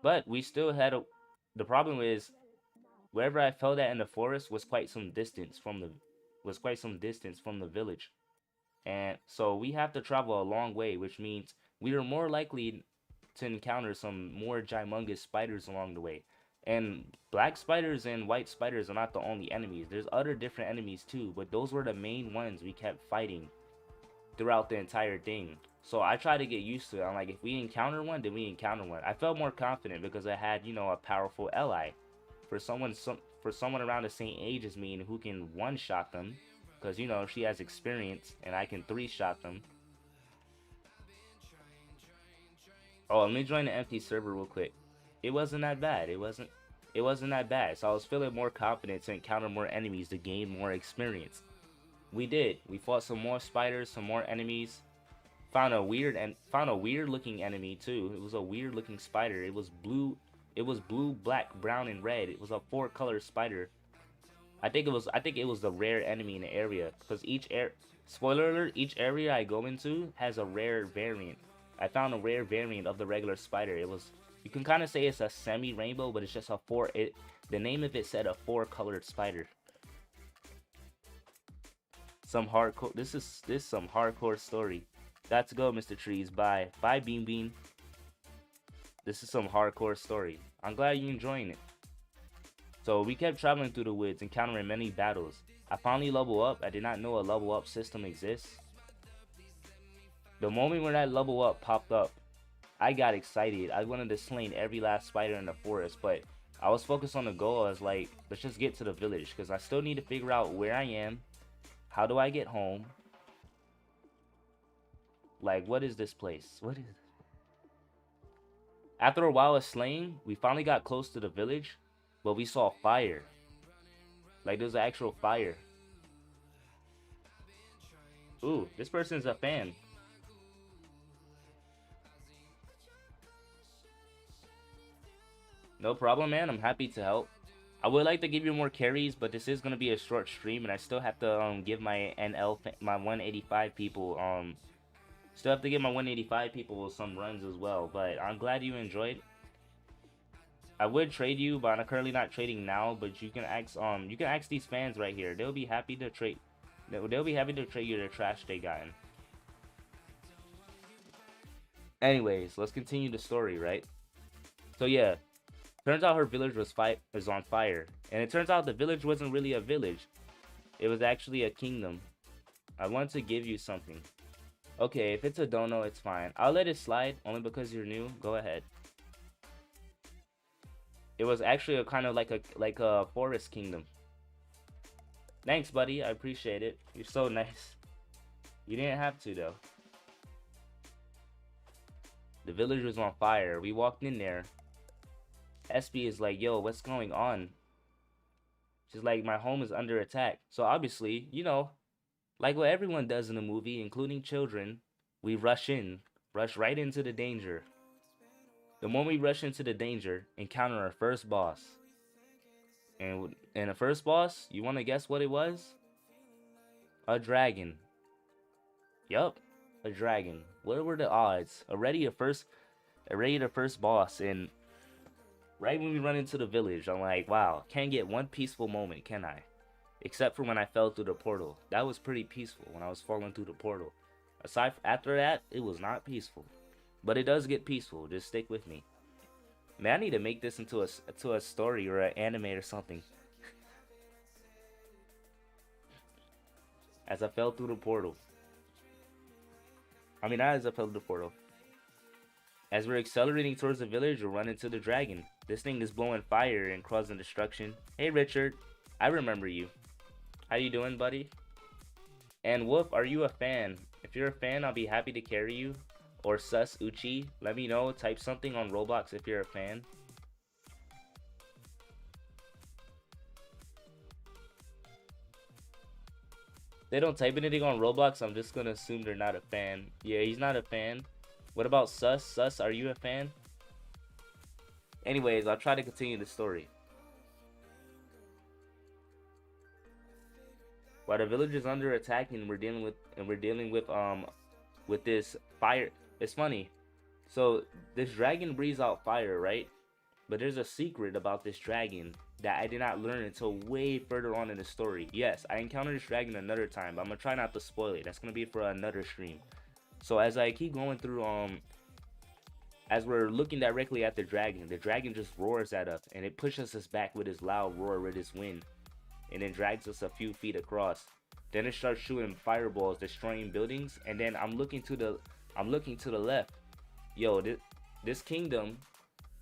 But we still had a. The problem is, wherever I fell at in the forest was quite some distance from the village, and so we have to travel a long way, which means we are more likely to encounter some more gymongous spiders along the way. And black spiders and white spiders are not the only enemies. There's other different enemies too, but those were the main ones we kept fighting throughout the entire thing. So I try to get used to it. I'm like, if we encounter one, then we encounter one. I felt more confident because I had, a powerful ally. For someone around the same age as me and who can one-shot them, because she has experience and I can three-shot them. Oh, let me join the empty server real quick. It wasn't that bad. It wasn't that bad. So I was feeling more confident to encounter more enemies to gain more experience. We did. We fought some more spiders, some more enemies. Found a weird looking enemy too. It was a weird looking spider. It was blue, black, brown, and red. It was a 4-color spider. I think it was the rare enemy in the area, because spoiler alert, each area I go into has a rare variant. I found a rare variant of the regular spider. You can kind of say it's a semi-rainbow, but it's just the name of it said a 4-colored spider. This is some hardcore story. Got to go, Mr. Trees. Bye. Bye, Bean Bean. This is some hardcore story. I'm glad you're enjoying it. So we kept traveling through the woods, encountering many battles. I finally level up. I did not know a level up system exists. The moment when that level up popped up, I got excited. I wanted to slay every last spider in the forest, but I was focused on the goal. I was like, let's just get to the village, because I still need to figure out where I am. How do I get home? Like, what is this place? What is it? After a while of slaying, we finally got close to the village, but we saw fire. Like, there's an actual fire. Ooh, this person's a fan. No problem, man. I'm happy to help. I would like to give you more carries, but this is gonna be a short stream, and I still have to give my 185 people still have to give my 185 people some runs as well. But I'm glad you enjoyed. I would trade you, but I'm currently not trading now. But you can ask these fans right here. They'll be happy to trade. They'll be happy to trade you their trash they gotten. Anyways, let's continue the story, right? So yeah. Turns out her village was on fire. And it turns out the village wasn't really a village. It was actually a kingdom. I want to give you something. Okay, if it's a dono, it's fine. I'll let it slide, only because you're new. Go ahead. It was actually a kind of like a forest kingdom. Thanks, buddy. I appreciate it. You're so nice. You didn't have to, though. The village was on fire. We walked in there. SB is like, yo, what's going on? She's like, my home is under attack. So obviously, like what everyone does in a movie, including children, we rush right into the danger. The moment we rush into the danger, encounter our first boss. And the first boss, you want to guess what it was? A dragon. Yup, a dragon. What were the odds? Already the first boss, and right when we run into the village, I'm like, wow, can't get one peaceful moment, can I? Except for when I fell through the portal. That was pretty peaceful when I was falling through the portal. After that, it was not peaceful. But it does get peaceful. Just stick with me. Man, I need to make this into a story or an anime or something. As I fell through the portal. I mean, not as I fell through the portal. As we're accelerating towards the village, we'll run into the dragon. This thing is blowing fire and causing destruction. Hey, Richard. I remember you. How you doing, buddy? And Wolf, are you a fan? If you're a fan, I'll be happy to carry you. Or Sus Uchi. Let me know. Type something on Roblox if you're a fan. They don't type anything on Roblox, I'm just gonna assume they're not a fan. Yeah, he's not a fan. What about Sus? Sus, are you a fan? Anyways, I'll try to continue the story. While the village is under attack and we're dealing with this fire. It's funny. So this dragon breathes out fire, right? But there's a secret about this dragon that I did not learn until way further on in the story. Yes, I encountered this dragon another time, but I'm gonna try not to spoil it. That's gonna be for another stream. So as I keep going through, as we're looking directly at the dragon just roars at us, and it pushes us back with his loud roar with his wind, and then drags us a few feet across. Then it starts shooting fireballs, destroying buildings, and then I'm looking to the left. Yo, this kingdom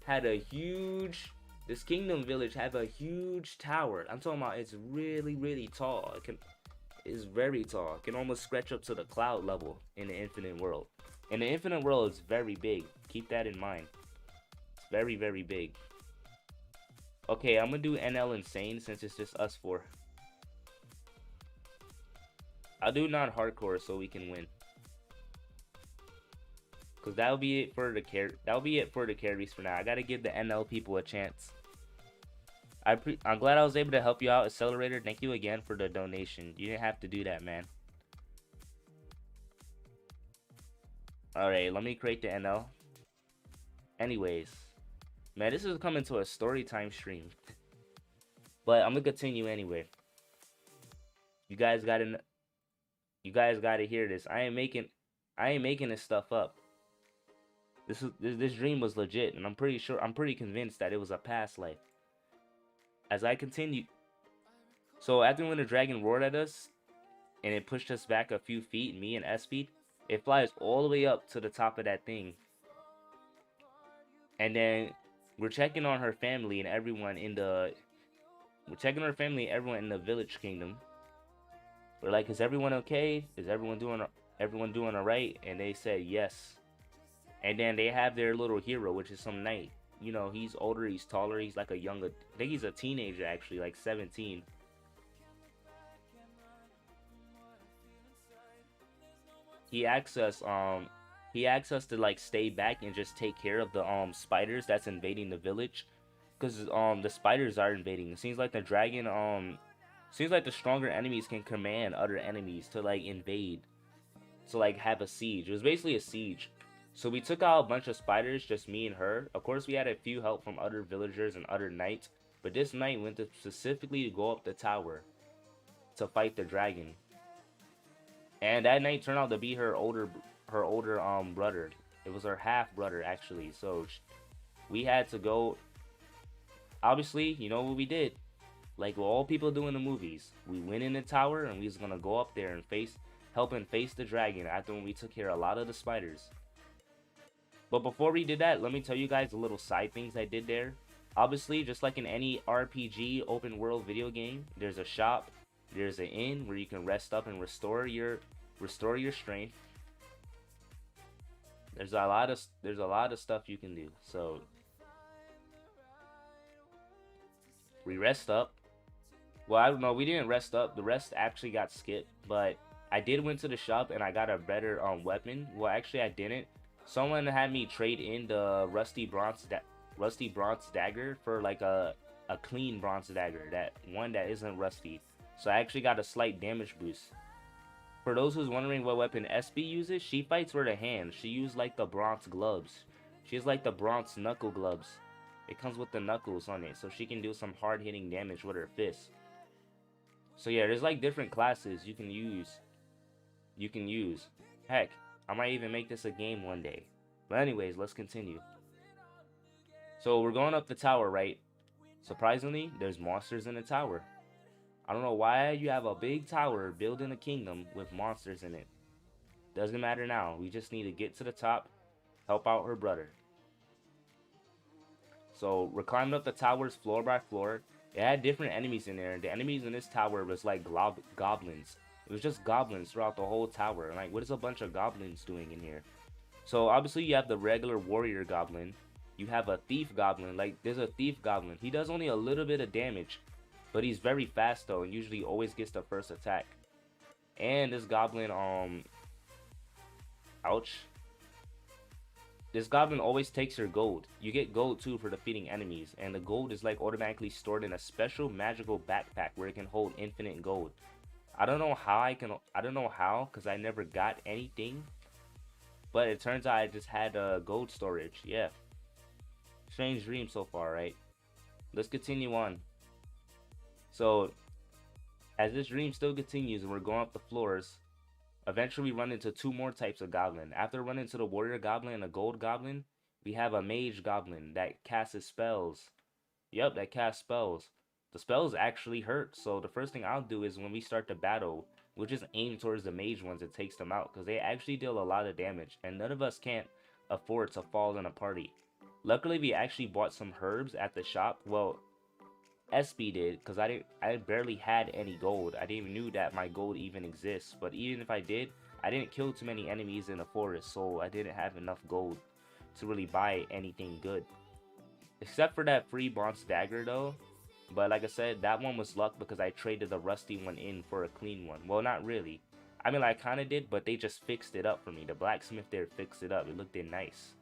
had a huge. This kingdom village had a huge tower. I'm talking about it's really tall. It's very tall. It can almost stretch up to the cloud level in the infinite world. And the infinite world is very big. Keep that in mind. It's very big. Okay, I'm gonna do NL Insane since it's just us four. I'll do non-hardcore so we can win. Cause that'll be it for the carries for now. I gotta give the NL people a chance. I'm glad I was able to help you out, Accelerator. Thank you again for the donation. You didn't have to do that, man. Alright, let me create the NL. Anyways, man, this is coming to a story time stream. But I'm gonna continue anyway. You guys gotta hear this. I ain't making this stuff up. This dream was legit, and I'm pretty convinced that it was a past life. As I continue, so after when the dragon roared at us, and it pushed us back a few feet, me and S-Speed, it flies all the way up to the top of that thing. And then we're checking on her family and everyone in the village kingdom. We're like, is everyone okay? Is everyone doing alright? And they said yes. And then they have their little hero, which is some knight. You know, he's older, he's taller, he's like I think he's a teenager actually, like 17. He asks us to like stay back and just take care of the spiders that's invading the village, because the spiders are invading. It seems like the dragon seems like the stronger enemies can command other enemies to like invade, to like have a siege. It was basically a siege. So we took out a bunch of spiders, just me and her. Of course, we had a few help from other villagers and other knights, but this knight went to specifically go up the tower to fight the dragon. And that knight turned out to be her older brother. It was her half brother actually. So we had to go. Obviously, you know what we did? Like what all people do in the movies. We went in the tower and we was gonna go up there and help him face the dragon after when we took care of a lot of the spiders. But before we did that, let me tell you guys the little side things I did there. Obviously, just like in any RPG open world video game, there's a shop, there's an inn where you can rest up and restore your strength. There's a lot of stuff you can do. So we rest up. Well, I don't know, we didn't rest up. The rest actually got skipped, but I did went to the shop and I got a better weapon. Well, actually I didn't. Someone had me trade in the rusty bronze dagger for like a clean bronze dagger, that one that isn't rusty. So I actually got a slight damage boost. For those who's wondering what weapon SB uses, she fights with her hands. She used like the bronze gloves. She has like the bronze knuckle gloves. It comes with the knuckles on it, so she can do some hard hitting damage with her fists. So yeah, there's like different classes you can use. Heck, I might even make this a game one day. But anyways, let's continue. So we're going up the tower, right? Surprisingly, there's monsters in the tower. I don't know why you have a big tower built in a kingdom with monsters in it. Doesn't matter now. We just need to get to the top, help out her brother. So we're climbing up the towers floor by floor. It had different enemies in there. The enemies in this tower was like goblins. It was just goblins throughout the whole tower. Like, what is a bunch of goblins doing in here? So obviously you have the regular warrior goblin. You have a thief goblin. Like, there's a thief goblin. He does only a little bit of damage, but he's very fast though, and usually always gets the first attack. And this goblin, ouch. This goblin always takes your gold. You get gold too for defeating enemies, and the gold is like automatically stored in a special magical backpack where it can hold infinite gold. I don't know how I don't know how, because I never got anything. But it turns out I just had gold storage. Yeah. Strange dream so far, right? Let's continue on. So, as this dream still continues and we're going up the floors, eventually we run into two more types of goblin. After running into the warrior goblin and a gold goblin, we have a mage goblin that casts spells. Yep, that casts spells. The spells actually hurt, so the first thing I'll do is when we start the battle, we'll just aim towards the mage ones and takes them out, because they actually deal a lot of damage, and none of us can't afford to fall in a party. Luckily, we actually bought some herbs at the shop. Well, SB did, because I barely had any gold. I didn't even knew that my gold even exists, but even if I did, I didn't kill too many enemies in the forest, so I didn't have enough gold to really buy anything good. Except for that free bronze dagger though. But like I said, that one was luck because I traded the rusty one in for a clean one. Well, not really. I mean, I kind of did, but they just fixed it up for me. The blacksmith there fixed it up. It looked nice.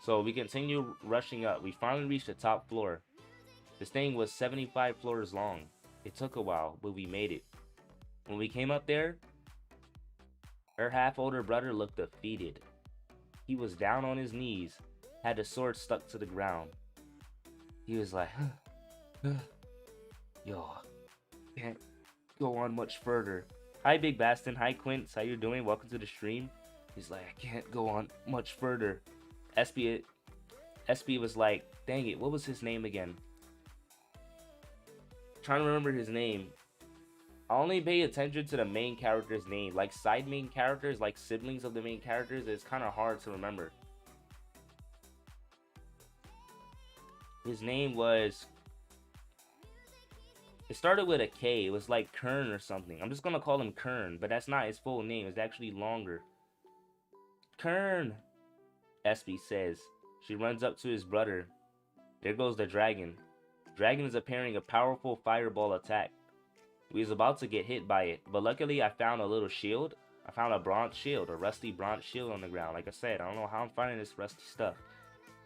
So we continue rushing up. We finally reached the top floor. This thing was 75 floors long. It took a while, but we made it. When we came up there, her half-older brother looked defeated. He was down on his knees, had the sword stuck to the ground. He was like, yo, can't go on much further. Hi, Big Baston. Hi, Quince. How you doing? Welcome to the stream. He's like, I can't go on much further. SB was like, dang it, what was his name again? Trying to remember his name. I only pay attention to the main character's name. Like side main characters, like siblings of the main characters, it's kind of hard to remember. His name was... It started with a K. It was like Kern or something. I'm just gonna call him Kern, but that's not his full name. It's actually longer. Kern, SB says. She runs up to his brother. There goes the dragon. Dragon is appearing a powerful fireball attack. We was about to get hit by it, but luckily I found a little shield. I found a bronze shield, a rusty bronze shield on the ground. Like I said, I don't know how I'm finding this rusty stuff.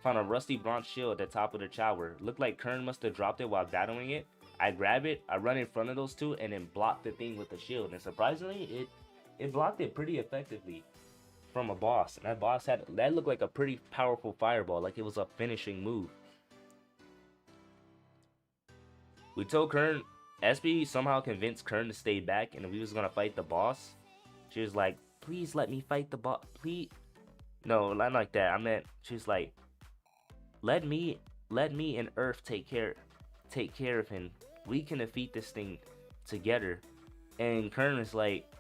Found a rusty bronze shield at the top of the tower. Looked like Kern must have dropped it while battling it. I grab it, I run in front of those two, and then block the thing with the shield. And surprisingly, it blocked it pretty effectively from a boss. And that boss that looked like a pretty powerful fireball, like it was a finishing move. We told Kern, SB somehow convinced Kern to stay back, and we was gonna fight the boss. She was like, please let me fight the boss, please. No, not like that. I meant, she's like, let me and Earth take care of him. We can defeat this thing together. And Kern is like,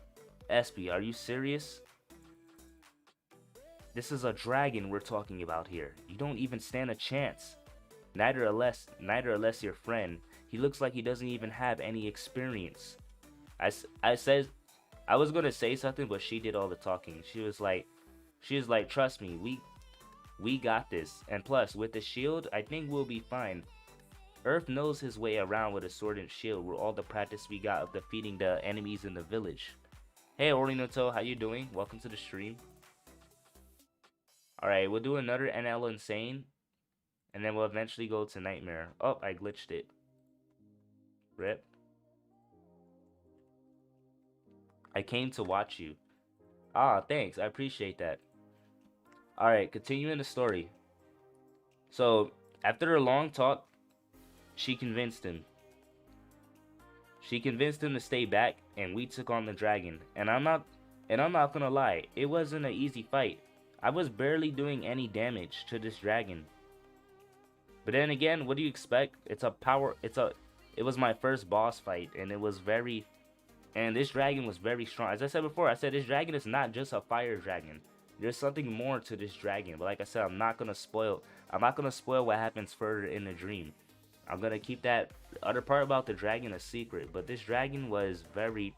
SB, are you serious? This is a dragon we're talking about here. You don't even stand a chance. Neither unless your friend. He looks like he doesn't even have any experience. I said I was gonna say something, but she did all the talking. She was like, trust me, we got this. And plus, with the shield, I think we'll be fine. Earth knows his way around with a sword and shield with all the practice we got of defeating the enemies in the village. Hey Orinoto, how you doing? Welcome to the stream. Alright, we'll do another NL Insane. And then we'll eventually go to Nightmare. Oh, I glitched it. Rip. I came to watch you. Ah, thanks. I appreciate that. Alright, continuing the story. So, after a long talk, she convinced him. She convinced him to stay back, and we took on the dragon. And I'm not gonna lie, it wasn't an easy fight. I was barely doing any damage to this dragon. But then again, what do you expect? It was my first boss fight, and this dragon was very strong. As I said before, I said this dragon is not just a fire dragon. There's something more to this dragon. But like I said, I'm not gonna spoil what happens further in the dream. I'm gonna keep that other part about the dragon a secret. But this dragon was really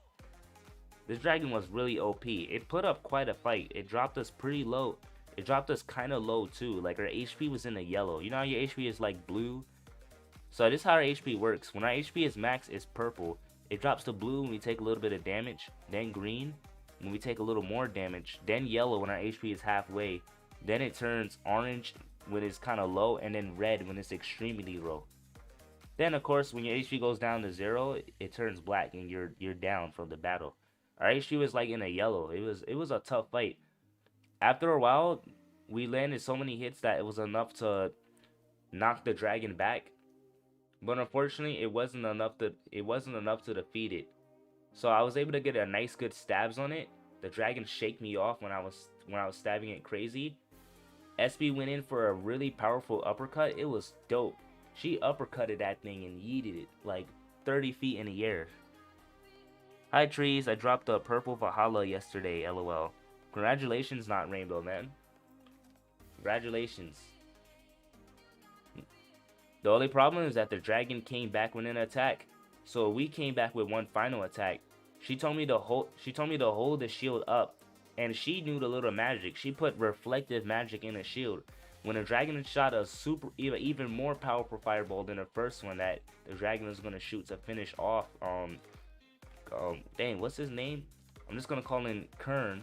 OP. It put up quite a fight. It dropped us pretty low. It dropped us kind of low too. Like our HP was in the yellow. You know how your HP is like blue? So this is how our HP works. When our HP is max, it's purple. It drops to blue when we take a little bit of damage, then green when we take a little more damage, then yellow when our HP is halfway, then it turns orange when it's kind of low, and then red when it's extremely low. Then of course when your HP goes down to 0, it turns black and you're down from the battle. Our HP was like in a yellow. It was a tough fight. After a while, we landed so many hits that it was enough to knock the dragon back. But unfortunately, it wasn't enough to defeat it. So I was able to get a nice good stabs on it. The dragon shake me off when I was stabbing it crazy. SB went in for a really powerful uppercut. It was dope. She uppercutted that thing and yeeted it like 30 feet in the air. Hi trees, I dropped a purple Valhalla yesterday, lol. Congratulations, not Rainbow Man. Congratulations. The only problem is that the dragon came back with an attack. So we came back with one final attack. She told me to hold the shield up, and she knew the little magic. She put reflective magic in the shield. When the dragon shot a even more powerful fireball than the first one that the dragon was gonna shoot to finish off dang, what's his name? I'm just gonna call him Kern.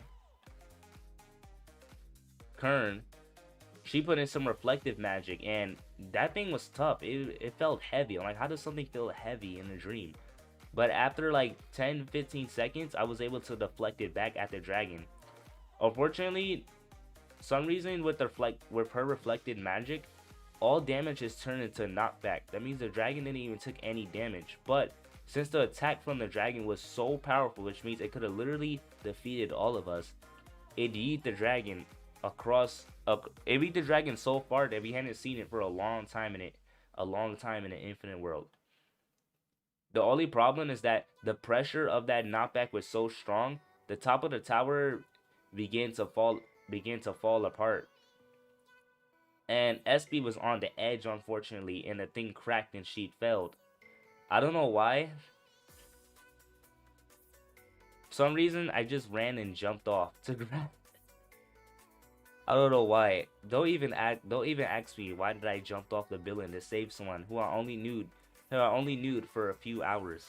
She put in some reflective magic, and that thing was tough. It felt heavy. I'm like, how does something feel heavy in a dream? But after like 10-15 seconds, I was able to deflect it back at the dragon. Unfortunately, some reason with her reflected magic, all damage is turned into knockback. That means the dragon didn't even take any damage. But since the attack from the dragon was so powerful, which means it could have literally defeated all of us, it yeeted the dragon it beat the dragon so far that we hadn't seen it for a long time in the infinite world. The only problem is that the pressure of that knockback was so strong, the top of the tower began to fall apart. And SB was on the edge, unfortunately, and the thing cracked and she fell. I don't know why. For some reason, I just ran and jumped off to grab. I don't know why. Don't even ask me why did I jump off the building to save someone who I only knew for a few hours.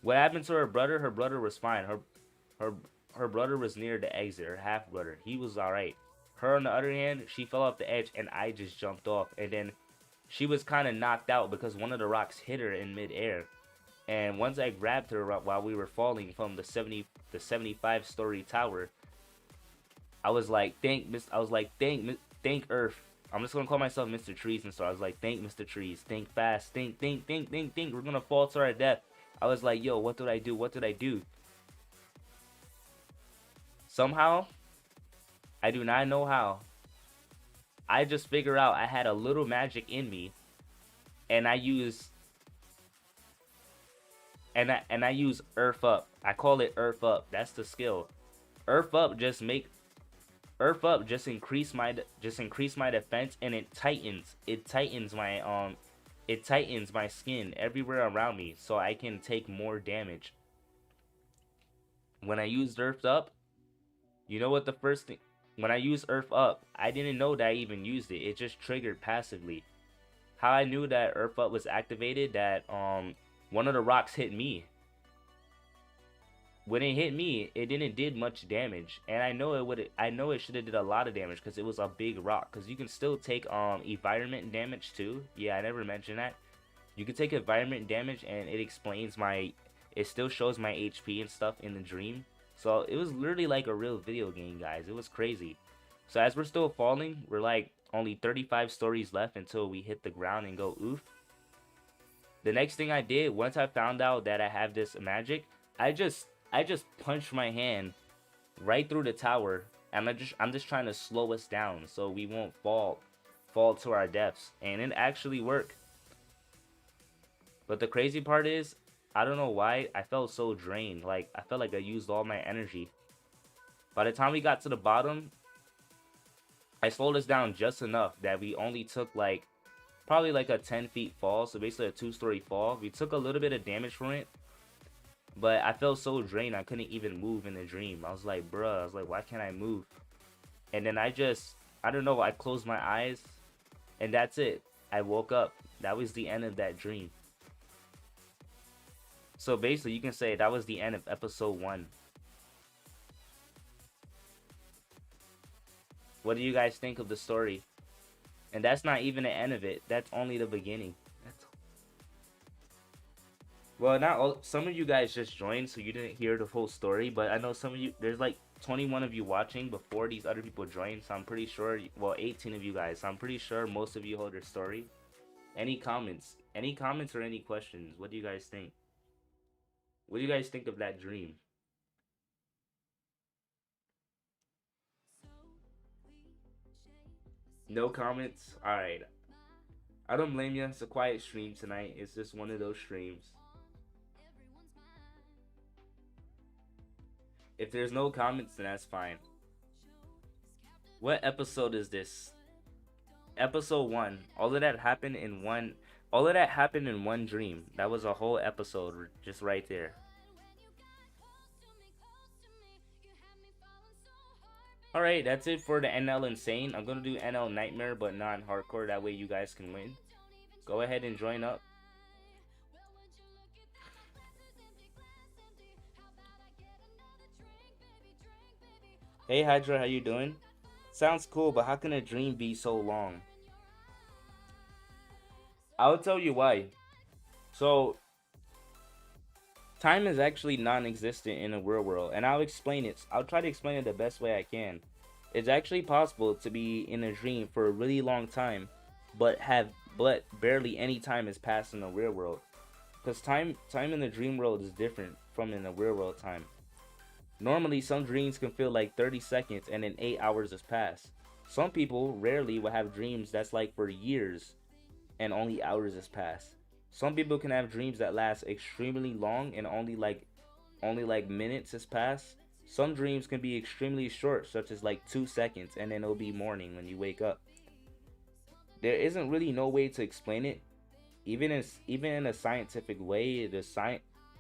What happened to her brother? Her brother was fine. Her brother was near the exit. Her half brother, he was alright. Her on the other hand, she fell off the edge and I just jumped off, and then she was kind of knocked out because one of the rocks hit her in midair. And once I grabbed her while we were falling from the 75-story tower, I was like, thank Earth. I'm just gonna call myself Mr. Trees and so I was like, thank Mr. Trees, think fast, think. We're gonna fall to our death. I was like, yo, what did I do? Somehow, I do not know how, I just figured out I had a little magic in me, and I use Earth Up. I call it Earth Up. That's the skill. Earth Up just increase my defense, and it tightens my skin everywhere around me so I can take more damage. When I used Earth Up, you know what the first thing, when I used Earth Up, I didn't know that I even used it. It just triggered passively. How I knew that Earth Up was activated, that one of the rocks hit me. When it hit me, it didn't did much damage, and I know it should have did a lot of damage because it was a big rock. Because you can still take environment damage too. Yeah, I never mentioned that. You can take environment damage, and it still shows my HP and stuff in the dream. So it was literally like a real video game, guys. It was crazy. So as we're still falling, we're like only 35 stories left until we hit the ground and go oof. The next thing I did, once I found out that I have this magic, I just punched my hand right through the tower, and I'm just trying to slow us down so we won't fall to our deaths, and it actually worked. But the crazy part is, I don't know why I felt so drained. Like, I felt like I used all my energy. By the time we got to the bottom, I slowed us down just enough that we only took like probably like a 10 feet fall, so basically a 2-story fall. We took a little bit of damage from it, but I felt so drained I couldn't even move in the dream. I was like, bruh, why can't I move? And then I don't know, I closed my eyes, and that's it. I woke up. That was the end of that dream. So basically, you can say that was the end of episode 1. What do you guys think of the story? And that's not even the end of it. That's only the beginning. That's Well, not all. Some of you guys just joined, so you didn't hear the full story. But I know some of you. There's like 21 of you watching before these other people joined. So I'm pretty sure. Well, 18 of you guys. So I'm pretty sure most of you heard their story. Any comments? Any comments or any questions? What do you guys think? What do you guys think of that dream? No comments. All right. I don't blame you. It's a quiet stream tonight. It's just one of those streams. If there's no comments, then that's fine. What episode is this? Episode 1. All of that happened in one. All of that happened in one dream. That was a whole episode just right there. Alright, that's it for the NL Insane. I'm gonna do NL Nightmare, but non-hardcore. That way you guys can win. Go ahead and join up. Hey Hydra, how you doing? Sounds cool, but how can a dream be so long? I'll tell you why. So, time is actually non-existent in the real world, and I'll explain it. I'll try to explain it the best way I can. It's actually possible to be in a dream for a really long time, but barely any time has passed in the real world. Because time in the dream world is different from in the real world time. Normally, some dreams can feel like 30 seconds and then 8 hours has passed. Some people rarely will have dreams that's like for years and only hours has passed. Some people can have dreams that last extremely long and only like minutes has passed. Some dreams can be extremely short, such as like 2 seconds, and then it'll be morning when you wake up. There isn't really no way to explain it. Even in a scientific way,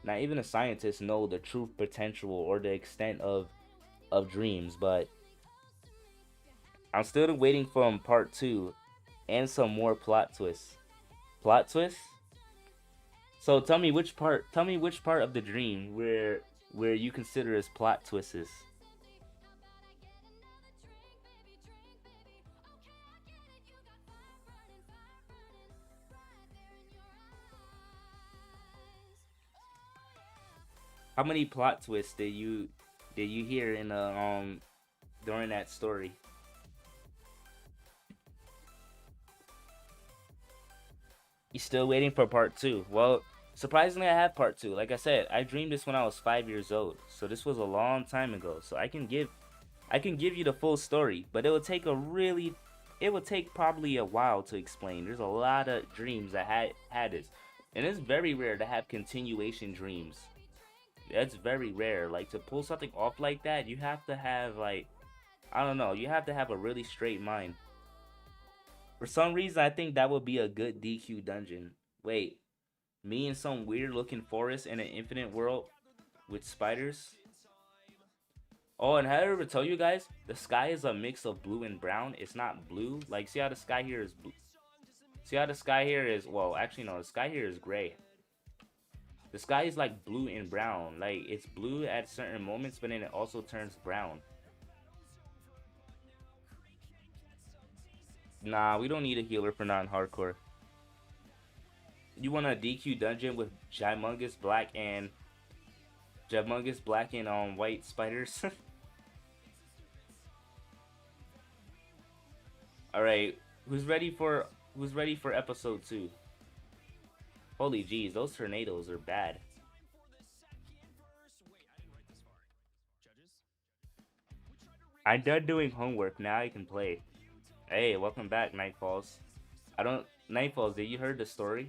not even the scientists know the true potential or the extent of dreams. But I'm still waiting for part 2 and some more plot twists. Plot twists? So tell me which part of the dream where you consider as plot twists. How many plot twists did you hear in the during that story? You still waiting for part 2? Well, surprisingly, I have part 2. Like I said, I dreamed this when I was 5 years old, so this was a long time ago. So I can give you the full story, but it would take probably a while to explain. There's a lot of dreams that had this, and it's very rare to have continuation dreams. That's very rare. Like, to pull something off like that, you have to have, like, I don't know, you have to have a really straight mind. For some reason, I think that would be a good DQ dungeon. Wait, me in some weird looking forest in an infinite world with spiders? Oh, and how did I ever tell you guys? The sky is a mix of blue and brown. It's not blue. Like, see how the sky here is blue? See how the sky here is, well, actually, no, the sky here is gray. The sky is like blue and brown. Like, it's blue at certain moments, but then it also turns brown. Nah, we don't need a healer for non-hardcore. You want a DQ dungeon with Jamungous black and white spiders? All right, who's ready for episode 2? Holy jeez, those tornadoes are bad. I'm done doing homework. Now I can play. Hey, welcome back, Nightfalls. Nightfalls, did you heard the story?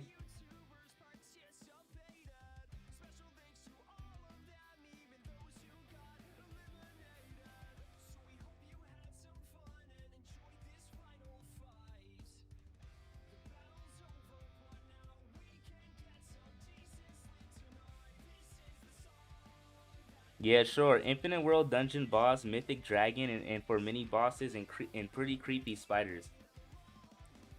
Yeah, sure. Infinite World Dungeon boss, Mythic Dragon, and for mini bosses and pretty creepy spiders.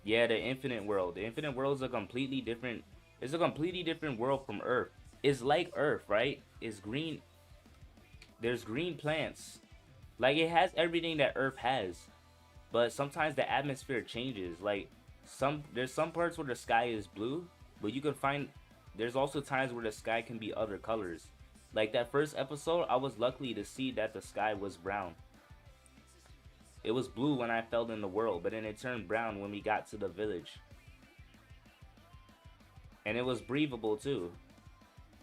Yeah, the Infinite World. The Infinite World is a completely different. It's a completely different world from Earth. is like Earth, right? It's green. There's green plants. Like it has everything that Earth has, but sometimes the atmosphere changes. Like there's some parts where the sky is blue, but you can find there's also times where the sky can be other colors. Like that first episode, I was lucky to see that the sky was brown. It was blue when I fell in the world, but then it turned brown when we got to the village. And it was breathable too.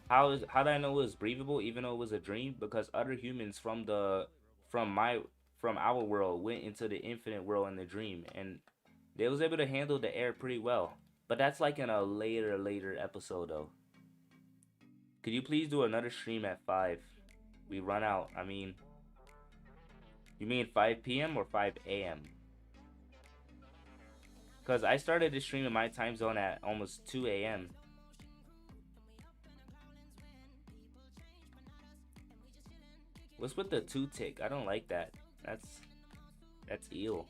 How did I know it was breathable even though it was a dream? Because other humans from my from our world went into the infinite world in the dream and they was able to handle the air pretty well. But that's like in a later episode though. Could you please do another stream at 5? We run out. I mean, you mean 5 p.m. or 5 a.m.? Cause I started the stream in my time zone at almost 2 a.m. What's with the 2 tick? I don't like that. That's ill.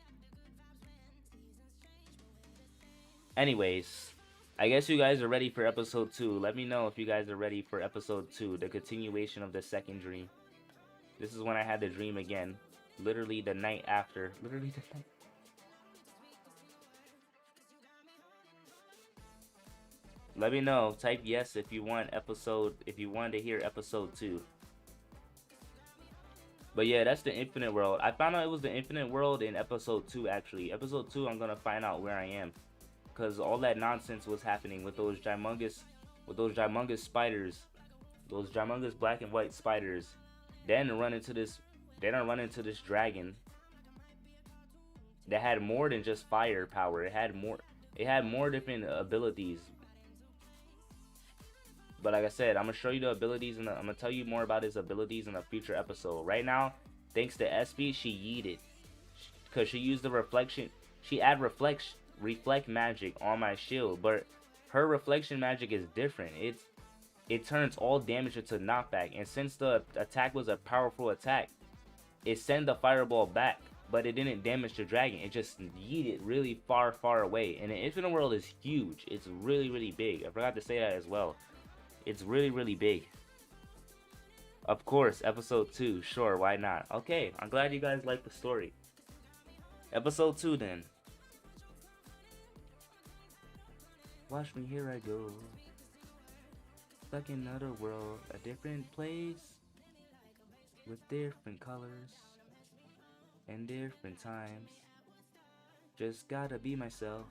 Anyways, I guess you guys are ready for episode 2. Let me know if you guys are ready for episode 2, the continuation of the second dream. This is when I had the dream again. Literally the night after. Literally the night. Let me know. Type yes if you want to hear episode 2. But yeah, that's the infinite world. I found out it was the infinite world in episode 2 actually. Episode 2 I'm gonna find out where I am. Cause all that nonsense was happening with those gymongous spiders. Those gymongous black and white spiders. Then run into this dragon that had more than just fire power. It had more different abilities. But like I said, I'm gonna show you the abilities and I'm gonna tell you more about his abilities in a future episode. Right now, thanks to SB, she yeeted. Cause she used the reflection. She add reflect magic on my shield, but her reflection magic is different. It turns all damage into knockback, and since the attack was a powerful attack, it sent the fireball back, but it didn't damage the dragon. It just yeeted really far away. And the infinite world is huge. It's really big. I forgot to say that as well. It's really big. Of course, episode 2. Sure, why not? Okay, I'm glad you guys like the story. Episode 2 then. Watch me, here I go. Stuck in another world, a different place, with different colors and different times. Just gotta be myself,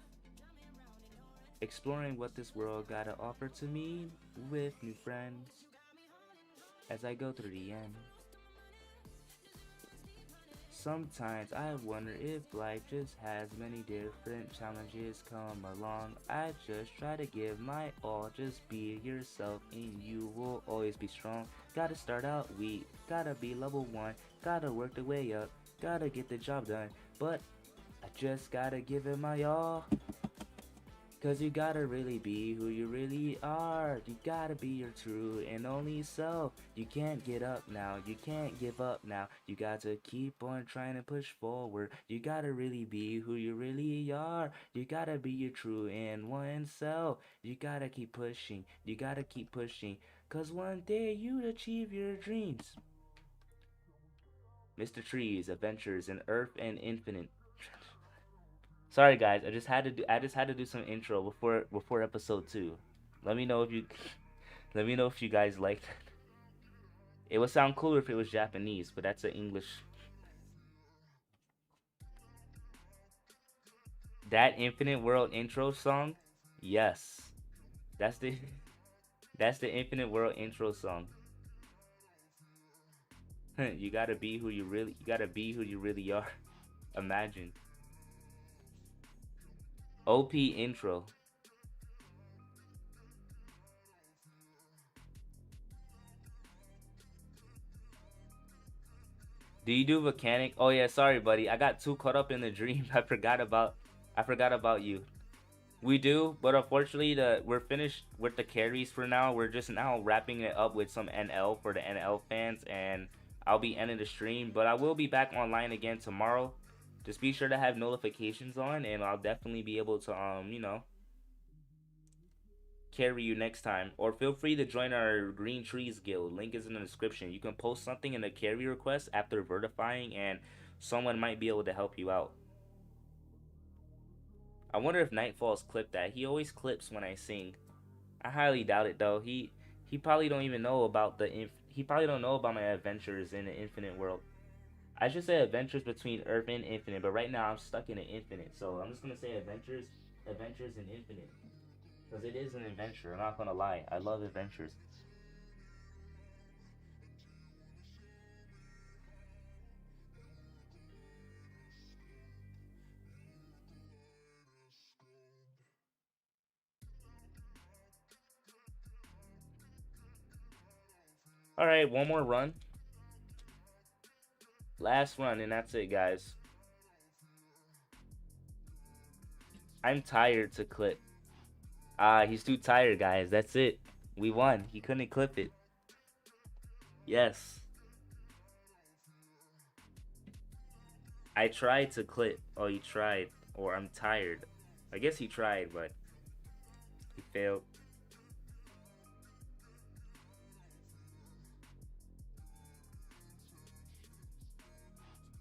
exploring what this world gotta offer to me with new friends as I go through the end. Sometimes I wonder if life just has many different challenges come along. I just try to give my all, just be yourself and you will always be strong. Gotta start out weak, gotta be level 1, gotta work the way up, gotta get the job done. But I just gotta give it my all. Cause you gotta really be who you really are. You gotta be your true and only self. You can't get up now, you can't give up now. You got to keep on trying to push forward. You gotta really be who you really are. You gotta be your true and one self. You gotta keep pushing, you gotta keep pushing. Cause one day you'd achieve your dreams. Mr. Trees, Adventures in Earth and Infinite. Sorry guys, I just had to do some intro before episode 2. Let me know if you guys liked it. It would sound cooler if it was Japanese, but that's an English. That Infinite World intro song? Yes. That's the Infinite World intro song. You gotta be who you really are. Imagine. OP intro. Do you do mechanic? Oh yeah, sorry buddy. I got too caught up in the dream. I forgot about you. We do, but unfortunately we're finished with the carries for now. We're just now wrapping it up with some NL for the NL fans, and I'll be ending the stream, but I will be back online again tomorrow. Just be sure to have notifications on, and I'll definitely be able to carry you next time. Or feel free to join our Green Trees Guild. Link is in the description. You can post something in the carry request after verifying, and someone might be able to help you out. I wonder if Nightfall's clipped that. He always clips when I sing. I highly doubt it though. He probably don't even know about he probably don't know about my adventures in the infinite world. I should say adventures between Earth and Infinite, but right now I'm stuck in the Infinite, so I'm just gonna say adventures in Infinite, because it is an adventure. I'm not gonna lie. I love adventures. All right, one more run, last run, and that's it, guys. I'm tired to clip. Ah, he's too tired, guys. That's it. We won. He couldn't clip it. Yes. I tried to clip. Oh, he tried. Or I'm tired. I guess he tried, but he failed.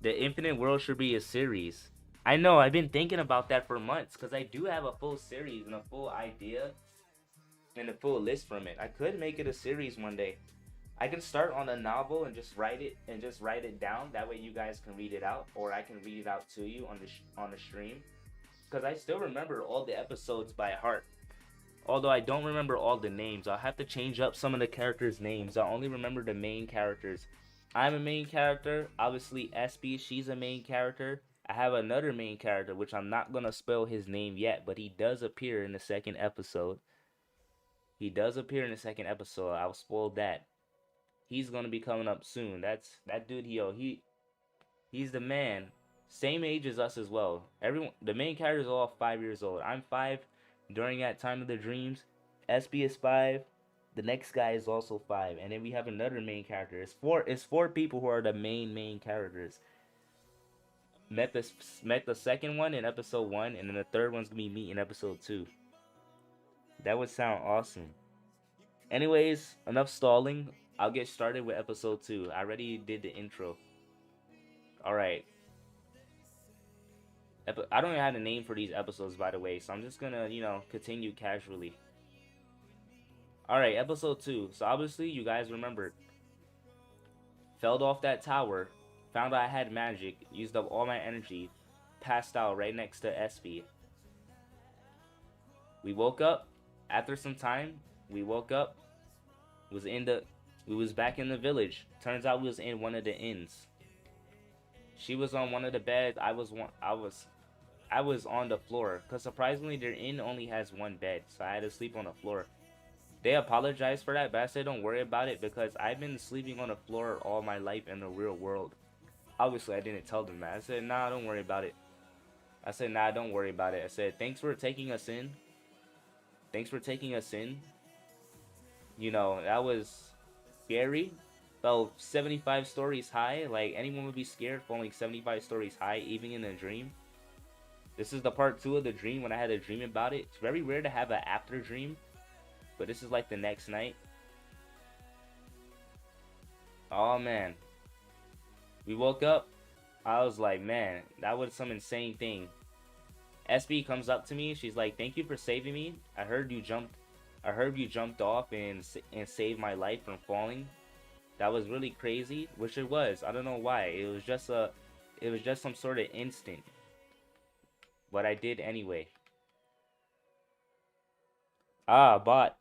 The Infinite World should be a series. I know, I've been thinking about that for months, because I do have a full series and a full idea and a full list from it. I could make it a series one day. I can start on a novel and just write it down. That way you guys can read it out, or I can read it out to you on the stream. Because I still remember all the episodes by heart. Although I don't remember all the names. I'll have to change up some of the characters' names. I only remember the main characters. I'm a main character. Obviously, SB, she's a main character. I have another main character, which I'm not going to spell his name yet, but he does appear in the second episode. He does appear in the second episode. I'll spoil that. He's going to be coming up soon. That dude, he's the man. Same age as us as well. Everyone, the main characters are all 5 years old. I'm 5 during that time of the dreams. SB is 5. The next guy is also 5. And then we have another main character. It's four people who are the main characters. Met the second one in episode 1, and then the third one's gonna be me in episode 2. That would sound awesome. Anyways, enough stalling. I'll get started with episode 2. I already did the intro. Alright. I don't even have a name for these episodes, by the way, so I'm just gonna, continue casually. Alright, episode 2. So obviously, you guys remembered. Fell off that tower, found out I had magic, used up all my energy, passed out right next to SB. We woke up. After some time, we woke up. We was back in the village. Turns out we was in one of the inns. She was on one of the beds. I was on the floor, because surprisingly their inn only has one bed, so I had to sleep on the floor. They apologized for that, but I said don't worry about it, because I've been sleeping on the floor all my life in the real world. Obviously I didn't tell them that. I said nah, don't worry about it. I said thanks for taking us in. That was scary. Fell 75 stories high. Like, anyone would be scared falling 75 stories high, even in a dream. This is the part 2 of the dream, when I had a dream about it. It's very rare to have an after dream, but this is like the next night. Oh man. We woke up. I was like, man, that was some insane thing. SB comes up to me. She's like, thank you for saving me. I heard you jumped off and saved my life from falling. That was really crazy, which it was. I don't know why. It was just some sort of instinct. But I did anyway. Ah, bot.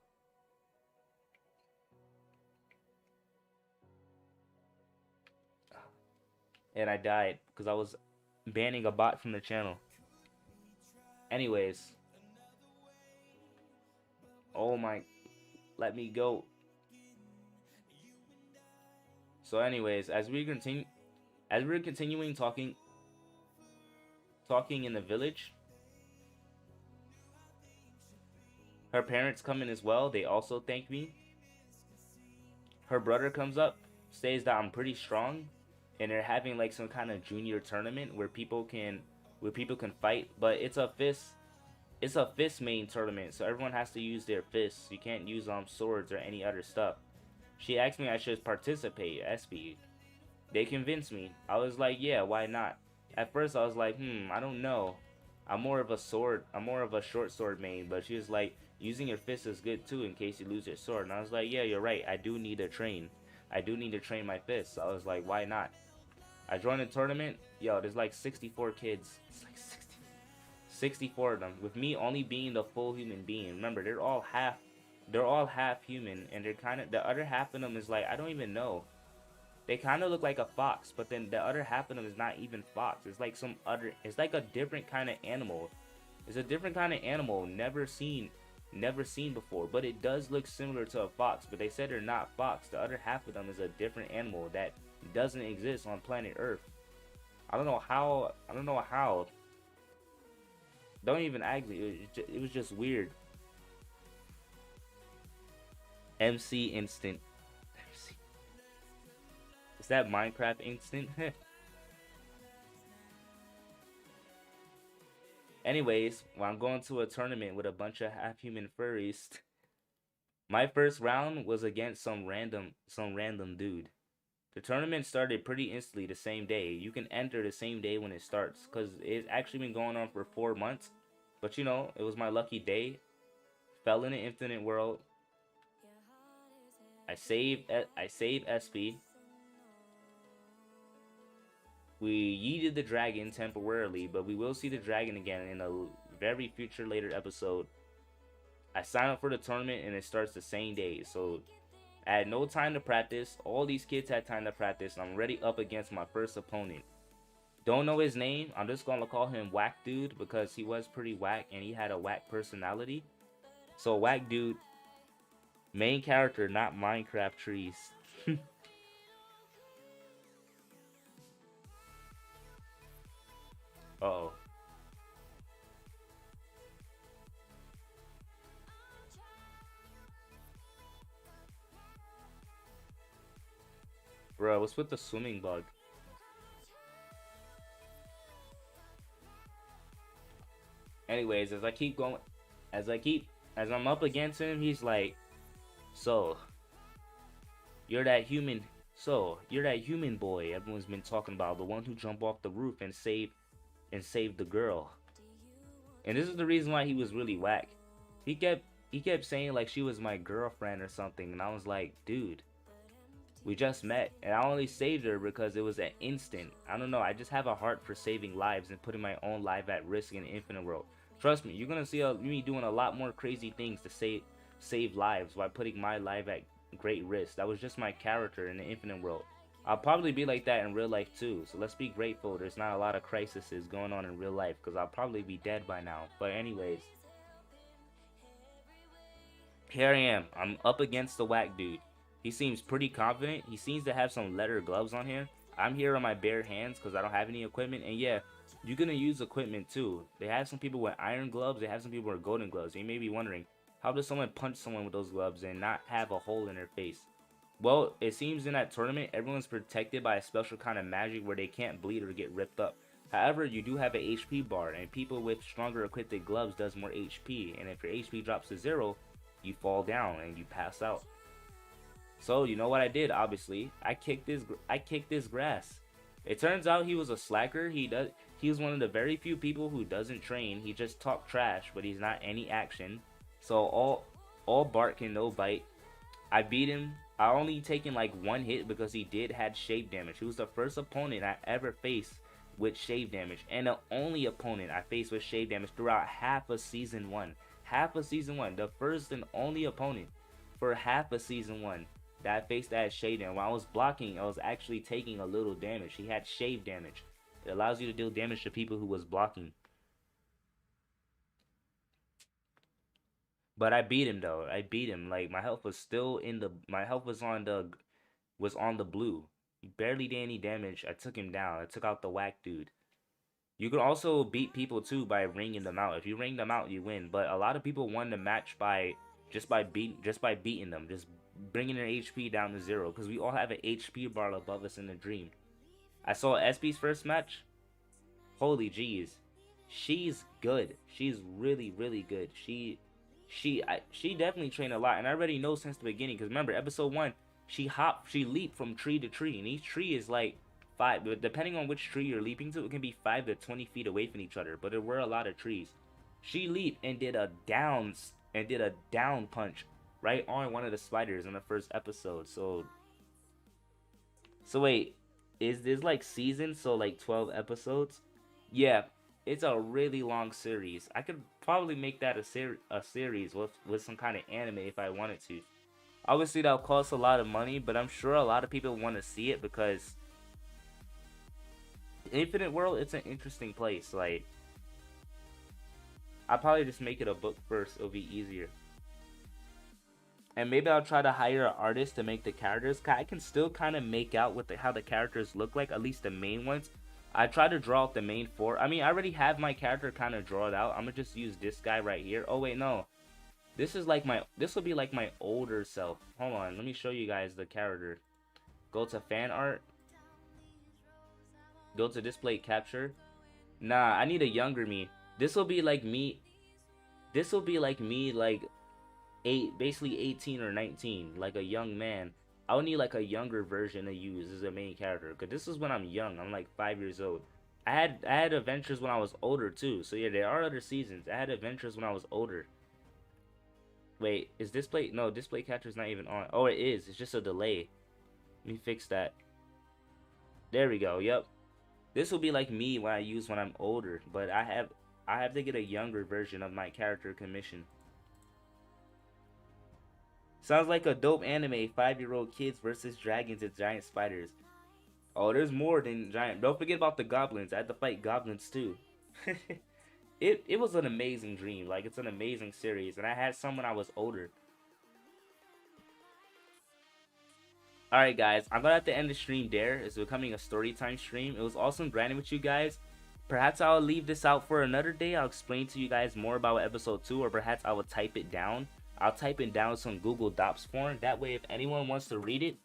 And I died because I was banning a bot from the channel. Anyways. Oh my. Let me go. So anyways, as we're continuing talking in the village, her parents come in as well. They also thank me. Her brother comes up, says that I'm pretty strong, and they're having like some kind of junior tournament where people can fight, but it's a fist it's a fist main tournament, so everyone has to use their fists. You can't use swords or any other stuff. She asked me I should participate, SB. They convinced me. I was like, yeah, why not? At first I was like, I don't know. I'm more of a short sword main, but she was like, using your fist is good too in case you lose your sword. And I was like, yeah, you're right. I do need to train. I do need to train my fists. So I was like, why not? I joined a tournament. Yo, there's like 64 kids. It's like 64 of them. With me only being the full human being. Remember, they're all half human, and they're kind of, the other half of them is like, I don't even know. They kind of look like a fox, but then the other half of them is not even fox. It's like it's like a different kind of animal. It's a different kind of animal, never seen before. But it does look similar to a fox. But they said they're not fox. The other half of them is a different animal that doesn't exist on planet Earth. I don't know how. I don't know how. Don't even actually. It was just weird. MC instant. Is that Minecraft instant? Anyways, when I'm going to a tournament with a bunch of half-human furries, my first round was against some random dude. The tournament started pretty instantly the same day. You can enter the same day when it starts, cause it's actually been going on for 4 months. But you know, it was my lucky day. Fell in an infinite world. I saved SP. We yeeted the dragon temporarily, but we will see the dragon again in a very future later episode. I signed up for the tournament and it starts the same day, so I had no time to practice. All these kids had time to practice, and I'm already up against my first opponent. Don't know his name. I'm just gonna call him Whack Dude because he was pretty whack and he had a whack personality. So Whack Dude, main character, not Minecraft trees. Uh-oh. Bro, what's with the swimming bug? Anyways, as I'm up against him, he's like, so, you're that human, you're that human boy everyone's been talking about, the one who jumped off the roof and saved the girl. And this is the reason why he was really whack. He kept he kept saying like she was my girlfriend or something, and I was like, dude, we just met, and I only saved her because it was an instant. I don't know, I just have a heart for saving lives and putting my own life at risk in the infinite world. Trust me, you're gonna see me doing a lot more crazy things to save lives while putting my life at great risk. That was just my character in the infinite world. I'll probably be like that in real life too, so let's be grateful there's not a lot of crises going on in real life, because I'll probably be dead by now. But anyways, here I am. I'm up against the whack dude. He seems pretty confident. He seems to have some leather gloves on him. I'm here on my bare hands because I don't have any equipment. And yeah, you're going to use equipment too. They have some people with iron gloves. They have some people with golden gloves. You may be wondering, how does someone punch someone with those gloves and not have a hole in their face? Well, it seems in that tournament, everyone's protected by a special kind of magic where they can't bleed or get ripped up. However, you do have an HP bar, and people with stronger equipped gloves does more HP. And if your HP drops to 0, you fall down and you pass out. So you know what I did? Obviously, I kicked this grass. It turns out he was a slacker. He was one of the very few people who doesn't train. He just talk trash, but he's not any action. So all bark and no bite. I beat him. I only taken like one hit because he had shave damage. He was the first opponent I ever faced with shave damage, and the only opponent I faced with shave damage throughout half of season 1. Half of season 1, the first and only opponent for half of season 1 that I faced that had shave damage. While I was blocking, I was actually taking a little damage. He had shave damage. It allows you to deal damage to people who was blocking. But I beat him though. I beat him. Like my health was still in the my health was on the blue. He barely did any damage. I took him down. I took out the whack dude. You can also beat people too by ringing them out. If you ring them out, you win. But a lot of people won the match by just by beating them, just bringing their HP down to 0. Because we all have an HP bar above us in the dream. I saw SP's first match. Holy jeez, she's good. She's really, really good. She definitely trained a lot, and I already know since the beginning. Because remember, episode one, she leaped from tree to tree, and each tree is like five. But depending on which tree you're leaping to, it can be 5 to 20 feet away from each other. But there were a lot of trees. She leaped and did a down punch right on one of the spiders in the first episode. So wait, is this like season? So like 12 episodes? Yeah, it's a really long series. I could probably make that a series with some kind of anime if I wanted to. Obviously, that'll cost a lot of money, but I'm sure a lot of people want to see it because Infinite World, it's an interesting place. Like, I'll probably just make it a book first. It'll be easier. And maybe I'll try to hire an artist to make the characters. I can still kind of make out what how the characters look like, at least the main ones. I try to draw out the main four. I mean, I already have my character kind of drawn out. I'm gonna just use this guy right here. Oh wait, no. This will be like my older self. Hold on, let me show you guys the character. Go to fan art. Go to display capture. Nah, I need a younger me. This will be like me. This will be like me, like basically 18 or 19, like a young man. I would need like a younger version to use as a main character, because this is when I'm young. I'm like 5 years old. I had adventures when I was older too. So yeah, there are other seasons. I had adventures when I was older. Wait, is display? No, display capture is not even on. Oh, it is. It's just a delay. Let me fix that. There we go. Yep. This will be like me when I use when I'm older, but I have to get a younger version of my character commission. Sounds like a dope anime. 5-year-old kids versus dragons and giant spiders. Oh, there's more than giant. Don't forget about the goblins. I had to fight goblins too. It was an amazing dream. Like, it's an amazing series, and I had some when I was older. All right, guys, I'm gonna have to end the stream there. It's becoming a story time stream. It was awesome grinding with you guys. Perhaps I'll leave this out for another day. I'll explain to you guys more about episode 2, or perhaps I will type it down. I'll type it down some Google Docs form. That way, if anyone wants to read it,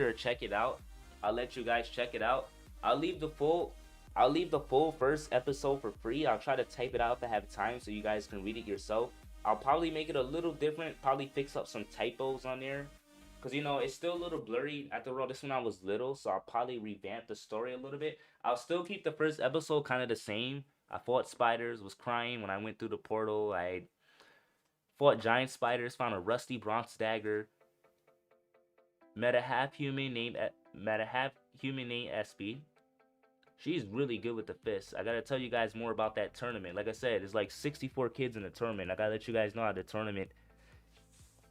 or check it out, I'll let you guys check it out. I'll leave the full first episode for free. I'll try to type it out if I have time so you guys can read it yourself. I'll probably make it a little different, probably fix up some typos on there. Because, it's still a little blurry. After all, this when I was little, so I'll probably revamp the story a little bit. I'll still keep the first episode kind of the same. I fought spiders, was crying when I went through the portal. I fought giant spiders, found a rusty bronze dagger. Met a half human named SP. She's really good with the fists. I gotta tell you guys more about that tournament. Like I said, there's like 64 kids in the tournament. I gotta let you guys know how the tournament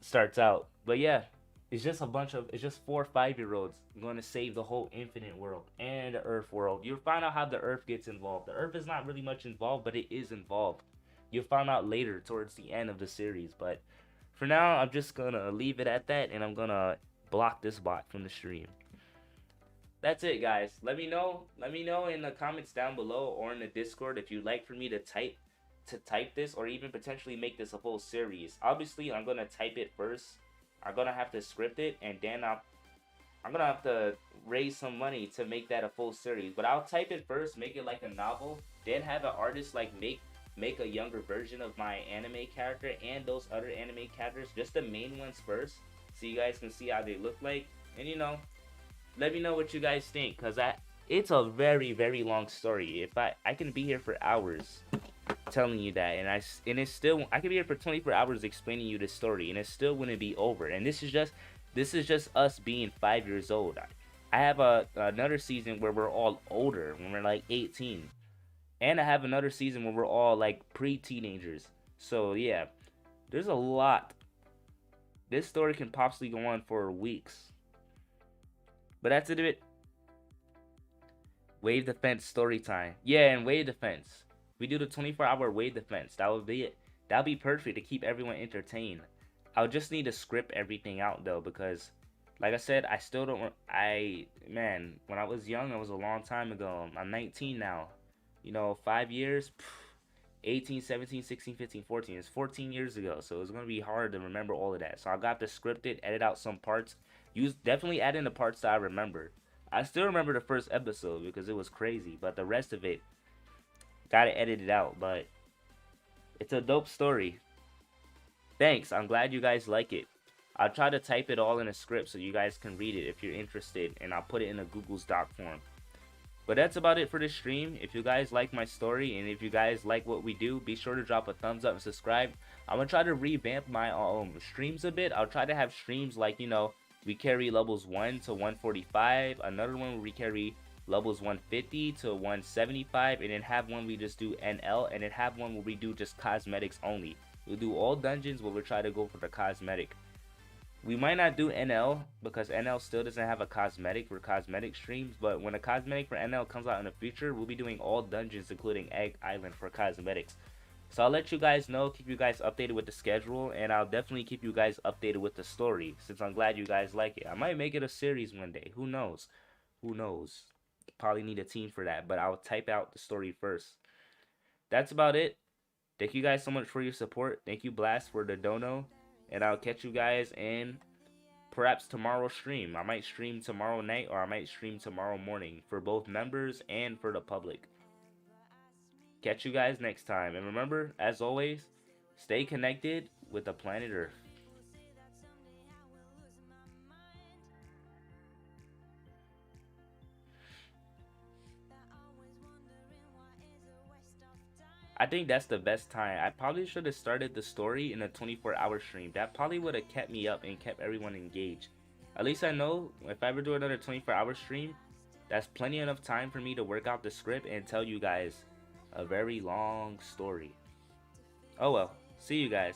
starts out. But yeah, it's just 4 5-year-olds going to save the whole infinite world and the Earth world. You'll find out how the Earth gets involved. The Earth is not really much involved, but it is involved. You'll find out later towards the end of the series. But for now, I'm just gonna leave it at that, and I'm gonna block this bot from the stream. That's it, guys. Let me know in the comments down below or in the Discord if you'd like for me to type this, or even potentially make this a full series. Obviously, I'm gonna type it first. I'm gonna have to script it, and then I'm gonna have to raise some money to make that a full series. But I'll type it first, make it like a novel, then have an artist like make a younger version of my anime character and those other anime characters, just the main ones first, so you guys can see how they look like. And let me know what you guys think, because it's a very, very long story. If I can be here for hours telling you that, and it's still, I could be here for 24 hours explaining you the story, and it still wouldn't be over. And this is just us being 5 years old. I have another season where we're all older, when we're like 18, and I have another season where we're all like pre-teenagers. So yeah, there's a lot. This story can possibly go on for weeks. But that's it. Wave defense story time. Yeah, and wave defense. We do the 24-hour wave defense. That would be it. That'll be perfect to keep everyone entertained. I'll just need to script everything out though, because like I said, I still don't. Man, when I was young, it was a long time ago. I'm 19 now. 5 years. 18, 17, 16, 15, 14. It's 14 years ago, so it's going to be hard to remember all of that. So I got to script it, edit out some parts. Definitely add in the parts that I remember. I still remember the first episode because it was crazy, but the rest of it, Gotta edit it out, but it's a dope story. Thanks, I'm glad you guys like it. I'll try to type it all in a script so you guys can read it if you're interested, and I'll put it in a Google's Doc form. But that's about it for this stream. If you guys like my story and if you guys like what we do, be sure to drop a thumbs up and subscribe. I'm gonna try to revamp my streams a bit. I'll try to have streams like, you know, we carry levels 1 to 145, another one where we carry levels 150 to 175, and then have one we just do NL, and then have one where we do just cosmetics only. We'll do all dungeons, but we'll try to go for the cosmetic. We might not do NL because NL still doesn't have a cosmetic for cosmetic streams, but when a cosmetic for NL comes out in the future, we'll be doing all dungeons including Egg Island for cosmetics. So I'll let you guys know, keep you guys updated with the schedule, and I'll definitely keep you guys updated with the story since I'm glad you guys like it. I might make it a series one day. Who knows? Who knows? Probably need a team for that, but I'll type out the story first. That's about it. Thank you guys so much for your support. Thank you, Blast, for the dono. And I'll catch you guys in perhaps tomorrow's stream. I might stream tomorrow night or I might stream tomorrow morning for both members and for the public. Catch you guys next time. And remember, as always, stay connected with the planet Earth. I think that's the best time. I probably should have started the story in a 24-hour stream. That probably would have kept me up and kept everyone engaged. At least I know if I ever do another 24-hour stream, that's plenty enough time for me to work out the script and tell you guys a very long story. Oh well, see you guys.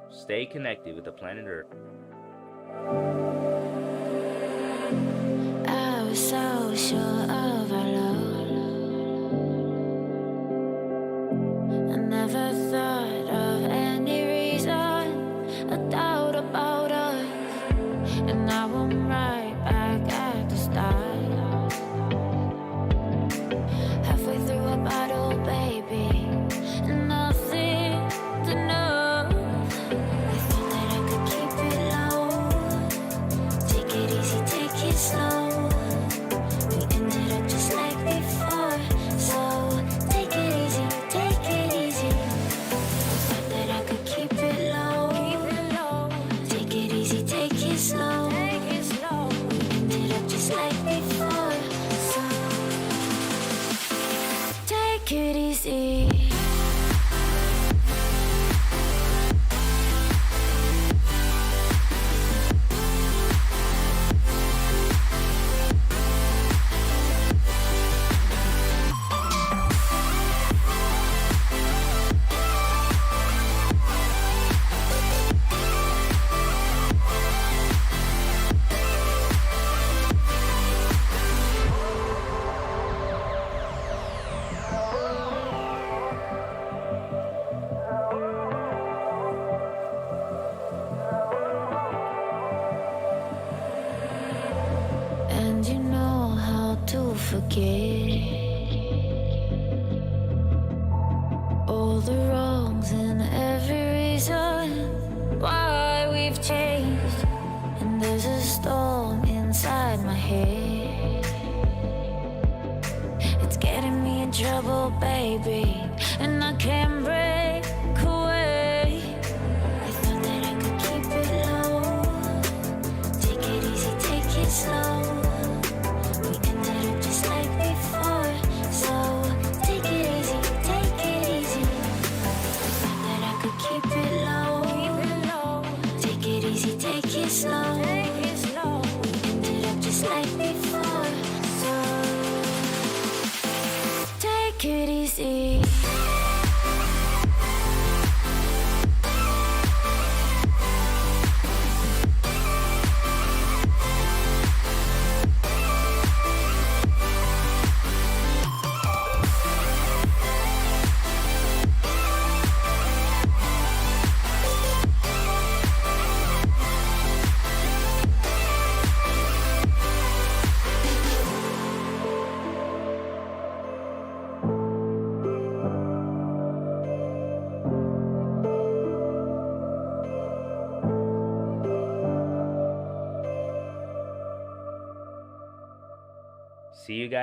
Stay connected with the planet Earth. I was so sure of our love. I never thought of any reason, a doubt about us. And now I'm right back at the start. Halfway through a bottle, baby, and nothing to know. I thought that I could keep it low. Take it easy, take it slow. We ended up just like before. So take it easy, take it easy. I thought that I could keep it low. Take it easy, take it slow. We ended up just like before. So take it easy. And you know how to forget all the wrongs and every reason why we've changed. And there's a storm inside my head. It's getting me in trouble, baby, and I can't break away. I thought that I could keep it low. Take it easy, take it slow. We ended up just like before. So take it easy, take it easy. I thought that I could keep it low. Take it easy, take it slow. We ended up just like before. So take it easy. See you guys.